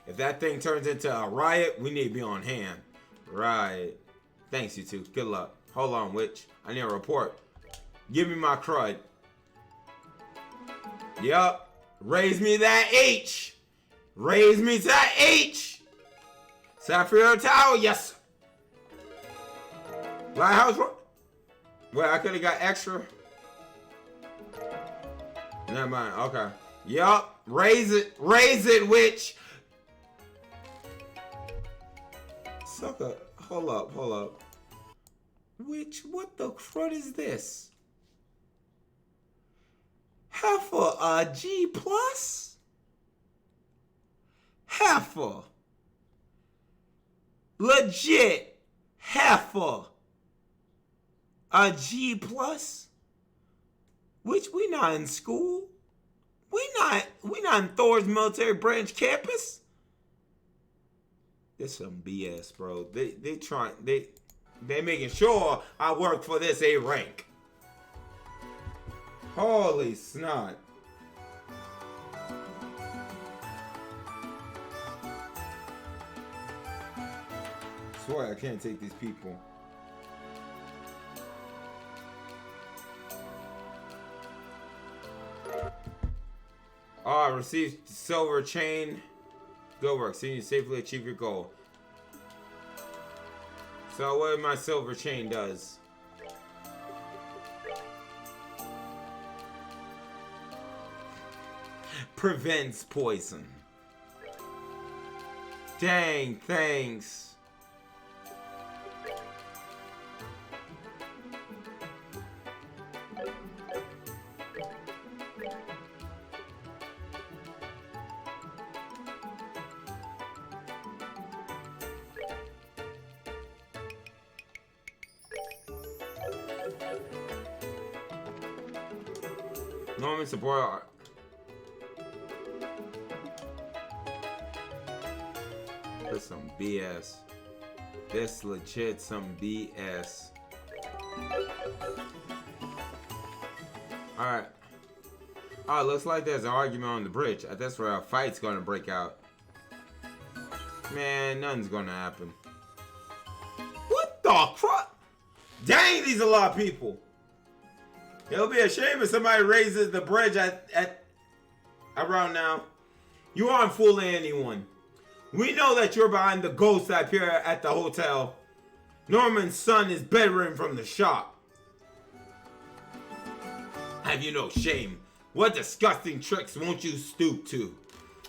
S1: If that thing turns into a riot, we need to be on hand. Right. Thanks, you two. Good luck. Hold on, witch. I need a report. Give me my crud. Yup. Raise me that H. Raise me to that H. Sapphire Tower, yes. Lighthouse. Well, I could have got extra. Never mind. Okay. Yup. Raise it, witch. Sucker. Hold up. Witch, what the crud is this? Heifer, a G plus? Heifer. Legit. Heifer. A G plus? Which we not in school? We not in Thor's military branch campus? This some BS, bro. They making sure I work for this A rank. Holy snot. Swear I can't take these people. Oh, received silver chain. Good work. Seeing you safely achieve your goal. So what my silver chain does? Prevents poison. Dang, thanks. Norman support. This some BS. This legit some BS. Alright. Oh, looks like there's an argument on the bridge. That's where a fight's gonna break out. Man, nothing's gonna happen. What the crap? Dang, these are a lot of people. It'll be a shame if somebody raises the bridge at around now. You aren't fooling anyone. We know that you're behind the ghosts that appear at the hotel. Norman's son is bedridden from the shock. Have you no shame? What disgusting tricks won't you stoop to?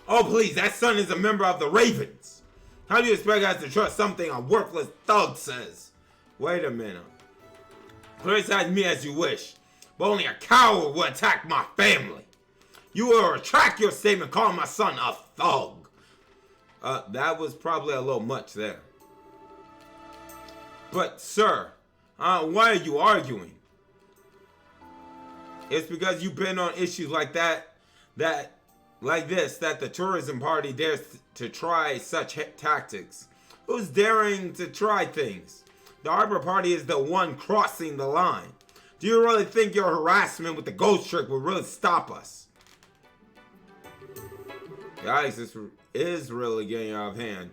S1: Oh please, that son is a member of the Ravens. How do you expect us to trust something a worthless thug says? Wait a minute. Criticize me as you wish, but only a coward will attack my family. You will retract your statement calling my son a thug. That was probably a little much there. But sir, why are you arguing? It's because you've been on issues like that the tourism party dares to try such tactics? Who's daring to try things? The Arbor Party is the one crossing the line. Do you really think your harassment with the ghost trick will really stop us? Guys, this is really getting out of hand.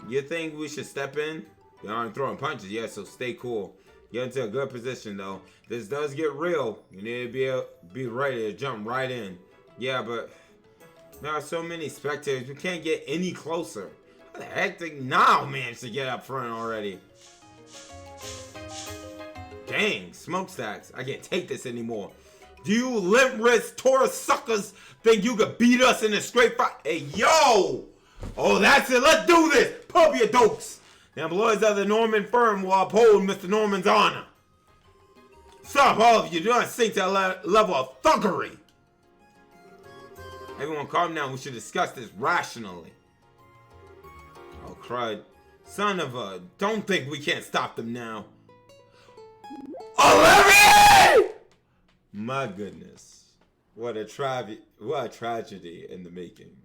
S1: You think we should step in? You aren't throwing punches yet, so stay cool. Get into a good position, though. This does get real. You need to be ready to jump right in. Yeah, but there are so many spectators. We can't get any closer. How the heck did now manage to get up front already? Dang, smokestacks. I can't take this anymore. Do you limp wrist Taurus suckers think you could beat us in a straight fight? Hey, yo! Oh, that's it. Let's do this. Pump your dokes. The employees of the Norman firm will uphold Mr. Norman's honor. Stop, all of you. Do not sink to a level of thuggery. Everyone calm down. We should discuss this rationally. Oh, crud. Son of a... Don't think we can't stop them now. Olivier! My goodness. What a tragedy in the making.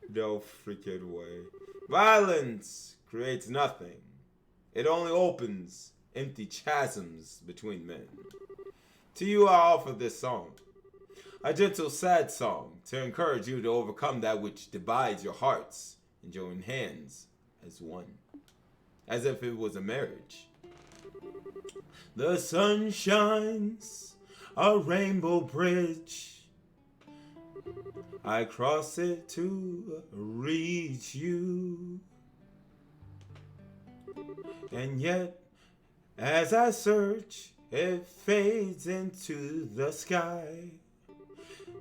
S1: No freaking way. Violence creates nothing. It only opens empty chasms between men. To you I offer this song. A gentle, sad song to encourage you to overcome that which divides your hearts and join hands as one. As if it was a marriage. The sun shines, a rainbow bridge. I cross it to reach you. And yet, as I search, it fades into the sky,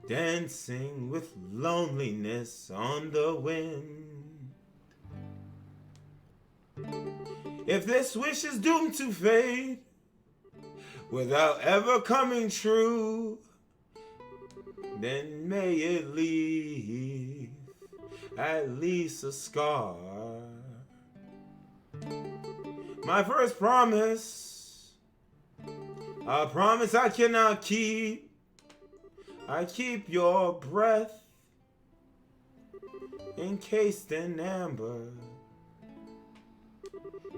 S1: dancing with loneliness on the wind. If this wish is doomed to fade without ever coming true, then may it leave at least a scar. My first promise, a promise I cannot keep. I keep your breath encased in amber,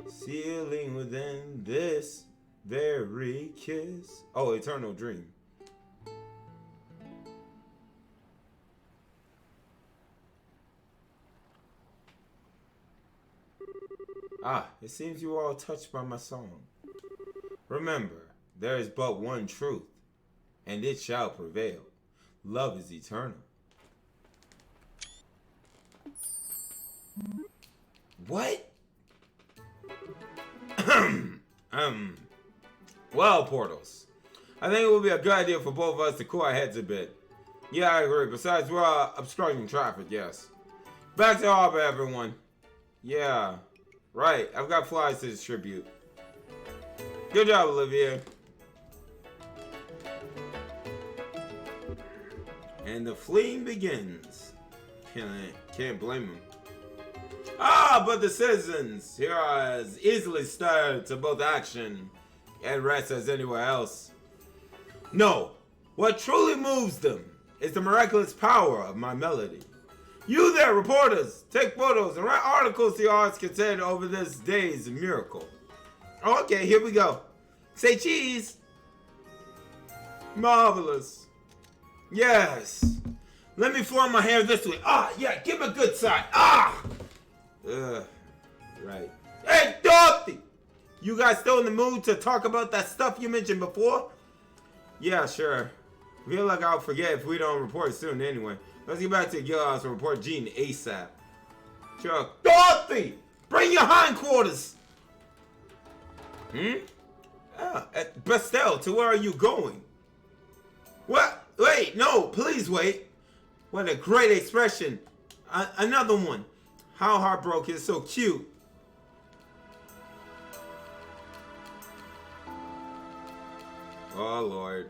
S1: sealing within this very kiss. Oh, eternal dream. Ah, it seems you are all touched by my song. Remember, there is but one truth, and it shall prevail. Love is eternal. What? Well, Portals. I think it would be a good idea for both of us to cool our heads a bit. Yeah, I agree. Besides, we're obstructing traffic, yes. Back to harbor, everyone. Yeah. Right, I've got flies to distribute. Good job, Olivier. And the fleeing begins. Can't blame him. Ah, but the citizens here are as easily stirred to both action and rest as anywhere else. No, what truly moves them is the miraculous power of my melody. You there, reporters, take photos and write articles to your heart's content over this day's miracle. Okay, here we go. Say cheese. Marvelous. Yes. Let me flaunt my hair this way. Ah, yeah, give me a good side. Ah. Right. Hey, Dorothy! You guys still in the mood to talk about that stuff you mentioned before? Yeah, sure. Feel like I'll forget if we don't report soon anyway. Let's get back to the guild house and report Gene ASAP. Sure. Dorothy! Bring your hindquarters! Bestel, to where are you going? What? Wait, no, please wait. What a great expression. Another one. How heartbroken is so cute. Oh, Lord.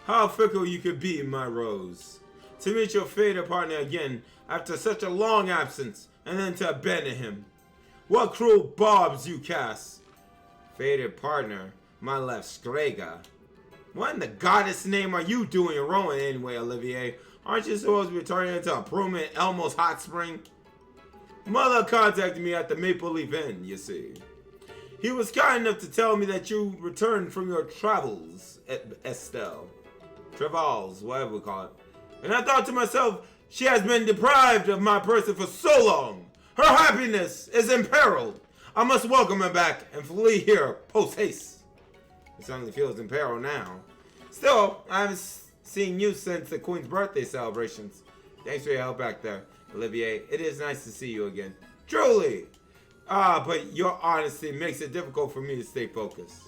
S1: How fickle you could be, my rose. To meet your fated partner again after such a long absence, and then to abandon him. What cruel barbs you cast. Fated partner, my left Strega. What in the goddess name are you doing in Ruan anyway, Olivier? Aren't you supposed to be turning into a Pruman Elmo's hot spring? Mother contacted me at the Maple Leaf Inn, you see. He was kind enough to tell me that you returned from your travels at Estelle. Travels, whatever we call it. And I thought to myself, she has been deprived of my person for so long. Her happiness is imperiled. I must welcome her back and flee here post-haste. It certainly feels in peril now. Still, I haven't seen you since the Queen's birthday celebrations. Thanks for your help back there, Olivier. It is nice to see you again. Truly! But your honesty makes it difficult for me to stay focused.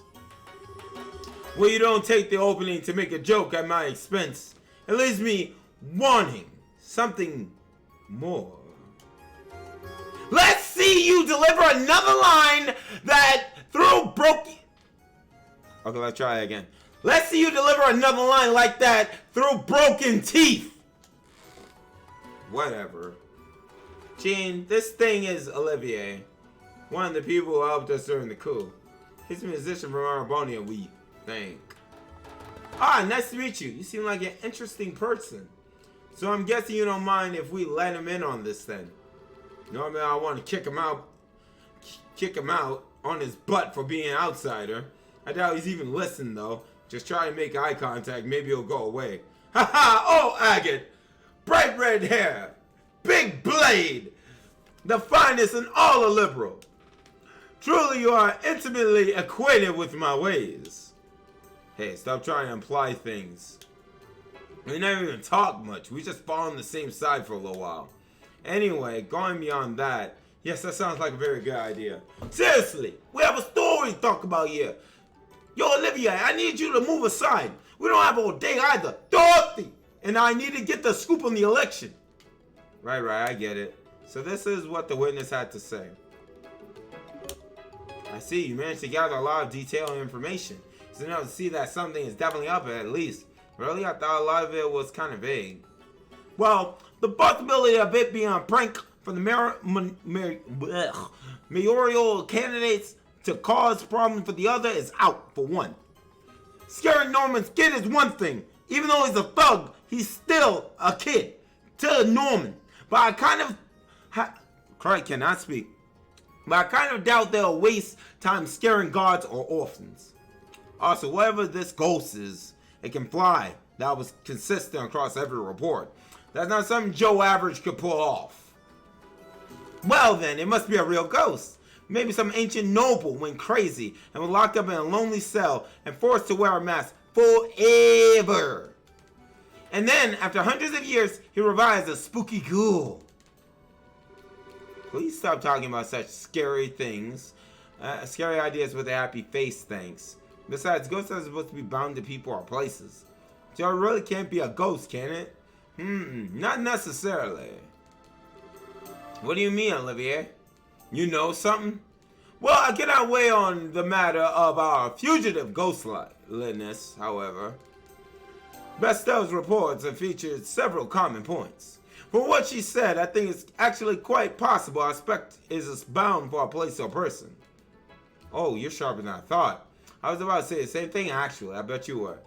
S1: Well, you don't take the opening to make a joke at my expense. It leaves me wanting something more. Let's see you deliver another line that through broken... Okay, let's try it again. Let's see you deliver another line like that through broken teeth. Whatever. Gene, this thing is Olivier. One of the people who helped us during the coup. He's a musician from Arabonia, we think. Ah, nice to meet you. You seem like an interesting person. So I'm guessing you don't mind if we let him in on this then. Normally I want to kick him out on his butt for being an outsider. I doubt he's even listening though. Just try to make eye contact, maybe he'll go away. Haha, oh agate! Bright red hair! Big blade! The finest in all of Liberal! Truly you are intimately acquainted with my ways. Hey, stop trying to imply things. We never even talk much, we just fall on the same side for a little while. Anyway, going beyond that, yes, that sounds like a very good idea. Seriously, we have a story to talk about here. Yo, Olivia, I need you to move aside. We don't have all day either. Dorothy! And I need to get the scoop on the election. Right, I get it. So this is what the witness had to say. I see, you managed to gather a lot of detailed information. It's enough to see that something is definitely up at least. Really, I thought a lot of it was kind of vague. Well, the possibility of it being a prank from the mayoral candidates to cause problems for the other is out, for one. Scaring Norman's kid is one thing. Even though he's a thug, he's still a kid to Norman. But I kind of... Craig cannot speak. But I kind of doubt they'll waste time scaring guards or orphans. Also, whatever this ghost is, it can fly. That was consistent across every report. That's not something Joe Average could pull off. Well then, it must be a real ghost. Maybe some ancient noble went crazy and was locked up in a lonely cell and forced to wear a mask forever. And then, after hundreds of years, he revives a spooky ghoul. Please stop talking about such scary things. Scary ideas with a happy face, thanks. Besides, ghosts are supposed to be bound to people or places. So it really can't be a ghost, can it? Not necessarily. What do you mean, Olivier? You know something? Well, I cannot weigh on the matter of our fugitive ghostliness, however. Bestel's reports have featured several common points. From what she said, I think it's actually quite possible our spect is bound for a place or person. Oh, you're sharper than I thought. I was about to say the same thing, actually. I bet you were.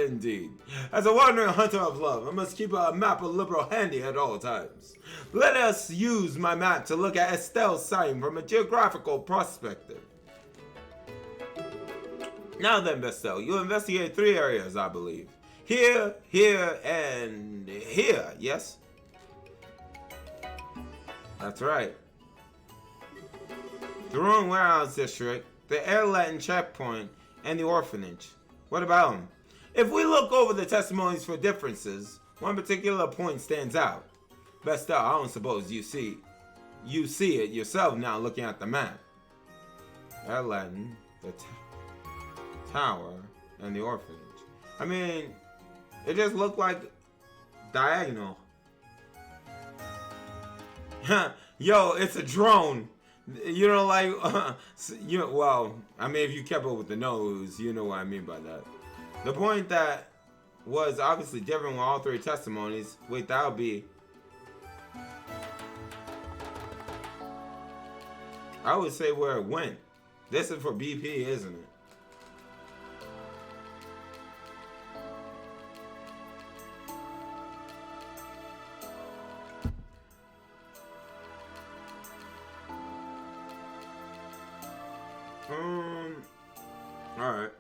S1: Indeed. As a wandering hunter of love, I must keep a map of Liberal handy at all times. Let us use my map to look at Estelle's sighting from a geographical perspective. Now then, Bestel, you investigated 3 areas, I believe. Here, here, and here, yes? That's right. The Ruan Warehouse District, the Air Latin Checkpoint, and the orphanage. What about them? If we look over the testimonies for differences, one particular point stands out. Bestel, I don't suppose you see it yourself now looking at the map. Air Latin, the tower, and the orphanage. I mean, it just looked like diagonal. Yo, it's a drone. You know, like, well, I mean, if you kept up with the nose, you know what I mean by that. The point that was obviously different with all 3 testimonies. Wait, that would be... I would say where it went. This is for BP, isn't it? Alright.